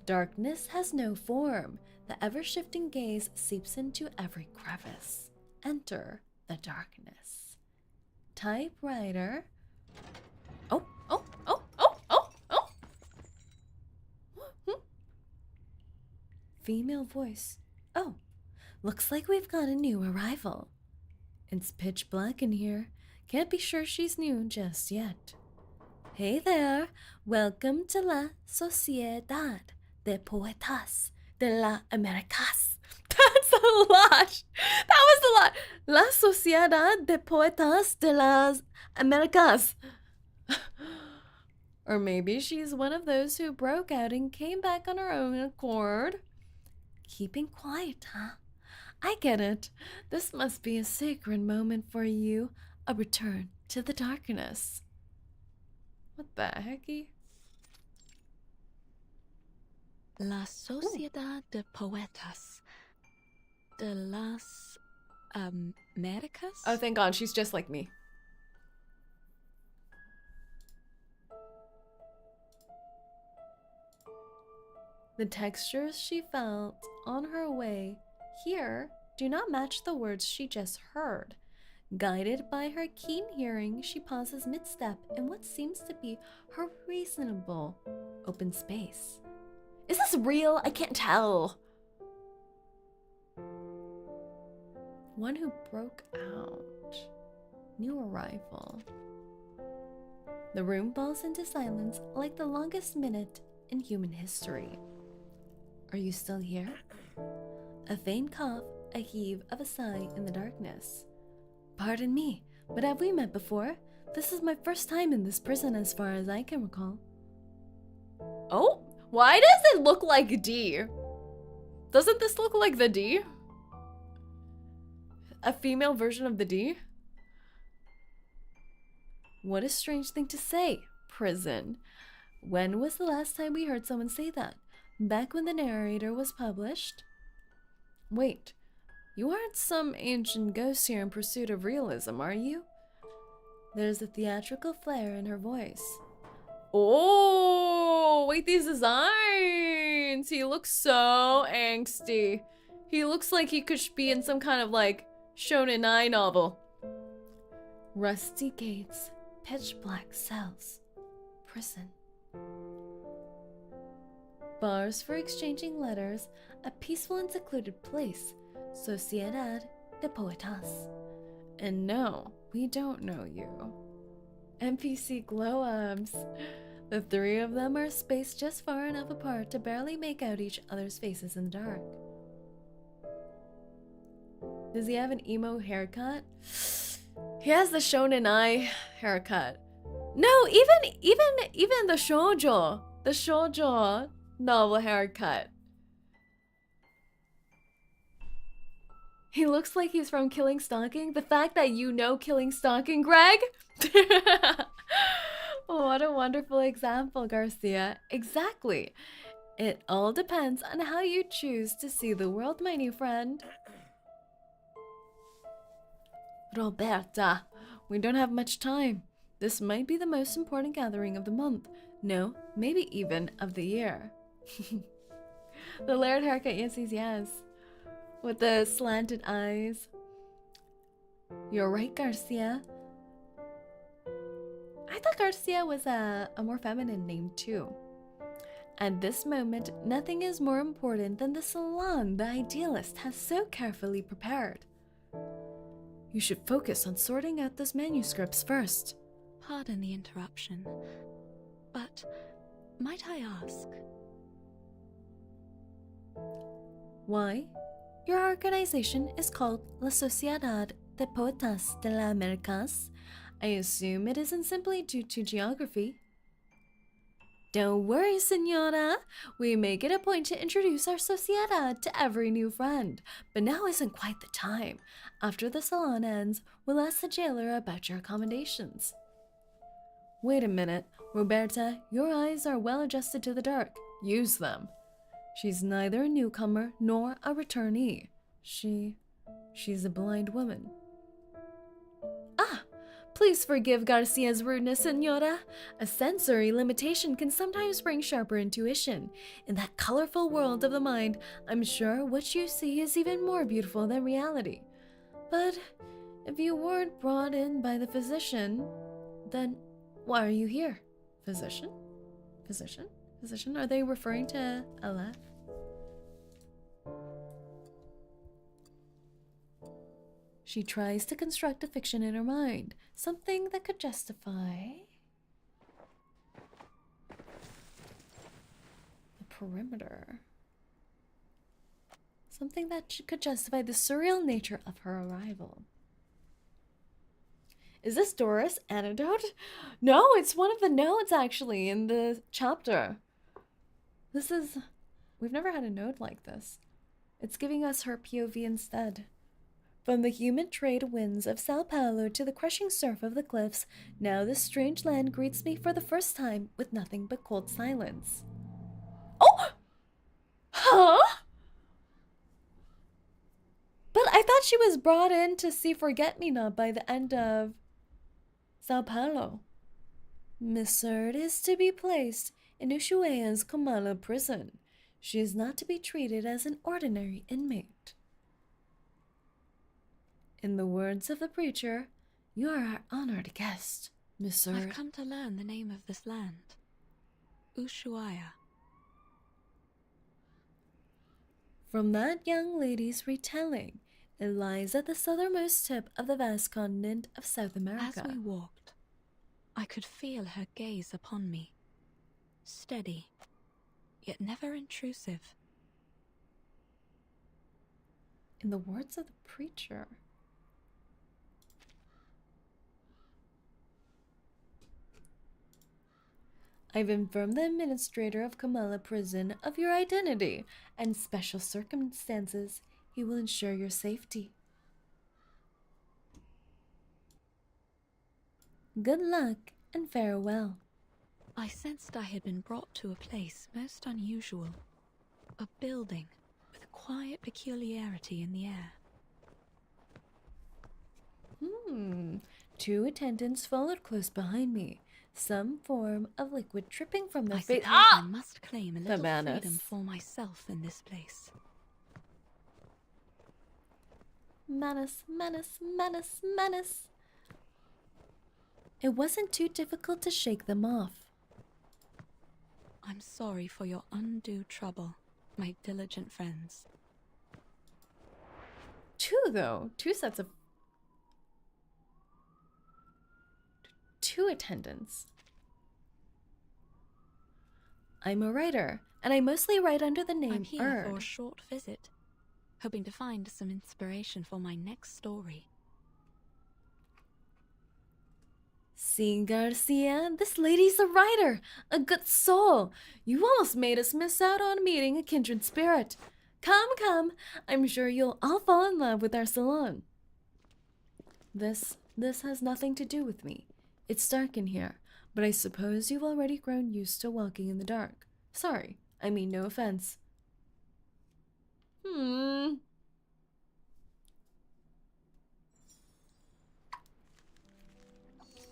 Darkness has no form. The ever-shifting gaze seeps into every crevice. Enter the darkness. Typewriter. Oh. Female voice. Oh, looks like we've got a new arrival. It's pitch black in here. Can't be sure she's new just yet. Hey there, welcome to la Sociedad de Poetas de la Americas. That's a lot. That was a lot. La Sociedad de Poetas de las Americas. Or maybe she's one of those who broke out and came back on her own accord. Keeping quiet, huh? I get it. This must be a sacred moment for you. A return to the darkness. What the hecky? La Sociedad de Poetas de las Americas? Oh, thank God, she's just like me. The textures she felt on her way here do not match the words she just heard. Guided by her keen hearing, she pauses mid-step in what seems to be her reasonable open space. Is this real? I can't tell. One who broke out. New arrival. The room falls into silence like the longest minute in human history. Are you still here? A faint cough, a heave of a sigh in the darkness. Pardon me, but have we met before? This is my first time in this prison as far as I can recall. Oh, why does it look like D? Doesn't this look like the D? A female version of the D? What a strange thing to say, prison. When was the last time we heard someone say that? Back when the narrator was published? Wait, you aren't some ancient ghost here in pursuit of realism, are you? There's a theatrical flair in her voice. Oh, wait, these designs! He looks so angsty. He looks like he could be in some kind of like Shonen Ai novel. Rusty gates, pitch black cells, prison. Bars for exchanging letters, a peaceful and secluded place. Sociedad de Poetas. And no, we don't know you. NPC glow-ups. The three of them are spaced just far enough apart to barely make out each other's faces in the dark. Does he have an emo haircut? He has the Shonen Ai haircut. No, even the shoujo novel haircut. He looks like he's from 𝐒𝐿. The fact that you know 𝐒𝐿, Greg. What a wonderful example, Garcia. Exactly. It all depends on how you choose to see the world, my new friend. Roberta, we don't have much time. This might be the most important gathering of the month. No, maybe even of the year. The layered haircut, yes. With the slanted eyes. You're right, Garcia. I thought Garcia was a more feminine name too. At this moment, nothing is more important than the salon the idealist has so carefully prepared. You should focus on sorting out those manuscripts first. Pardon the interruption, but might I ask? Why? Your organization is called La Sociedad de Poetas de las Americas. I assume it isn't simply due to geography. Don't worry, senora. We make it a point to introduce our sociedad to every new friend. But now isn't quite the time. After the salon ends, we'll ask the jailer about your accommodations. Wait a minute. Roberta, your eyes are well adjusted to the dark. Use them. She's neither a newcomer nor a returnee. She's a blind woman. Ah! Please forgive Garcia's rudeness, senora. A sensory limitation can sometimes bring sharper intuition. In that colorful world of the mind, I'm sure what you see is even more beautiful than reality. But if you weren't brought in by the physician, then why are you here? Physician? Physician? Physician? Are they referring to Aleph? She tries to construct a fiction in her mind, something that could justify the perimeter. Something that could justify the surreal nature of her arrival. Is this Doris' anecdote? No, it's one of the notes actually in the chapter. We've never had a note like this. It's giving us her POV instead. From the humid trade winds of Sao Paulo to the crushing surf of the cliffs, now this strange land greets me for the first time with nothing but cold silence. Oh! Huh? But I thought she was brought in to see Forget-Me-Not by the end of Sao Paulo. Miss Erd is to be placed in Ushuaia's Kamala prison. She is not to be treated as an ordinary inmate. In the words of the preacher, you are our honored guest, Miss Erd. I've come to learn the name of this land. Ushuaia. From that young lady's retelling, it lies at the southernmost tip of the vast continent of South America. As we walked, I could feel her gaze upon me. Steady, yet never intrusive. In the words of the preacher, I've informed the administrator of Kamala Prison of your identity and special circumstances. He will ensure your safety. Good luck and farewell. I sensed I had been brought to a place most unusual. A building with a quiet peculiarity in the air. Two attendants followed close behind me. Some form of liquid dripping from their I face. suppose I must claim a little Bananas. freedom for myself in this place. Menace, menace, menace, menace. It wasn't too difficult to shake them off. I'm sorry for your undue trouble, my diligent friends. Two, though. Two attendants. I'm a writer, and I mostly write under the name I'm here Erd. for a short visit, hoping to find some inspiration for my next story. See, Garcia, this lady's a writer, a good soul. You almost made us miss out on meeting a kindred spirit. Come, come, I'm sure you'll all fall in love with our salon. This has nothing to do with me. It's dark in here, but I suppose you've already grown used to walking in the dark. Sorry, I mean no offense.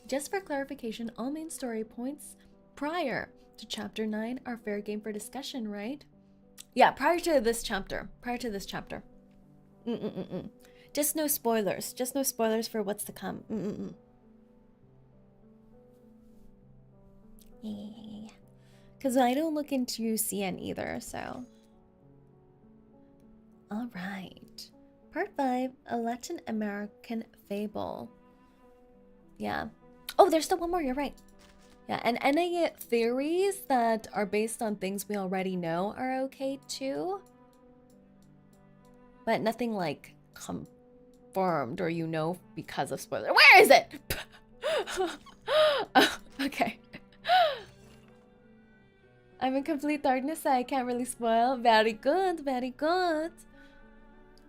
Just for clarification, all main story points prior to chapter 9 are fair game for discussion, right? Yeah, prior to this chapter. Just no spoilers. Just no spoilers for what's to come. Yeah. Because I don't look into CN either, so. Alright. Part 5, a Latin American fable. Yeah. Oh, there's still one more, you're right. Yeah, and any theories that are based on things we already know are okay too. But nothing like confirmed or because of spoiler. Where is it? Oh, okay. I'm in complete darkness, so I can't really spoil. Very good, very good.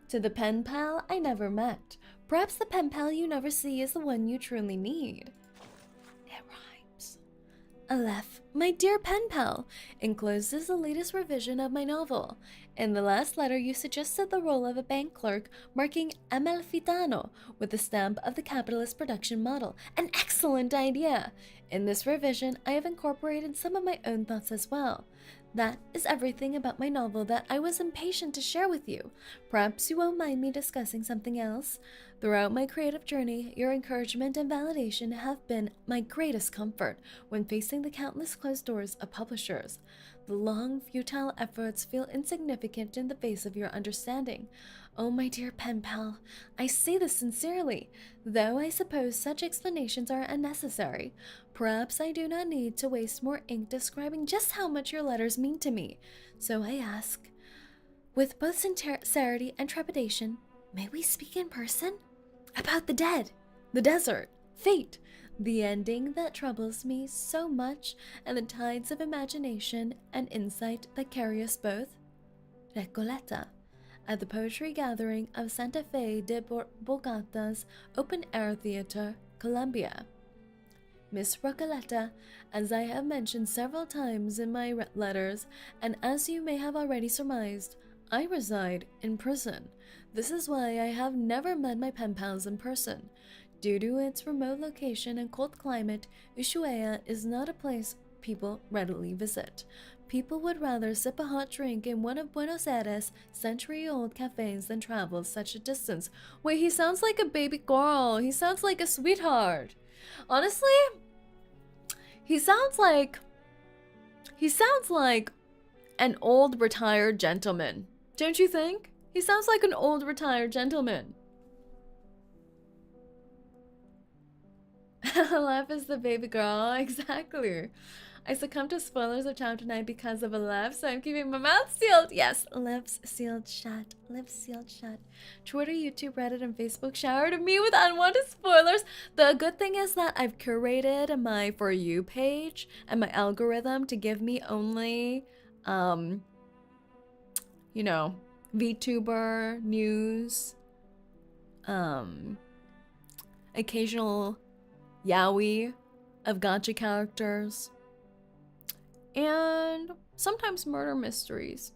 To the pen pal I never met. Perhaps the pen pal you never see is the one you truly need. It rhymes. Aleph, my dear pen pal, encloses the latest revision of my novel. In the last letter, you suggested the role of a bank clerk, marking Amalfitano with the stamp of the capitalist production model. An excellent idea! In this revision, I have incorporated some of my own thoughts as well. That is everything about my novel that I was impatient to share with you. Perhaps you won't mind me discussing something else. Throughout my creative journey, your encouragement and validation have been my greatest comfort when facing the countless closed doors of publishers. The long, futile efforts feel insignificant in the face of your understanding. Oh, my dear pen pal, I say this sincerely, though I suppose such explanations are unnecessary. Perhaps I do not need to waste more ink describing just how much your letters mean to me. So I ask, with both sincerity and trepidation, may we speak in person? About the dead, the desert, fate, the ending that troubles me so much, and the tides of imagination and insight that carry us both? Recoleta, at the poetry gathering of Santa Fe de Bogata's Open Air Theater, Colombia. Miss Recoleta, as I have mentioned several times in my letters, and as you may have already surmised, I reside in prison. This is why I have never met my pen pals in person. Due to its remote location and cold climate, Ushuaia is not a place people readily visit. People would rather sip a hot drink in one of Buenos Aires' century-old cafes than travel such a distance. Wait, he sounds like a baby girl. He sounds like a sweetheart. Honestly, he sounds like an old retired gentleman. Don't you think? He sounds like an old retired gentleman. Laugh is the baby girl. Exactly. I succumbed to spoilers of chapter 9 because of a laugh, so I'm keeping my mouth sealed. Yes, lips sealed shut. Lips sealed shut. Twitter, YouTube, Reddit, and Facebook showered me with unwanted spoilers. The good thing is that I've curated my For You page and my algorithm to give me only, you know, VTuber news, occasional yaoi of gacha characters, and sometimes murder mysteries.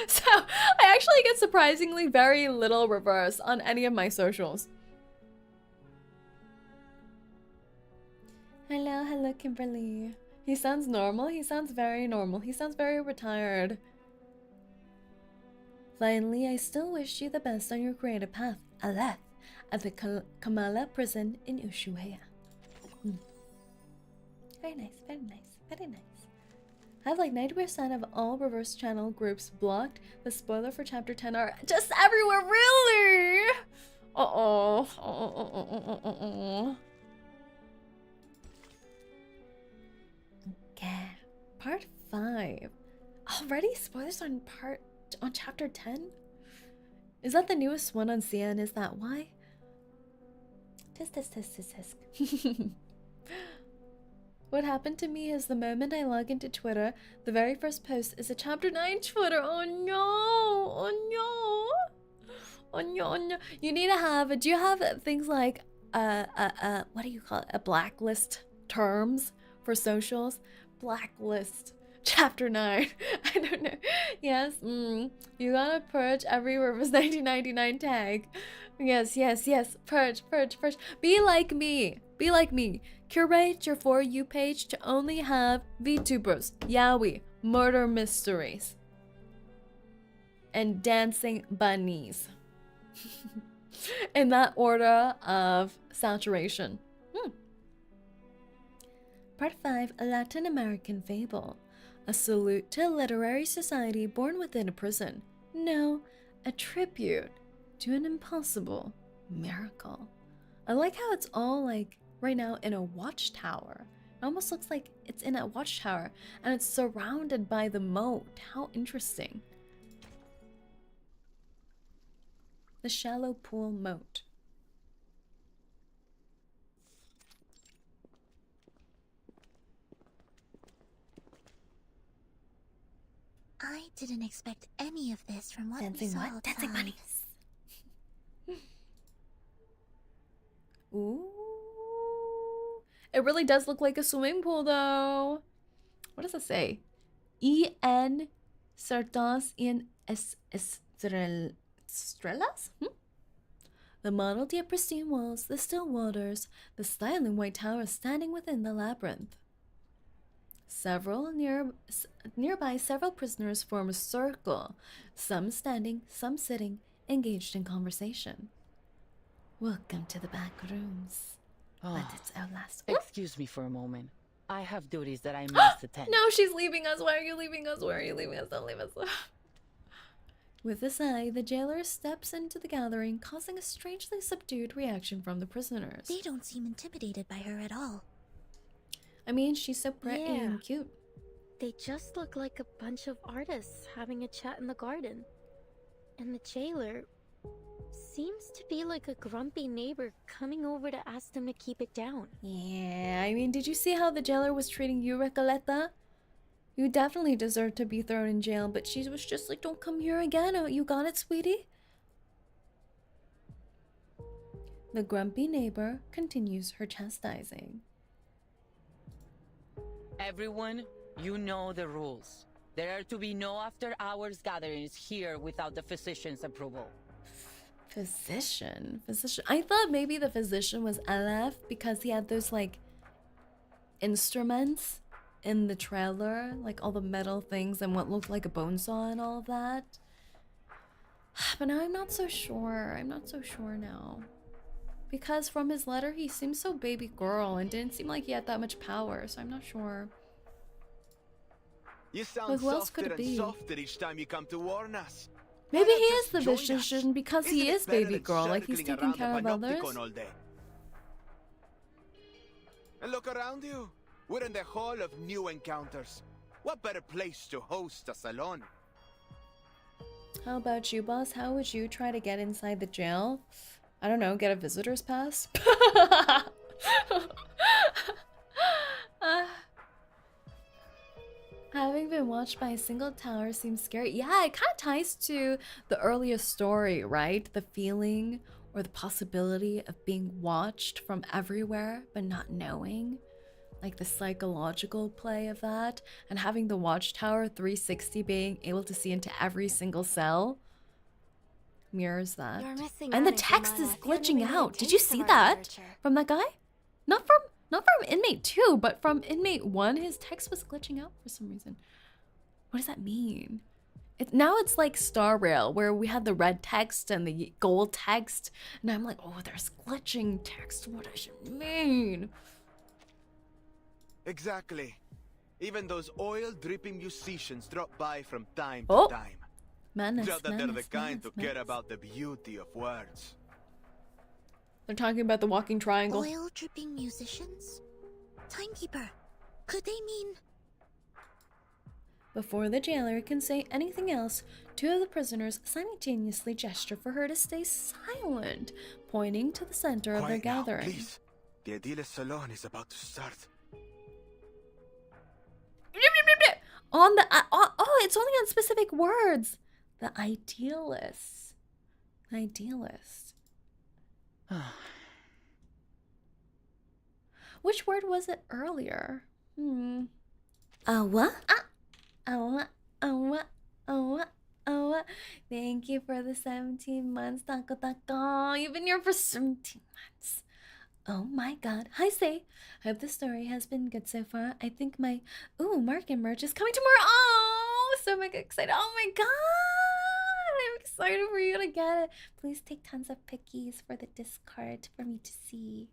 So I actually get surprisingly very little reverse on any of my socials. Hello, Kimberly. He sounds normal. He sounds very normal. He sounds very retired. Finally, I still wish you the best on your creative path, Aleph, at the Kamala prison in Ushuaia. Very nice, very nice, very nice. I have like 90% of all reverse channel groups blocked. The spoiler for chapter 10 are just everywhere, really? Okay, part 5. Already spoilers on chapter 10? Is that the newest one on CN? Is that why? Tisk. What happened to me is the moment I log into Twitter, the very first post is a chapter 9 Twitter. Oh no. You need to have, do you have things like, what do you call it? A blacklist terms for socials? Blacklist. Chapter 9. I don't know. Yes, you gotta purge every Rivers 1999 tag. Yes. Purge. Be like me. Curate your For You page to only have VTubers, yaoi, murder mysteries, and dancing bunnies. In that order of saturation. Part 5, a Latin American fable. A salute to a literary society born within a prison. No, a tribute to an impossible miracle. I like how it's all like right now in a watchtower. It almost looks like it's in a watchtower and it's surrounded by the moat. How interesting. The shallow pool moat. I didn't expect any of this from what we saw outside. Dancing bunnies. Ooh. It really does look like a swimming pool though. What does it say? En certas en estrellas? The mottled yet pristine walls, the still waters, the styling white towers standing within the labyrinth. Nearby, several prisoners form a circle, some standing, some sitting, engaged in conversation. Welcome to the back rooms. But it's our last. Excuse me for a moment. I have duties that I must attend. No, she's leaving us. Why are you leaving us? Why are you leaving us? Don't leave us. With a sigh, the jailer steps into the gathering, causing a strangely subdued reaction from the prisoners. They don't seem intimidated by her at all. I mean, she's so pretty and cute. They just look like a bunch of artists having a chat in the garden. And the jailer seems to be like a grumpy neighbor coming over to ask them to keep it down. Yeah, I mean, did you see how the jailer was treating you, Recoleta? You definitely deserve to be thrown in jail, but she was just like, don't come here again. Oh, you got it, sweetie? The grumpy neighbor continues her chastising. Everyone, you know the rules. There are to be no after-hours gatherings here without the physician's approval. Physician? I thought maybe the physician was LF because he had those, like, instruments in the trailer. Like, all the metal things and what looked like a bone saw and all of that. But now I'm not so sure. I'm not so sure now. Because from his letter, he seems so baby girl and didn't seem like he had that much power, so I'm not sure. You sound who else could softer it and be? softer each time you come to warn us. Maybe he Why is the not just join physician us? because he Isn't it is better baby than girl, like he's circling taking around the care of others. Panopticon all day? And look around you. We're in the Hall of New Encounters. What better place to host a salon? How about you, boss? How would you try to get inside the jail? I don't know, get a visitor's pass? Having been watched by a single tower seems scary. Yeah, it kind of ties to the earlier story, right? The feeling or the possibility of being watched from everywhere but not knowing. Like the psychological play of that. And having the watchtower 360 being able to see into every single cell mirrors that. And the text is glitching out. Did you see that? From that guy? Not from inmate 2, but from inmate 1, his text was glitching out for some reason. What does that mean? Now it's like Star Rail, where we had the red text and the gold text, and I'm like, oh, there's glitching text. What does it mean? Exactly. Even those oil-dripping musicians drop by from time to time. Madness, Not that they're the madness, kind to madness. care about the beauty of words. They're talking about the walking triangle. Oil dripping musicians? Timekeeper, could they mean... Before the jailer can say anything else, two of the prisoners simultaneously gesture for her to stay silent, pointing to the center of their Quiet now, gathering. please. The Edile's salon is about to start. On the oh, it's only on specific words. The idealist. The idealist. Which word was it earlier? What? Thank you for the 17 months, Taco Taco. You've been here for 17 months. Oh my god. Hi, Say. Hope the story has been good so far. I think my market merch is coming tomorrow. Oh, so mega excited. Oh my god. I'm excited for you to get it. Please take tons of pickies for the Discord for me to see.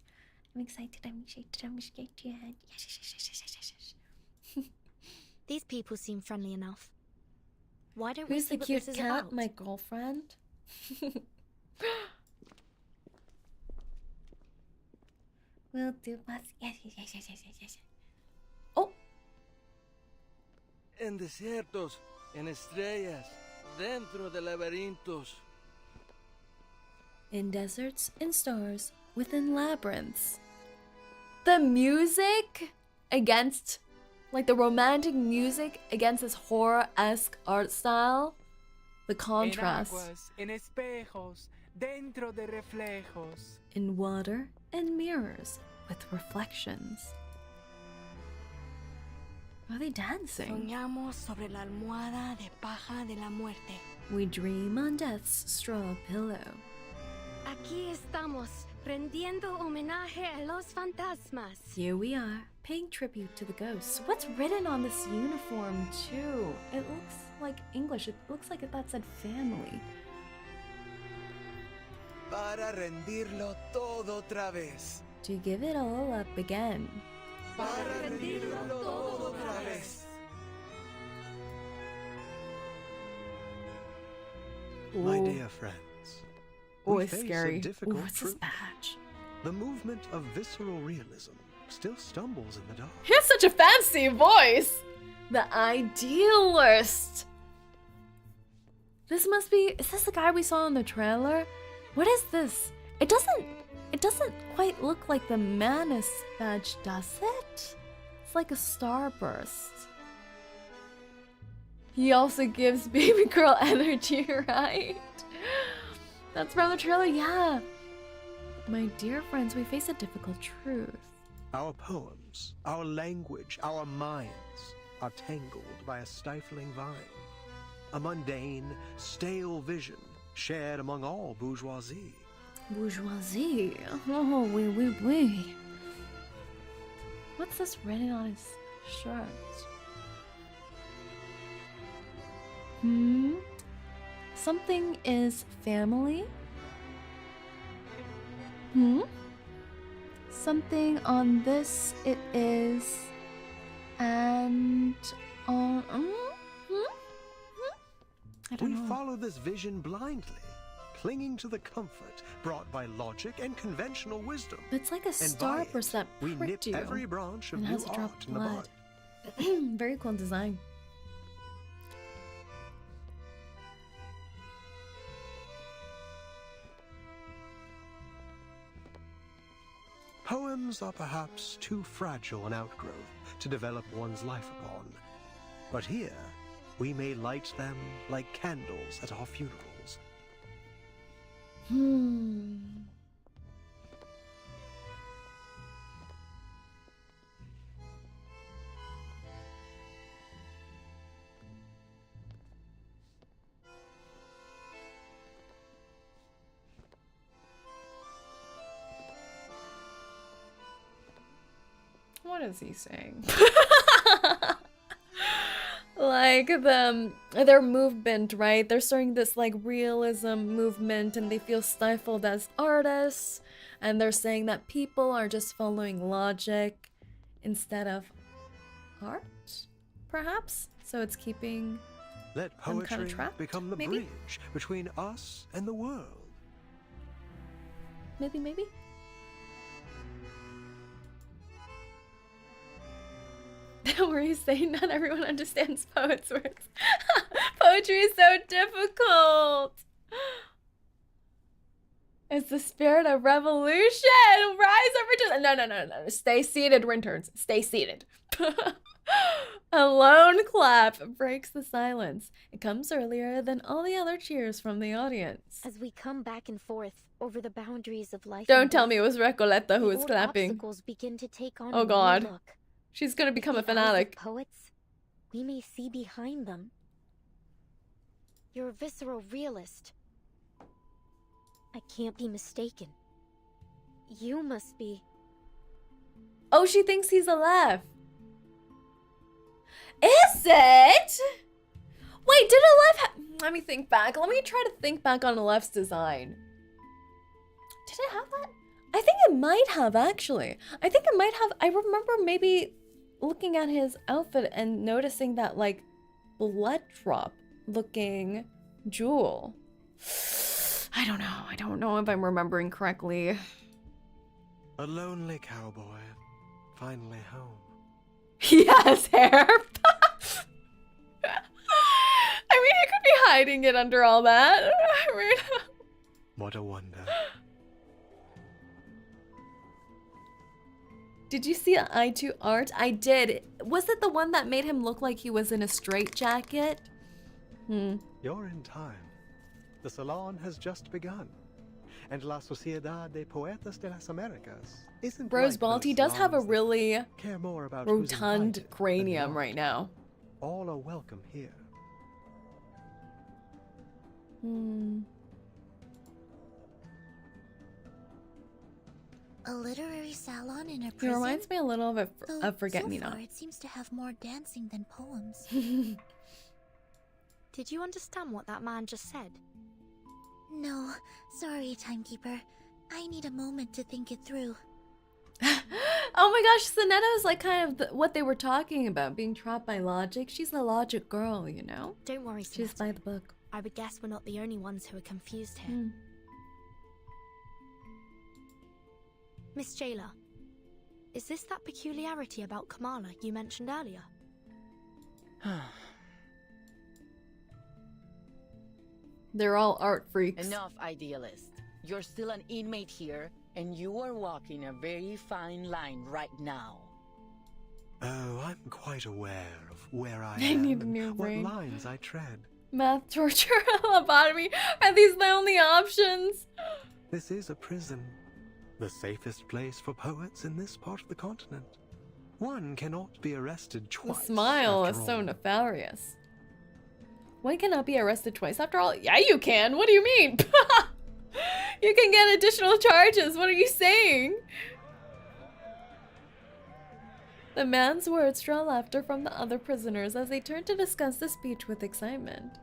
I'm excited. I'm excited. Yes. These people seem friendly enough. Why don't we Who's see the what cute this is cat? about? My girlfriend. We'll do us. Yes. Oh! En desiertos, en estrellas, dentro de laberintos. In deserts, in stars, within labyrinths. The music against, like the romantic music against this horror-esque art style. The contrast. En aguas, en espejos, dentro de reflejos. In water and mirrors with reflections. Are they dancing? Soñamos sobre la almohada de paja de la muerte. We dream on death's straw pillow. Aquí estamos, rendiendo homenaje a los fantasmas. Here we are, paying tribute to the ghosts. What's written on this uniform, too? It looks like English. It looks like that said family. Para rendirlo todo otra vez. To give it all up again. Para rendirlo todo otra vez. My dear friends, Oh, we it's face scary. a difficult What's this truth. badge? The movement of visceral realism still stumbles in the dark. He has such a fancy voice! The idealist! This must be... Is this the guy we saw in the trailer? What is this? It doesn't quite look like the Manus badge, does it? It's like a starburst. He also gives baby girl energy, right? That's from the trailer, yeah. My dear friends, we face a difficult truth. Our poems, our language, our minds are tangled by a stifling vine. A mundane, stale vision shared among all bourgeoisie. Bourgeoisie? Oh, oui, oui, oui. What's this written on his shirt? Something is family? Something on this it is, and on I don't know. We follow this vision blindly, clinging to the comfort brought by logic and conventional wisdom. It's like a starburst that we pricked nip you every branch of and new has a drop art of in the blood. bud. Very cool design. Poems are perhaps too fragile an outgrowth to develop one's life upon. But here, we may light them like candles at our funerals. What is he saying? Like their movement, right? They're starting this like realism movement and they feel stifled as artists, and they're saying that people are just following logic instead of art, perhaps? So it's keeping Let them kind poetry of trapped, become the maybe? bridge between us and the world. Maybe? Where he's saying not everyone understands poets' works. Poetry is so difficult. It's the spirit of revolution. Rise over to no. Stay seated, Rinterns. Stay seated. A lone clap breaks the silence. It comes earlier than all the other cheers from the audience. As we come back and forth over the boundaries of life. Don't tell me it was Recoleta who was old clapping. Obstacles begin to take on Oh a new God. look. She's gonna become a With the eyes of fanatic. Poets, we may see behind them. You're a visceral realist. I can't be mistaken. You must be. Oh, she thinks he's Aleph. Is it? Wait, did Aleph let me think back. Let me try to think back on Aleph's design. Did it have that? I think it might have, actually. I think it might have. I remember maybe looking at his outfit and noticing that, like, blood drop looking jewel. I don't know if I'm remembering correctly. A lonely cowboy, finally home. He has hair. I mean, he could be hiding it under all that. I mean, What a wonder. did you see I2 art? I did. Was it the one that made him look like he was in a straitjacket? You're in time. The salon has just begun. And La Sociedad de Poetas de las Americas isn't Rose like Bald, those he does have a salons that really care more about who's rotund invited than cranium not. right now. All are welcome here. A literary salon in a It prison? reminds me a little of Though Forget so Me far Not. it seems to have more dancing than poems. Did you understand what that man just said? No, sorry, timekeeper. I need a moment to think it through. Oh my gosh, Sonetta is like kind of what they were talking about, being trapped by logic. She's the logic girl, you know? Don't worry, She's Sonata. by the book. I would guess we're not the only ones who are confused here. Miss Jayla, is this that peculiarity about Kamala you mentioned earlier? They're all art freaks. Enough, idealist. You're still an inmate here, and you are walking a very fine line right now. Oh, I'm quite aware of where I I am need a and new what brain. lines I tread. Math, torture, lobotomy. Are these the only options? This is a prison. The safest place for poets in this part of the continent. One cannot be arrested The twice. smile is after so all. nefarious. One cannot be arrested twice after all? Yeah, you can. What do you mean? You can get additional charges. What are you saying? The man's words draw laughter from the other prisoners as they turn to discuss the speech with excitement.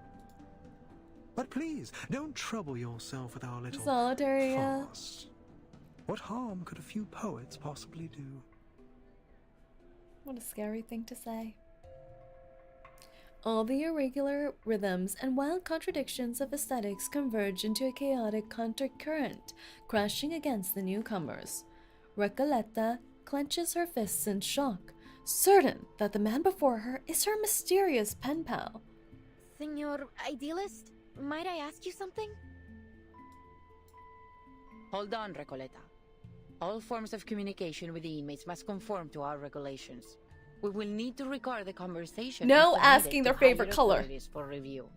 But please, don't trouble yourself with our little Solitary, farce. What harm could a few poets possibly do? What a scary thing to say. All the irregular rhythms and wild contradictions of aesthetics converge into a chaotic countercurrent, crashing against the newcomers. Recoleta clenches her fists in shock, certain that the man before her is her mysterious pen pal. Senor Idealist, might I ask you something? Hold on, Recoleta. All forms of communication with the inmates must conform to our regulations. We will need to record the conversation. No and submit asking it their to favorite higher color. authorities for review.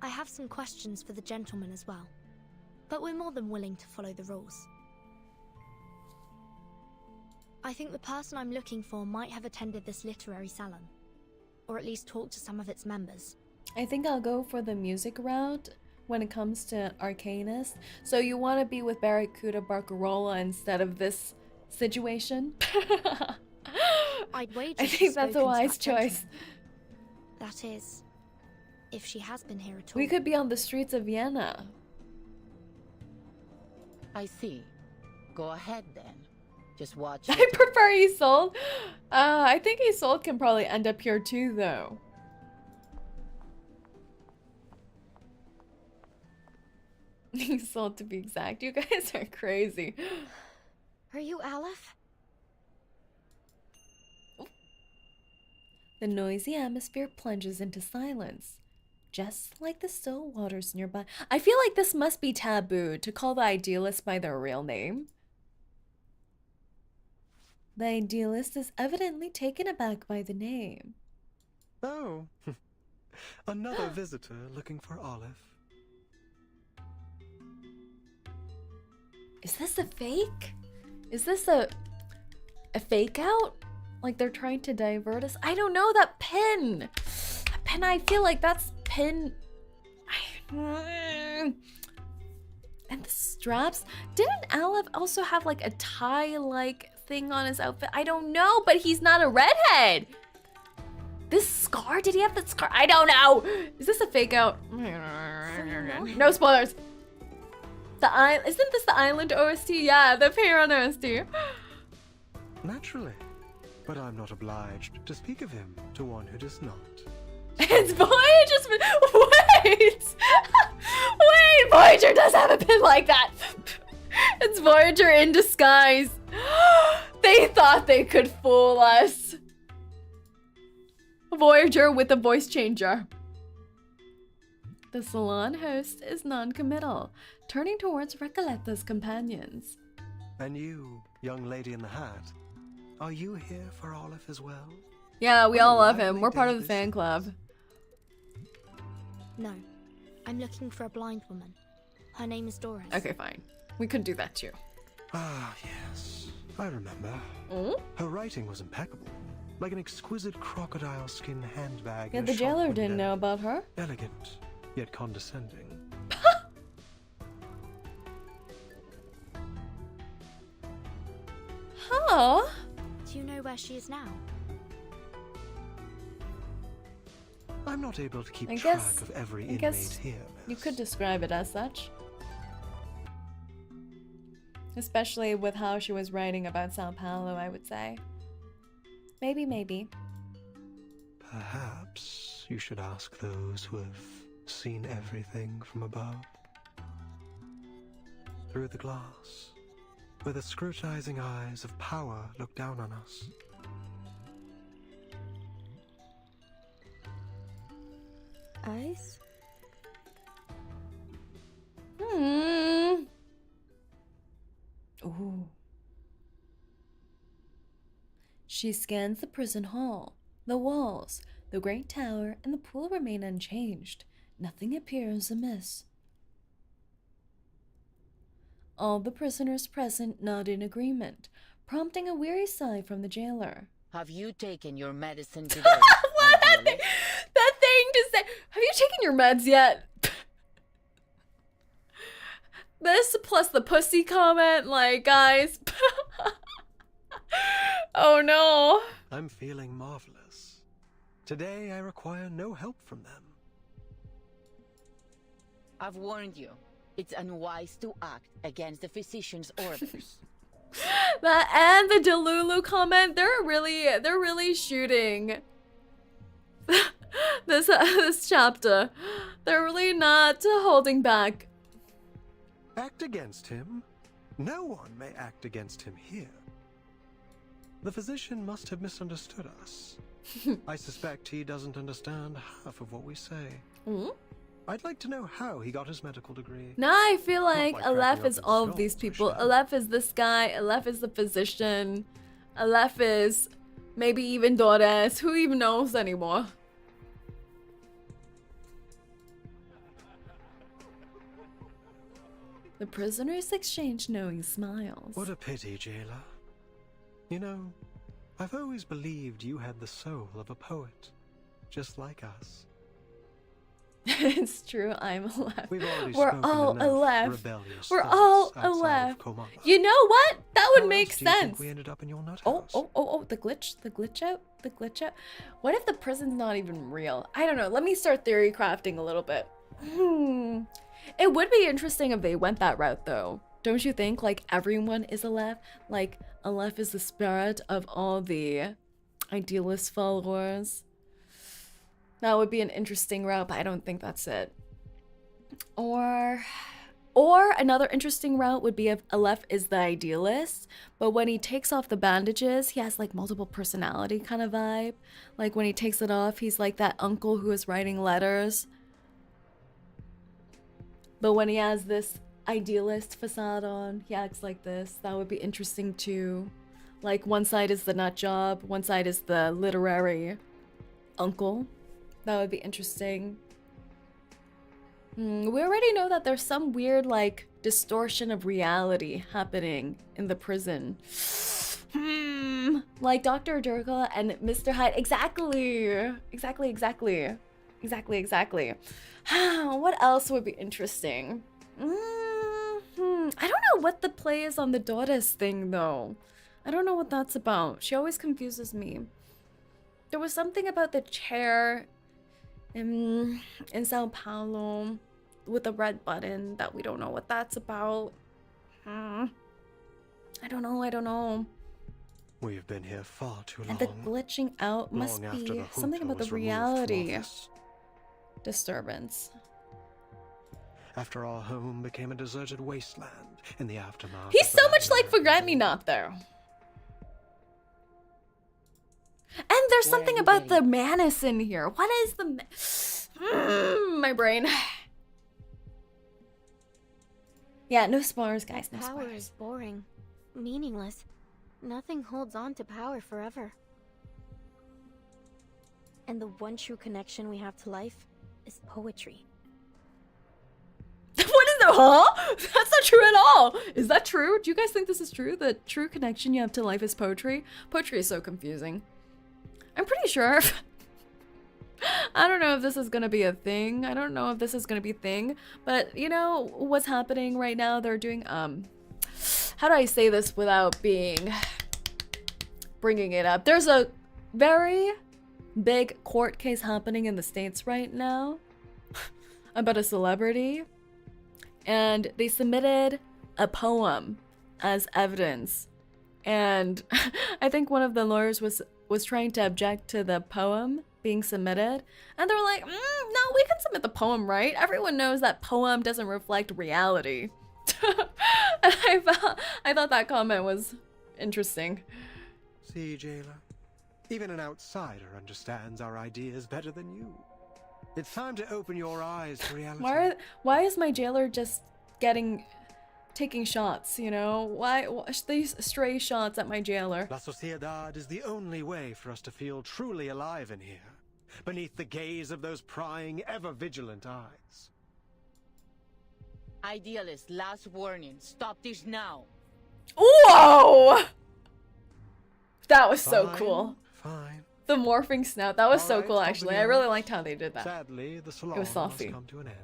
I have some questions for the gentleman as well, but we're more than willing to follow the rules. I think the person I'm looking for might have attended this literary salon, or at least talked to some of its members. I think I'll go for the music route when it comes to Arcanist. So you want to be with Barracuda Barcarola instead of this situation? I'd wager I she's think that's a spoken to wise that gentleman. choice. That is, if she has been here at all. We could be on the streets of Vienna. I see. Go ahead then. Just watch. I prefer Isolde. I think Isolde can probably end up here too, though. Isolde, to be exact. You guys are crazy. Are you Aleph? The noisy atmosphere plunges into silence, just like the still waters nearby. I feel like this must be taboo to call the idealist by their real name. The idealist is evidently taken aback by the name. Oh, another visitor looking for Olive. Is this a fake? Is this a fake out? Like they're trying to divert us? I don't know, that pin. That pin, I feel like that's pin. And the straps. Didn't Aleph also have like a tie-like thing on his outfit? I don't know, but he's not a redhead. This scar? Did he have that scar? I don't know. Is this a fake out? No spoilers. Isn't this the Island OST? Yeah, the P1 OST. Naturally. But I'm not obliged to speak of him to one who does not. It's Voyager's. Wait! Wait! Voyager does have a pin like that! It's Voyager in disguise. They thought they could fool us. Voyager with a voice changer. The salon host is non-committal, turning towards Recoleta's companions. And you, young lady in the hat, are you here for Olive as well? Yeah, we all love him. We're part of the fan club. No, I'm looking for a blind woman. Her name is Doris. Okay, fine. We could do that too. Ah, yes. I remember. Her writing was impeccable. Like an exquisite crocodile skin handbag. Yeah, in a the shop jailer window. didn't know about her. Elegant, yet condescending. Huh? Do you know where she is now? I'm not able to keep I track guess- of every I inmate guess here. You could describe it as such. Especially with how she was writing about Sao Paulo, I would say. Maybe. Perhaps you should ask those who have seen everything from above. Through the glass, where the scrutinizing eyes of power look down on us. Eyes? Ooh. She scans the prison hall. The walls, the great tower, and the pool remain unchanged. Nothing appears amiss. All the prisoners present nod in agreement, prompting a weary sigh from the jailer. Have you taken your medicine today? What? That thing to say. Have you taken your meds yet? This plus the pussy comment, like, guys. Oh no. I'm feeling marvelous. Today I require no help from them. I've warned you. It's unwise to act against the physician's orders. That and the Delulu comment, they're really shooting this chapter. They're really not holding back. Act against him? No one may act against him here. The physician must have misunderstood us. I suspect he doesn't understand half of what we say. Mm? I'd like to know how he got his medical degree. Now I feel like by Aleph cracking is up all in of these skulls, people. Michelle. Aleph is this guy. Aleph is the physician. Aleph is maybe even Dores. Who even knows anymore? The prisoners exchange knowing smiles. What a pity, jailer. You know, I've always believed you had the soul of a poet, just like us. It's true, I'm Aleph. We've already We're spoken all enough Aleph. rebellious We're thoughts all outside of Aleph. Komama. You know what? That would How make else do you think sense. we ended up in your nut Oh, house? oh, the glitch out. What if the prison's not even real? I don't know. Let me start theory crafting a little bit. It would be interesting if they went that route, though. Don't you think? Like, everyone is Aleph. Like, Aleph is the spirit of all the idealist followers. That would be an interesting route, but I don't think that's it. Or another interesting route would be if Aleph is the idealist, but when he takes off the bandages, he has like multiple personality kind of vibe. Like when he takes it off, he's like that uncle who is writing letters. But when he has this idealist facade on, he acts like this. That would be interesting too. Like one side is the nut job, one side is the literary uncle. That would be interesting. We already know that there's some weird, like, distortion of reality happening in the prison. Like Dr. Durga and Mr. Hyde. Exactly. What else would be interesting? I don't know what the play is on the Doris thing, though. I don't know what that's about. She always confuses me. There was something about the chair in Sao Paulo with a red button that we don't know what that's about. I don't know. We've been here far too long. And the glitching out must Long after be the something junta about the was removed from reality office. disturbance. After our home became a deserted wasteland in the aftermath. He's of the so much like Latin Forget-Me-Not there. And there's something about the Manus in here. What is the... my brain. Yeah, no spoilers, guys. No Power spoilers. is boring, meaningless. Nothing holds on to power forever. And the one true connection we have to life is poetry. What is that? Huh? That's not true at all. Is that true? Do you guys think this is true? The true connection you have to life is poetry? Poetry is so confusing. I'm pretty sure. I don't know if this is gonna be a thing. But you know what's happening right now? They're doing how do I say this without bringing it up? There's a very big court case happening in the States right now about a celebrity, and they submitted a poem as evidence, and I think one of the lawyers was trying to object to the poem being submitted, and they were like, no, we can submit the poem, right? Everyone knows that poem doesn't reflect reality. And I thought that comment was interesting. See, jailer, even an outsider understands our ideas better than you. It's time to open your eyes to reality. Why is my jailer just getting taking shots, you know? Why these stray shots at my jailer? La Sociedad is the only way for us to feel truly alive in here, beneath the gaze of those prying, ever-vigilant eyes. Idealist, last warning. Stop this now. Whoa! That was so Fine, cool. Fine. The morphing snout. That was so Alright, cool, I'll actually. be I really honest. liked how they did that. Sadly, the salon It was saucy. must come to an end.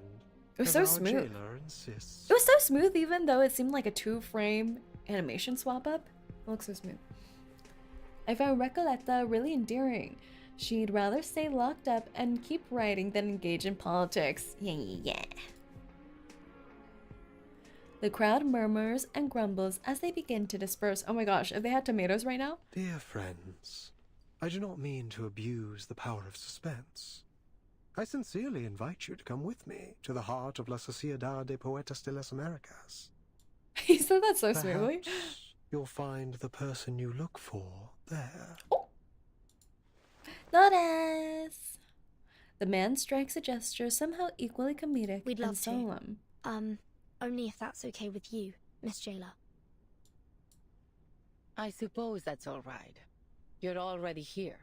It was as so our smooth. jailer insists. It was so smooth, even though it seemed like a 2-frame animation swap up. It looks so smooth. I found Recoleta really endearing. She'd rather stay locked up and keep writing than engage in politics. Yeah. The crowd murmurs and grumbles as they begin to disperse. Oh my gosh, if they had tomatoes right now? Dear friends, I do not mean to abuse the power of suspense. I sincerely invite you to come with me to the heart of La Sociedad de Poetas de las Americas. He said that so smoothly. Perhaps you'll find the person you look for there. Oh. Lotus! The man strikes a gesture somehow equally comedic We'd and love to. solemn. Only if that's okay with you, Miss Jailer. I suppose that's all right. You're already here.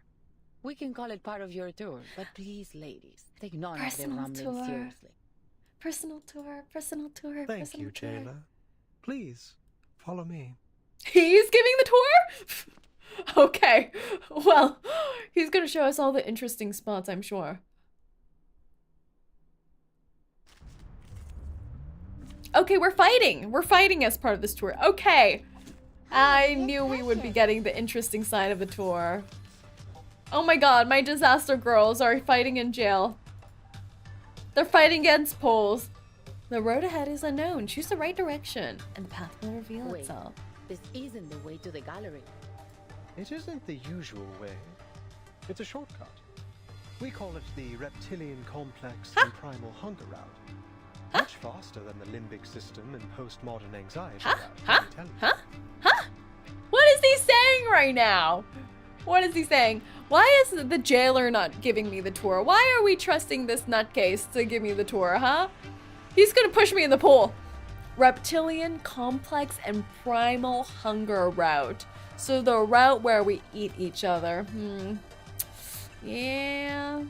We can call it part of your tour, but please, ladies, take none of the Personal rambling tour. seriously. Personal tour, personal tour, Thank personal you, tour. jailer. Please, follow me. He's giving the tour? Okay, well, he's gonna show us all the interesting spots, I'm sure. Okay, we're fighting. We're fighting as part of this tour. Okay. I knew we would be getting the interesting side of the tour. Oh my god, my disaster girls are fighting in jail. They're fighting against poles. The road ahead is unknown. Choose the right direction, and the path will reveal Wait, itself. this isn't the way to the gallery. It isn't the usual way. It's a shortcut. We call it the reptilian complex and primal hunger route. Much faster than the limbic system and postmodern anxiety route, let me tell you. What is he saying right now? What is he saying? Why is the jailer not giving me the tour? Why are we trusting this nutcase to give me the tour, huh? He's gonna push me in the pool. Reptilian complex and primal hunger route. So the route where we eat each other. Yeah.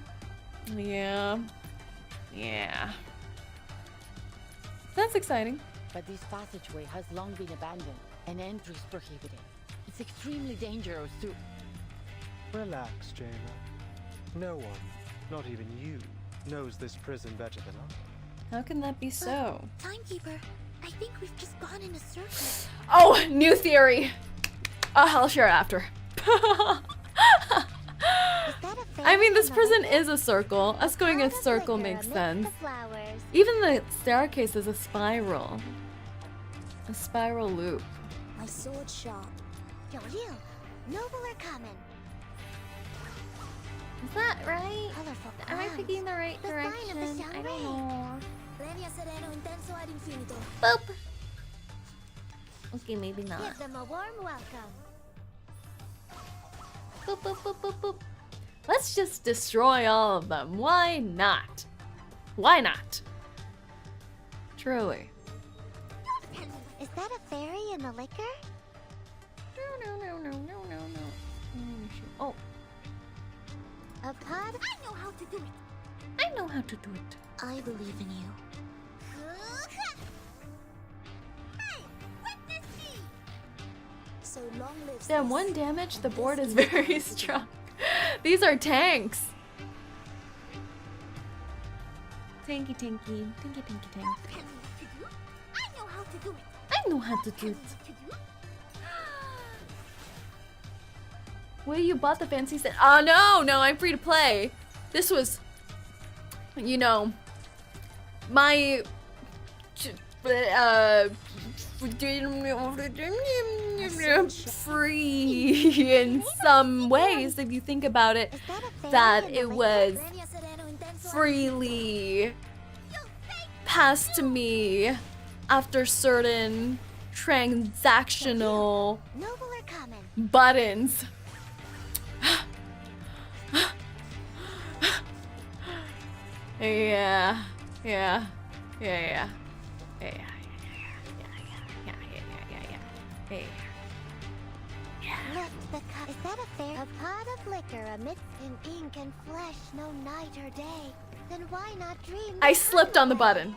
That's exciting. But this passageway has long been abandoned and entries prohibited. It's extremely dangerous to... Relax, jailer. No one, not even you, knows this prison better than I. How can that be so? Timekeeper, I think we've just gone in a circle. Oh, new theory. I'll share it after. I mean, this prison is a circle. Us going in a circle makes sense. Even the staircase is a spiral. A spiral loop. My sword sharp. Yo, noble are coming. Is that right? Colorful Am I clouds. picking the right The sign of the direction? sun I don't ray. know. Boop. Boop. Okay, maybe not. Give them a warm welcome. Boop, boop, boop, boop, boop. Let's just destroy all of them. Why not? Why not? Truly. Is that a fairy in the liquor? No. Oh. A pod? I know how to do it. I know how to do it. I believe in you. Hey, witness me! So long live. Damn, one damage, the board is very strong. These are tanks. Tanky. I know how to do it. I know how to do it. Well, you bought the fancy set. Oh, no, I'm free to play. This was, you know, my free in some ways if you think about it, that it was freely passed to me after certain transactional buttons. Yeah. Hey. Lift the cup. Is that a fair? A pot of liquor amidst in ink and flesh, no night or day. Then why not dream? I slipped on the button.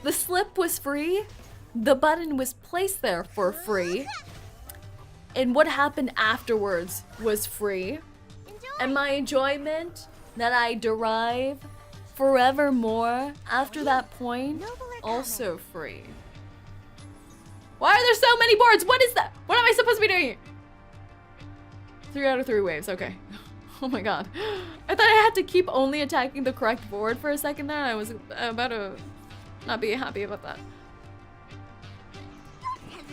The slip was free. The button was placed there for free. And what happened afterwards was free. And my enjoyment that I derive forevermore after that point, also free. Why are there so many boards? What is that? What am I supposed to be doing? 3 out of 3 waves, okay. Oh my god. I thought I had to keep only attacking the correct board for a second there. I was about to not be happy about that.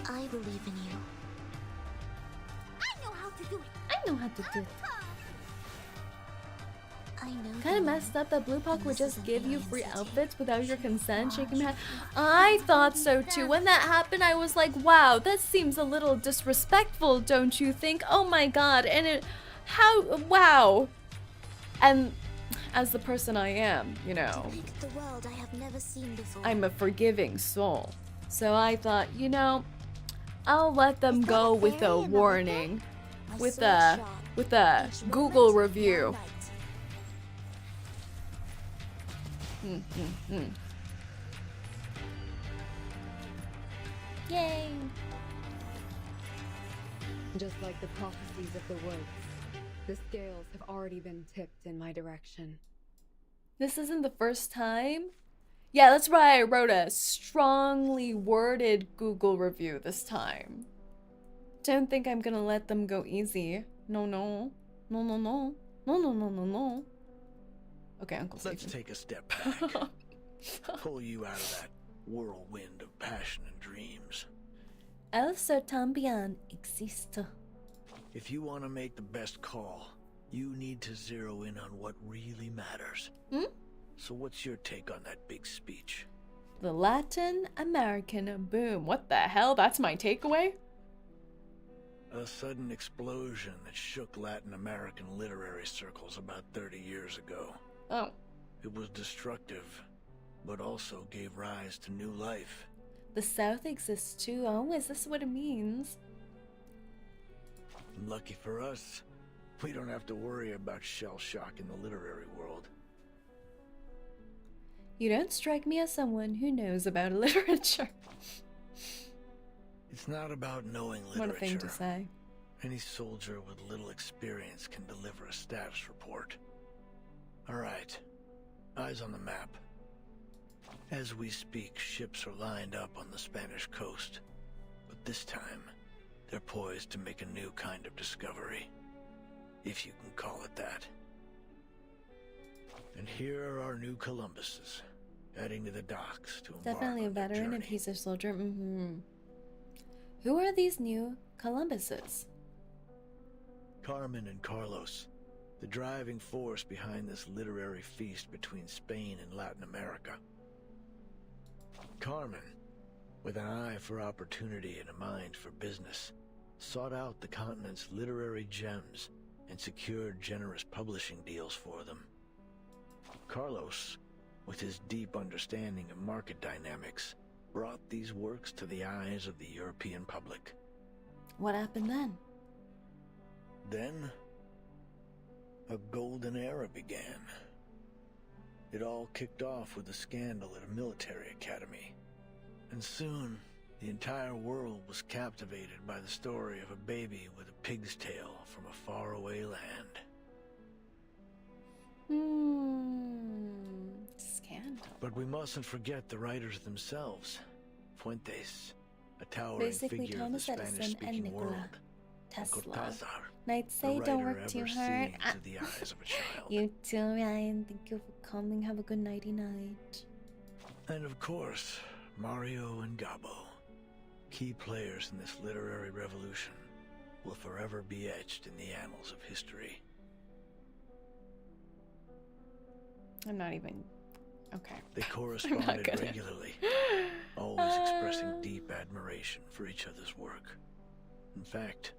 I believe in you. I know how to do it. I know how to do it. I know. Kind of messed up that Blue Puck would just give you free outfits without your consent, shaking my head. I thought so too. When that happened, I was like, wow, that seems a little disrespectful, don't you think? Oh my god. And it, wow. And as the person I am, you know, The world I have never seen before. I'm a forgiving soul. So I thought, you know, I'll let them go with a warning, with a Google review. Yay! Just like the prophecies of the woods, the scales have already been tipped in my direction. This isn't the first time? Yeah, that's why I wrote a strongly worded Google review this time. Don't think I'm gonna let them go easy. No, no. No, no, no. No, no, no, no, no. Okay, Uncle Stephen. Let's take a step back. Pull you out of that whirlwind of passion and dreams. Also también existe. If you want to make the best call, you need to zero in on what really matters. So what's your take on that big speech? The Latin American boom. What the hell? That's my takeaway? A sudden explosion that shook Latin American literary circles about 30 years ago. Oh. It was destructive, but also gave rise to new life. The South exists too. Oh, is this what it means? Lucky for us, we don't have to worry about shell shock in the literary world. You don't strike me as someone who knows about literature. It's not about knowing literature. What a thing to say. Any soldier with little experience can deliver a status report. All right, eyes on the map. As we speak, ships are lined up on the Spanish coast. But this time, they're poised to make a new kind of discovery. If you can call it that. And here are our new Columbuses, heading to the docks to embark Definitely a on their veteran and journey. he's a soldier. Who are these new Columbuses? Carmen and Carlos, the driving force behind this literary feast between Spain and Latin America. Carmen, with an eye for opportunity and a mind for business, sought out the continent's literary gems and secured generous publishing deals for them. Carlos, with his deep understanding of market dynamics, brought these works to the eyes of the European public. What happened then? Then, a golden era began. It all kicked off with a scandal at a military academy. And soon, the entire world was captivated by the story of a baby with a pig's tail from a faraway land. Scandal. But we mustn't forget the writers themselves. Fuentes, a towering Basically figure Thomas of the Edison Spanish-speaking and world. Nikola Tesla. Cortázar, Knights say the don't writer work too ever hard. seeing through the eyes of a child. You too, Ryan. Thank you for coming. Have a good nighty night. And of course, Mario and Gabo, key players in this literary revolution, will forever be etched in the annals of history. I'm not even... Okay. They I'm not corresponded gonna- regularly, always expressing deep admiration for each other's work. In fact,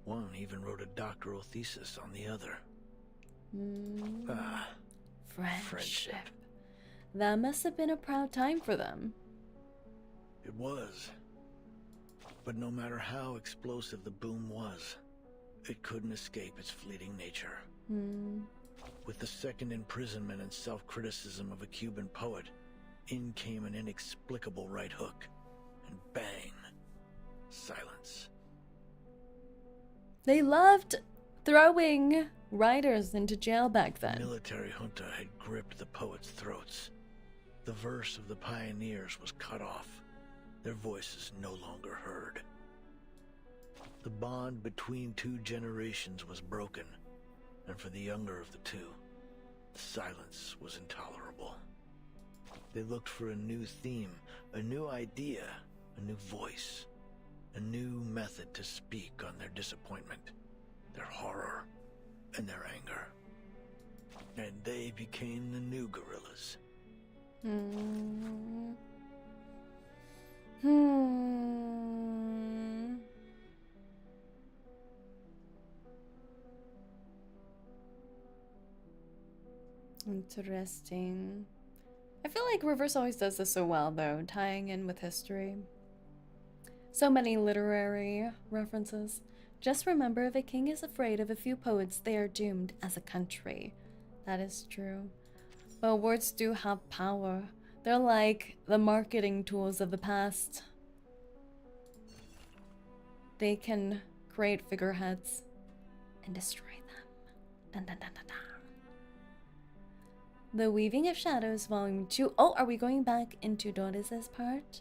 one even wrote a doctoral thesis on the other. Friendship. That must have been a proud time for them. It was. But no matter how explosive the boom was, it couldn't escape its fleeting nature. With the second imprisonment and self-criticism of a Cuban poet, in came an inexplicable right hook, and bang, silence. They loved throwing writers into jail back then. The military junta had gripped the poets' throats. The verse of the pioneers was cut off, their voices no longer heard. The bond between two generations was broken, and for the younger of the two, the silence was intolerable. They looked for a new theme, a new idea, a new voice, a new method to speak on their disappointment, their horror, and their anger. And they became the new guerrillas. Interesting. I feel like Rivers always does this so well, though, tying in with history. So many literary references. Just remember, if a king is afraid of a few poets, they are doomed as a country. That is true. But words do have power. They're like the marketing tools of the past. They can create figureheads and destroy them. Dun, dun, dun, dun, dun. The Weaving of Shadows, Volume 2. Oh, are we going back into Doris' part?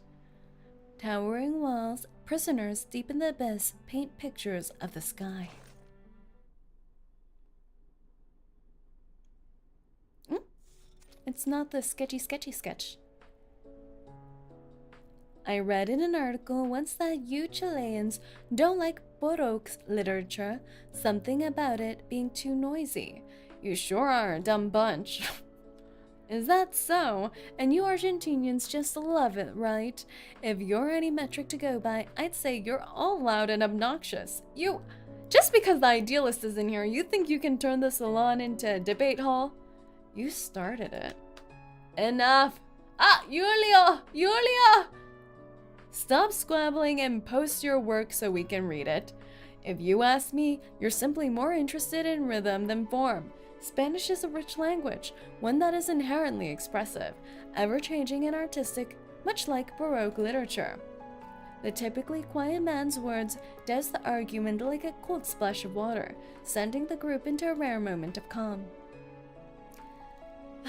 Towering walls, prisoners deep in the abyss paint pictures of the sky. It's not the sketchy sketch. I read in an article once that you Chileans don't like Baroque's literature, something about it being too noisy. You sure are a dumb bunch. Is that so? And you Argentinians just love it, right? If you're any metric to go by, I'd say you're all loud and obnoxious. Just because the idealist is in here, you think you can turn the salon into a debate hall? You started it. Enough! Ah, Julia! Stop squabbling and post your work so we can read it. If you ask me, you're simply more interested in rhythm than form. Spanish is a rich language, one that is inherently expressive, ever-changing and artistic, much like Baroque literature. The typically quiet man's words does the argument like a cold splash of water, sending the group into a rare moment of calm.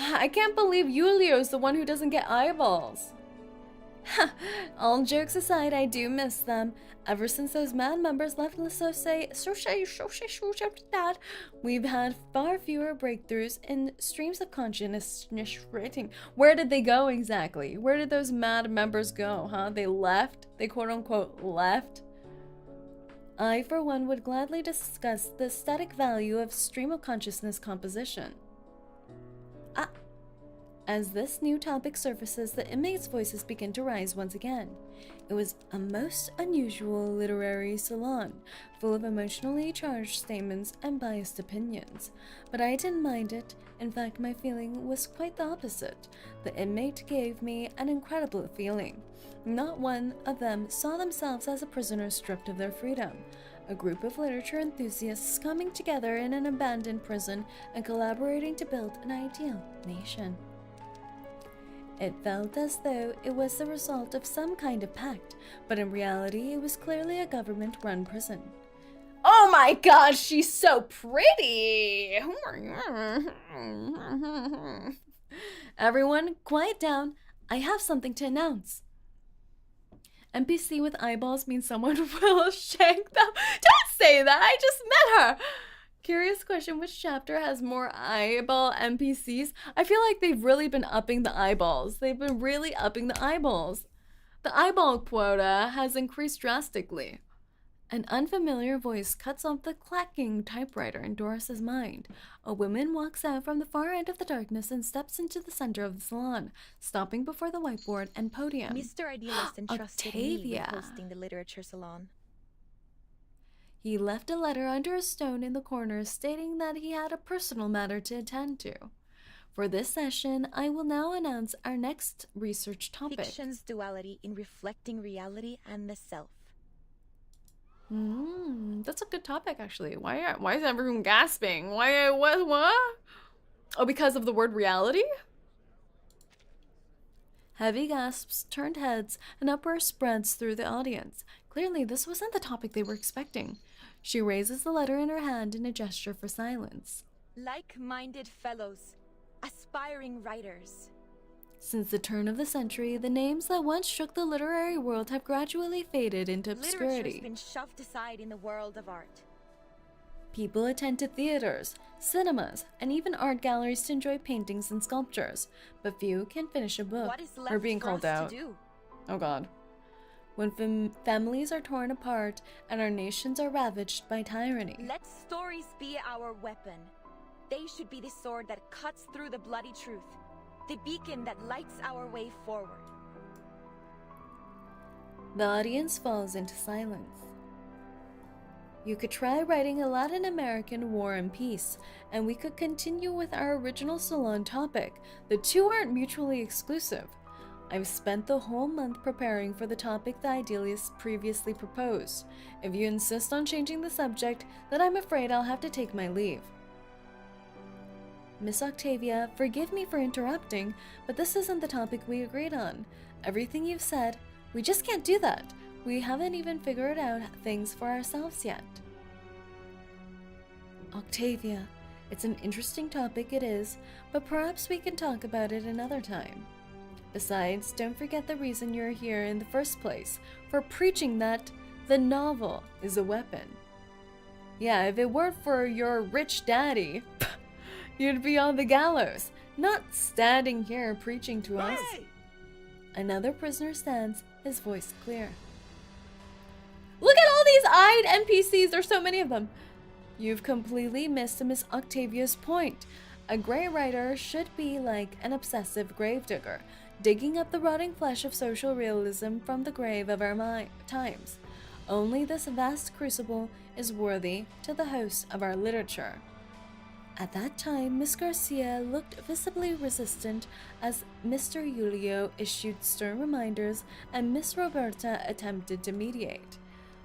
I can't believe Julio's the one who doesn't get eyeballs. All jokes aside, I do miss them. Ever since those mad members left La Sociedad, we've had far fewer breakthroughs in streams of consciousness rating. Where did they go exactly? Where did those mad members go, huh? They left? They quote-unquote left? I, for one, would gladly discuss the static value of stream of consciousness composition. As this new topic surfaces, the inmates' voices begin to rise once again. It was a most unusual literary salon, full of emotionally charged statements and biased opinions. But I didn't mind it. In fact, my feeling was quite the opposite. The inmate gave me an incredible feeling. Not one of them saw themselves as a prisoner stripped of their freedom. A group of literature enthusiasts coming together in an abandoned prison and collaborating to build an ideal nation. It felt as though it was the result of some kind of pact, but in reality it was clearly a government-run prison. Oh my god, she's so pretty! Everyone, quiet down. I have something to announce. NPC with eyeballs means someone will shank them. Don't say that, I just met her! Curious question, which chapter has more eyeball NPCs? I feel like they've really been upping the eyeballs. They've been really upping the eyeballs. The eyeball quota has increased drastically. An unfamiliar voice cuts off the clacking typewriter in Doris's mind. A woman walks out from the far end of the darkness and steps into the center of the salon, stopping before the whiteboard and podium. Mr. Idealist entrusted me with hosting the literature salon. He left a letter under a stone in the corner stating that he had a personal matter to attend to. For this session, I will now announce our next research topic. Fiction's duality in reflecting reality and the self. That's a good topic, actually. Why is everyone gasping? What? Oh, because of the word reality? Heavy gasps turned heads, and uproar spreads through the audience. Clearly, this wasn't the topic they were expecting. She raises the letter in her hand in a gesture for silence. Like-minded fellows, aspiring writers. Since the turn of the century, the names that once shook the literary world have gradually faded into obscurity. Literature's been shoved aside in the world of art. People attend to theaters, cinemas, and even art galleries to enjoy paintings and sculptures, but few can finish a book What is left or being for called us out. to do? Oh God. When families are torn apart and our nations are ravaged by tyranny. Let stories be our weapon. They should be the sword that cuts through the bloody truth, the beacon that lights our way forward. The audience falls into silence. You could try writing a Latin American War and Peace, and we could continue with our original salon topic. The two aren't mutually exclusive. I've spent the whole month preparing for the topic the idealists previously proposed. If you insist on changing the subject, then I'm afraid I'll have to take my leave. Miss Octavia, forgive me for interrupting, but this isn't the topic we agreed on. Everything you've said, we just can't do that. We haven't even figured out things for ourselves yet. Octavia, it's an interesting topic, it is, but perhaps we can talk about it another time. Besides, don't forget the reason you're here in the first place, for preaching that the novel is a weapon. Yeah, if it weren't for your rich daddy, you'd be on the gallows, not standing here preaching to us. Another prisoner stands, his voice clear. Look at all these eyed NPCs, there's so many of them. You've completely missed Miss Octavia's point. A grey writer should be like an obsessive gravedigger, digging up the rotting flesh of social realism from the grave of our times. Only this vast crucible is worthy to the host of our literature. At that time, Miss Garcia looked visibly resistant as Mr. Julio issued stern reminders and Miss Roberta attempted to mediate.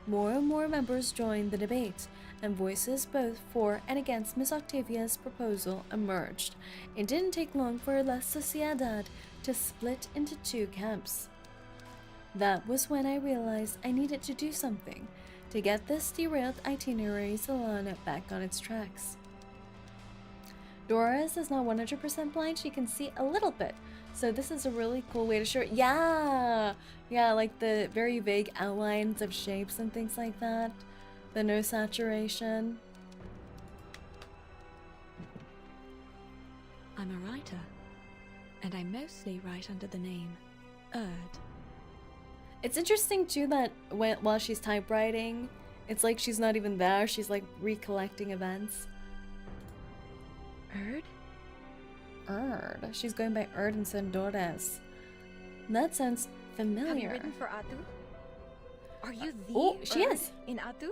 More and more members joined the debate, and voices both for and against Miss Octavia's proposal emerged. It didn't take long for La Sociedad to split into two camps. That was when I realized I needed to do something to get this derailed itinerary salon back on its tracks. Doris is not 100% blind, she can see a little bit, so this is a really cool way to show it. Yeah, like the very vague outlines of shapes and things like that. The no saturation. I'm a writer, and I mostly write under the name 𝐒𝐻. It's interesting too that while she's typewriting, it's like she's not even there, she's like recollecting events. 𝐒𝐻? She's going by 𝐒𝐻 instead of Doris. That sounds familiar. Have you written for Atu? Are you the she 𝐒𝐻 is. in Atu?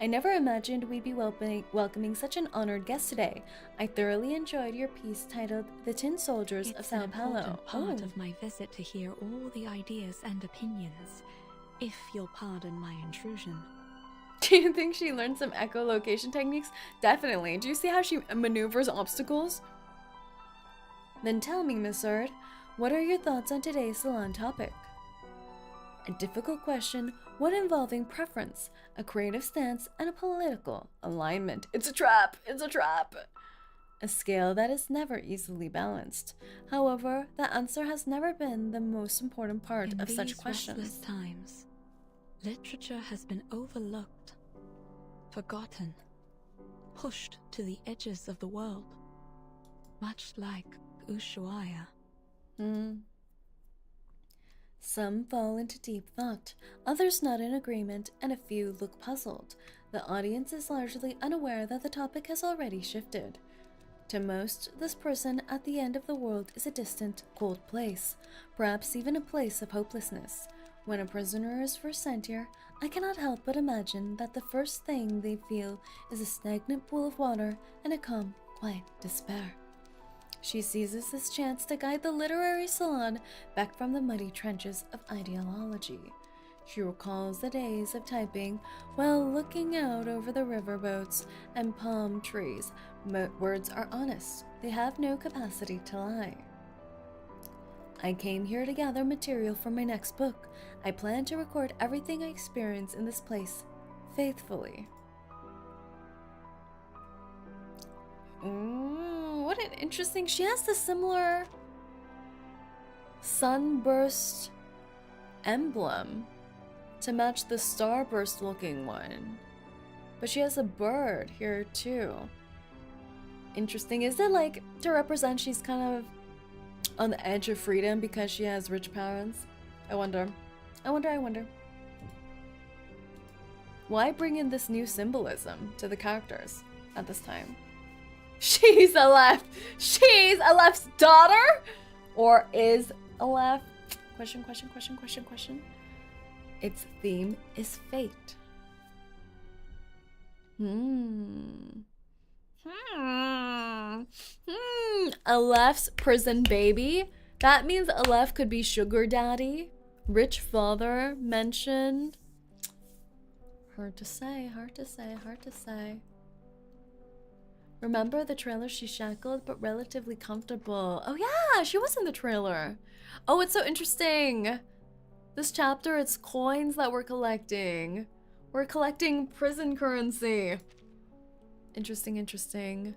I never imagined we'd be welcoming such an honored guest today. I thoroughly enjoyed your piece titled The Tin Soldiers of Sao Paulo. It's an important part of my visit to hear all the ideas and opinions, if you'll pardon my intrusion. Do you think she learned some echolocation techniques? Definitely. Do you see how she maneuvers obstacles? Then tell me, Miss 𝐒𝐻, what are your thoughts on today's salon topic? A difficult question, one involving preference, a creative stance, and a political alignment. It's a trap! It's a trap! A scale that is never easily balanced. However, the answer has never been the most important part of such questions. In these restless times, literature has been overlooked, forgotten, pushed to the edges of the world, much like Ushuaia. Some fall into deep thought, others nod in agreement, and a few look puzzled. The audience is largely unaware that the topic has already shifted. To most, this person at the end of the world is a distant, cold place, perhaps even a place of hopelessness. When a prisoner is first sent here, I cannot help but imagine that the first thing they feel is a stagnant pool of water and a calm, quite despair. She seizes this chance to guide the literary salon back from the muddy trenches of ideology. She recalls the days of typing while looking out over the riverboats and palm trees. Words are honest. They have no capacity to lie. I came here to gather material for my next book. I plan to record everything I experience in this place faithfully. What an interesting... She has the similar sunburst emblem to match the starburst looking one. But she has a bird here too. Interesting. Is it like to represent she's kind of on the edge of freedom because she has rich parents? I wonder. Why bring in this new symbolism to the characters at this time? She's Aleph. She's Aleph's daughter? Or is Aleph? Question. Its theme is fate. Aleph's prison baby. That means Aleph could be sugar daddy. Rich father mentioned. Hard to say. Remember the trailer? She's shackled but relatively comfortable. Oh yeah, she was in the trailer. Oh, it's so interesting. This chapter, it's coins that we're collecting. We're collecting prison currency. Interesting.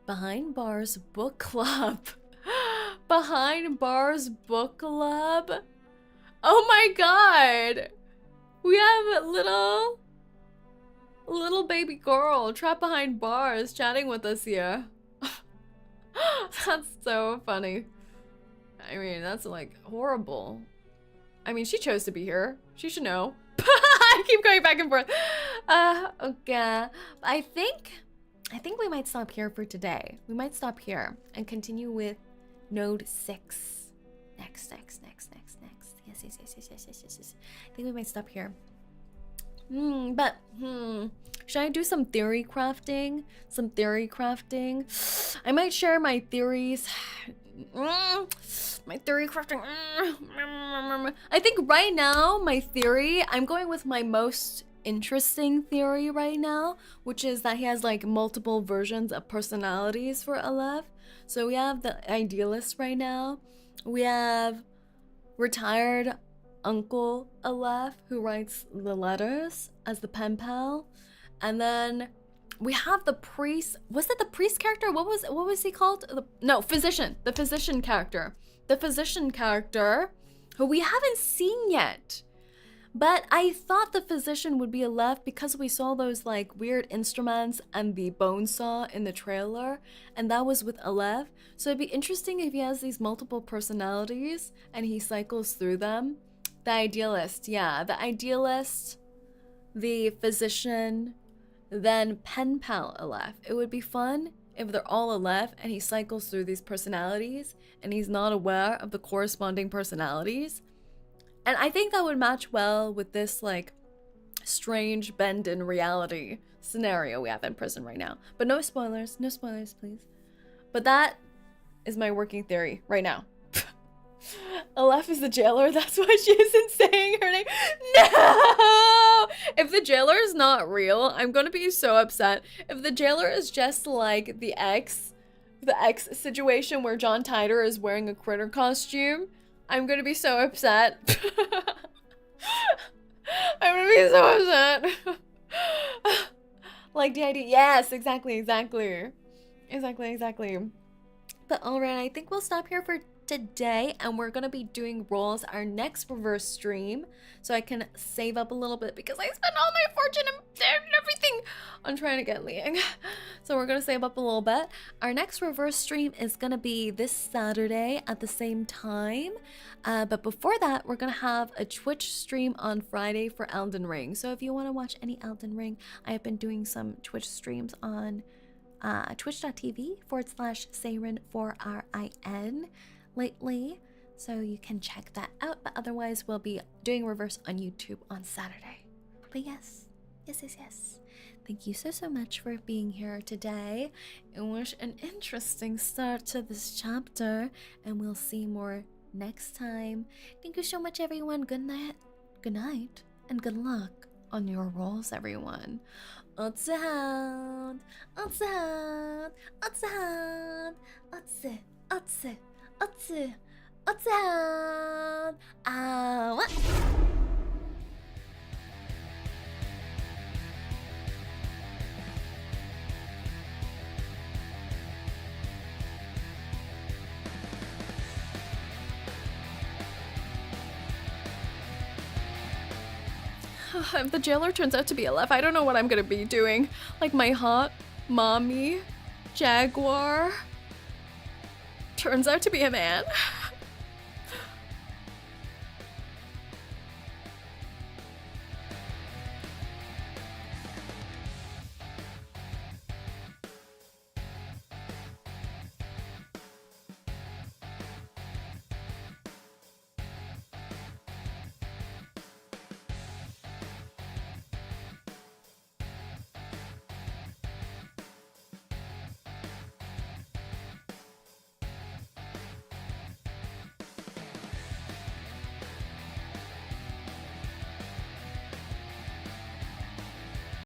Behind Bars Book Club. Behind Bars Book Club. Oh my god. We have a little baby girl trapped behind bars chatting with us here. That's so funny. I mean, that's like horrible. I mean, she chose to be here. She should know. I keep going back and forth. Okay. I think we might stop here for today. We might stop here and continue with node 6. Next. Yes. I think we might stop here. Should I do some theory crafting? I might share my theories. My theory crafting. I think right now, my theory, I'm going with my most interesting theory right now, which is that he has like multiple versions of personalities for Aleph. So we have the idealist right now. We have retired Uncle Aleph, who writes the letters as the pen pal. And then we have the priest. Was it the priest character? What was he called? Physician. The physician character. The physician character, who we haven't seen yet. But I thought the physician would be Aleph because we saw those like weird instruments and the bone saw in the trailer, and that was with Aleph. So it'd be interesting if he has these multiple personalities and he cycles through them. The idealist, yeah, the idealist, the physician, then pen pal Aleph. It would be fun if they're all Aleph and he cycles through these personalities and he's not aware of the corresponding personalities. And I think that would match well with this like strange bend in reality scenario we have in prison right now. But no spoilers, please. But that is my working theory right now. Aleph is the jailer, that's why she isn't saying her name. No! If the jailer is not real, I'm gonna be so upset. If the jailer is just like the X situation where John Titor is wearing a critter costume, I'm gonna be so upset. I'm gonna be so upset. Like the idea, yes, exactly. But alright, I think we'll stop here for today, and we're gonna be doing roles our next reverse stream, so I can save up a little bit because I spent all my fortune and everything on trying to get Liang. So we're gonna save up a little bit. Our next reverse stream is gonna be this Saturday at the same time, but before that we're gonna have a Twitch stream on Friday for Elden Ring. So if you want to watch any Elden Ring, I have been doing some Twitch streams on twitch.tv/Saerin4RIN lately, so you can check that out. But otherwise we'll be doing reverse on YouTube on Saturday. But yes. thank you so much for being here today. It was an interesting start to this chapter, and we'll see more next time. Thank you so much, everyone. Good night, and good luck on your rolls, everyone. 𝐒𝐡𝐚𝐭 𝐑𝐮𝐥𝐬 If the jailer turns out to be a lef, I don't know what I'm gonna be doing. Like my hot mommy jaguar turns out to be a man.